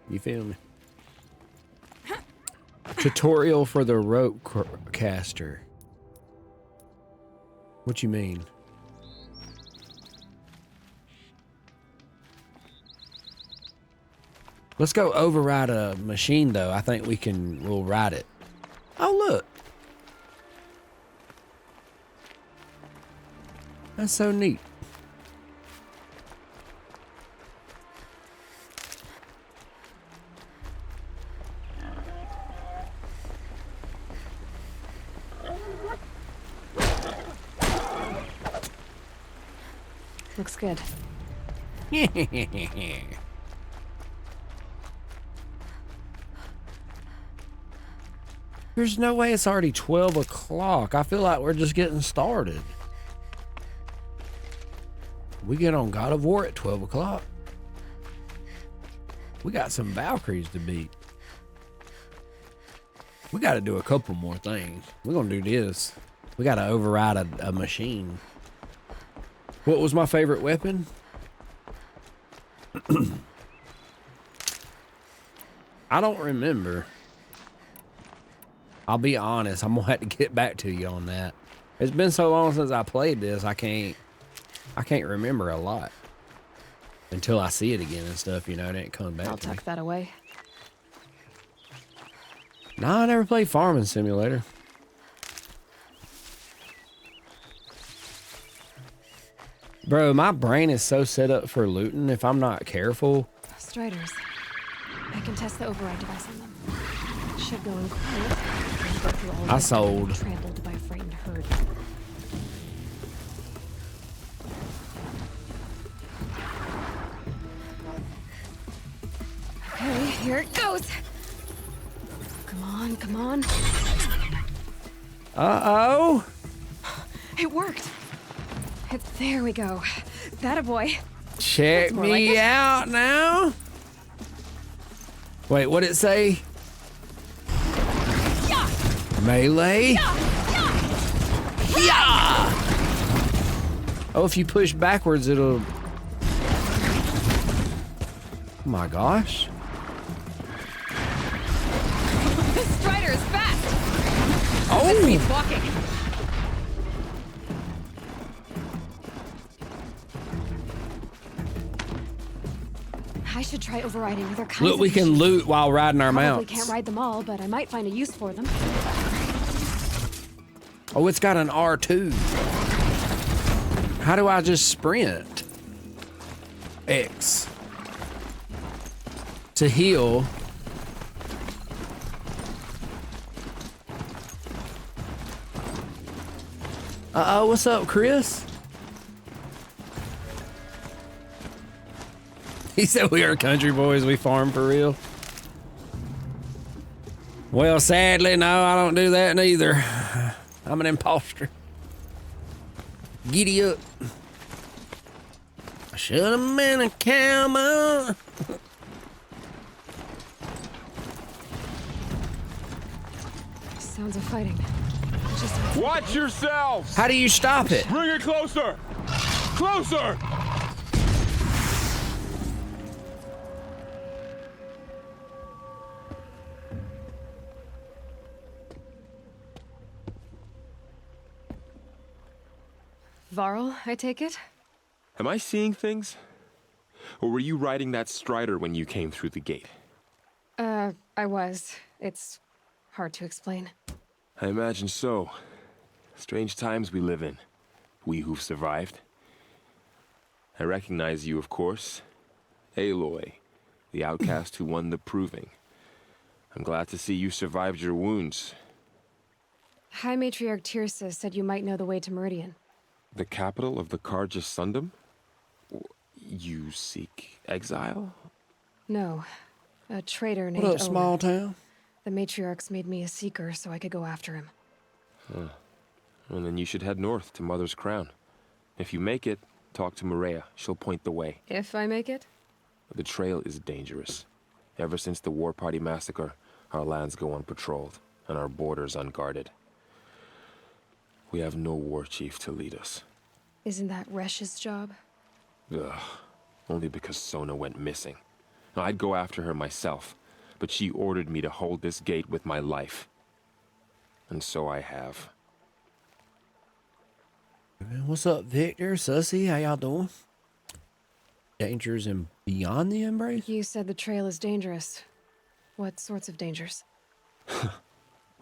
You feel me? Tutorial for the rope caster. What you mean? Let's go override a machine, though. I think we'll ride it. Oh, look. That's so neat. Looks good. There's no way it's already 12 o'clock. I feel like we're just getting started. We get on God of War at 12 o'clock. We got some Valkyries to beat. We got to do a couple more things. We're going to do this. We got to override a machine. What was my favorite weapon? I don't remember. I'll be honest. I'm going to have to get back to you on that. It's been so long since I played this. I can't remember a lot until I see it again and stuff, you know, and it comes back I'll to me. tuck that away. No, I never played Farming Simulator. Bro, my brain is so set up for looting if I'm not careful. Striders. I can test the override device on them. It should go in quiet. Go through all of I it, sold. Trampled by a frightened herd. Okay, here it goes. Come on, come on. Uh-oh. It worked. There we go. That a boy. Check more me like it. out now. Wait, what'd it say? Yeah. Melee? Yeah! Oh, if you push backwards, it'll... Oh my gosh. This Strider is fast. Oh! This means walking. I should try overriding other kinds Look, of we can machines. loot while riding our Probably mounts. can't ride them all, but I might find a use for them. Oh, it's got an R2. How do I just sprint? X. To heal. Uh-oh, what's up, Chris? He said we are country boys, we farm for real. Well, sadly, no, I don't do that neither. I'm an imposter. Giddy up. I should have been a cowboy. Sounds of fighting. Watch yourselves! How do you stop it? Bring it closer! Closer! Varl, I take it? Am I seeing things? Or were you riding that Strider when you came through the gate? I was. It's hard to explain. I imagine so. Strange times we live in. We who've survived. I recognize you, of course. Aloy, the outcast who won the proving. I'm glad to see you survived your wounds. High Matriarch Tirsa said you might know the way to Meridian. The capital of the Carja Sundom? You seek exile? No. A traitor named What up, Owen. small town? The Matriarchs made me a seeker so I could go after him. Huh. Well, then you should head north to Mother's Crown. If you make it, talk to Maria. She'll point the way. If I make it? The trail is dangerous. Ever since the War Party massacre, our lands go unpatrolled, and our borders unguarded. We have no war chief to lead us. Isn't that Resh's job? Ugh. Only because Sona went missing. I'd go after her myself, but she ordered me to hold this gate with my life. And so I have. What's up, Victor? Sussy, how y'all doing? Dangers and beyond the embrace? You said the trail is dangerous. What sorts of dangers?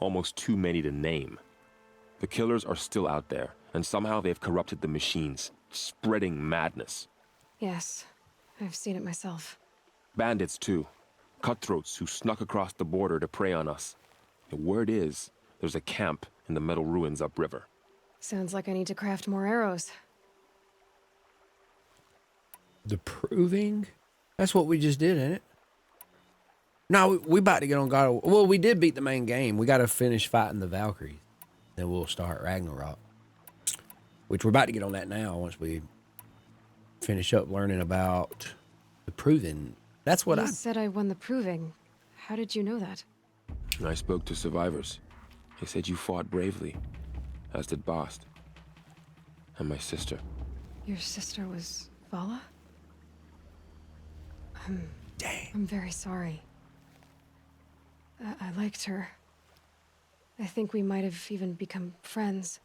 Almost too many to name. The killers are still out there, and somehow they've corrupted the machines, spreading madness. Yes, I've seen it myself. Bandits, too. Cutthroats who snuck across the border to prey on us. The word is, there's a camp in the metal ruins upriver. Sounds like I need to craft more arrows. The proving? That's what we just did, ain't it? No, we about to get on God. Well, we did beat the main game. We got to finish fighting the Valkyries. Then we'll start Ragnarok. Which we're about to get on that now once we finish up learning about the proving. That's what You said I won the proving. How did you know that? I spoke to survivors. They said you fought bravely, as did Bast. And my sister. Your sister was Vala? I'm very sorry. I liked her. I think we might have even become friends.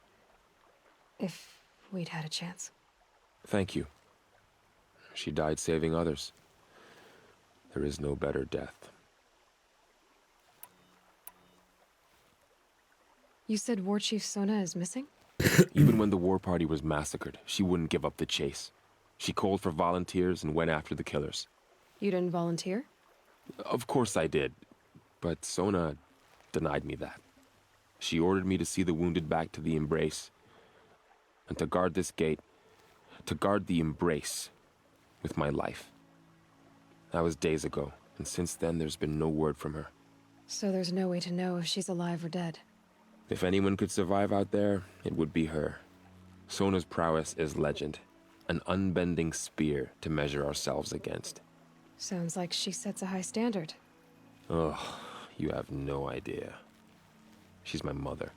If we'd had a chance. Thank you. She died saving others. There is no better death. You said War Chief Sona is missing? Even when the war party was massacred, she wouldn't give up the chase. She called for volunteers and went after the killers. You didn't volunteer? Of course I did, but Sona denied me that. She ordered me to see the wounded back to the Embrace, and to guard this gate, to guard the Embrace with my life. That was days ago, and since then there's been no word from her. So there's no way to know if she's alive or dead. If anyone could survive out there, it would be her. Sona's prowess is legend, an unbending spear to measure ourselves against. Sounds like she sets a high standard. Ugh, you have no idea. She's my mother.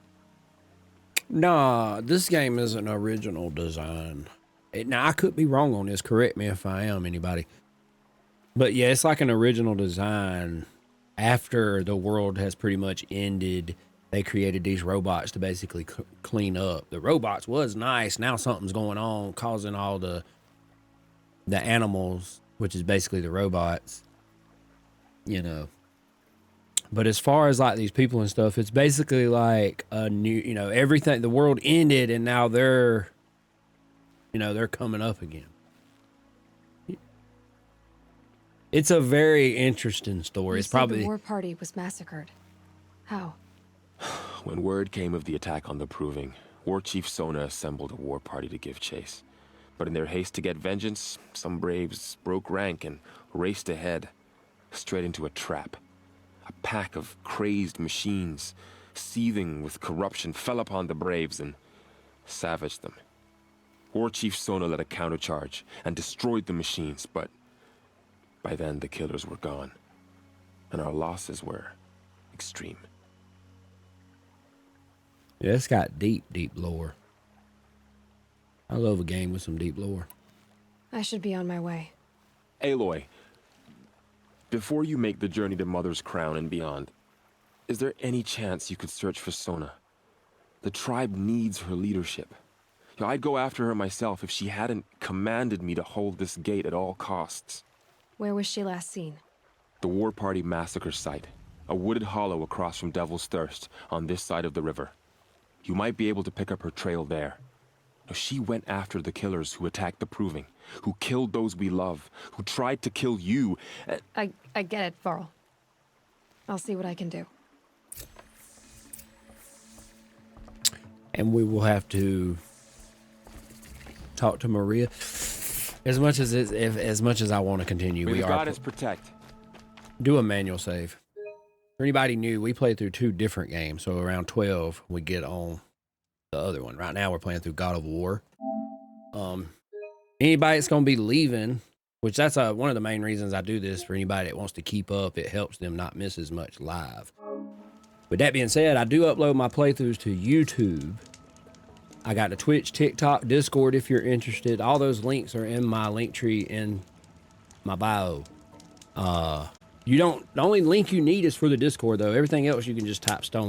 Nah, this game is an original design. Now, I could be wrong on this. Correct me if I am, anybody. But yeah, it's like an original design. After the world has pretty much ended, they created these robots to basically clean up. The robots was nice. Now something's going on, causing all the animals, which is basically the robots, you know. But as far as like these people and stuff, it's basically like a new, you know, everything, the world ended and now they're, you know, they're coming up again. It's a very interesting story. It's probably the war party was massacred. How? When word came of the attack on the Proving, War Chief Sona assembled a war party to give chase. But in their haste to get vengeance, some braves broke rank and raced ahead, straight into a trap. A pack of crazed machines, seething with corruption, fell upon the braves and savaged them. War Chief Sona led a countercharge and destroyed the machines, but by then the killers were gone, and our losses were extreme. Yeah, it's got deep, deep lore. I love a game with some deep lore. I should be on my way. Aloy, before you make the journey to Mother's Crown and beyond, is there any chance you could search for Sona? The tribe needs her leadership. I'd go after her myself if she hadn't commanded me to hold this gate at all costs. Where was she last seen? The War Party massacre site, a wooded hollow across from Devil's Thirst on this side of the river. You might be able to pick up her trail there. She went after the killers who attacked the Proving, who killed those we love, who tried to kill you. I get it, Varl. I'll see what I can do. And we will have to talk to Maria. As much as I want to continue, we are goddess protect. Do a manual save. For anybody new, we played through 2 different games, so around 12 we get on the other one. Right now we're playing through God of War. Anybody that's gonna be leaving, which that's one of the main reasons I do this, for anybody that wants to keep up, it helps them not miss as much live. With that being said, I do upload my playthroughs to YouTube. I got the Twitch, TikTok, Discord if you're interested. All those links are in my link tree in my bio. The only link you need is for the Discord though. Everything else you can just type Stone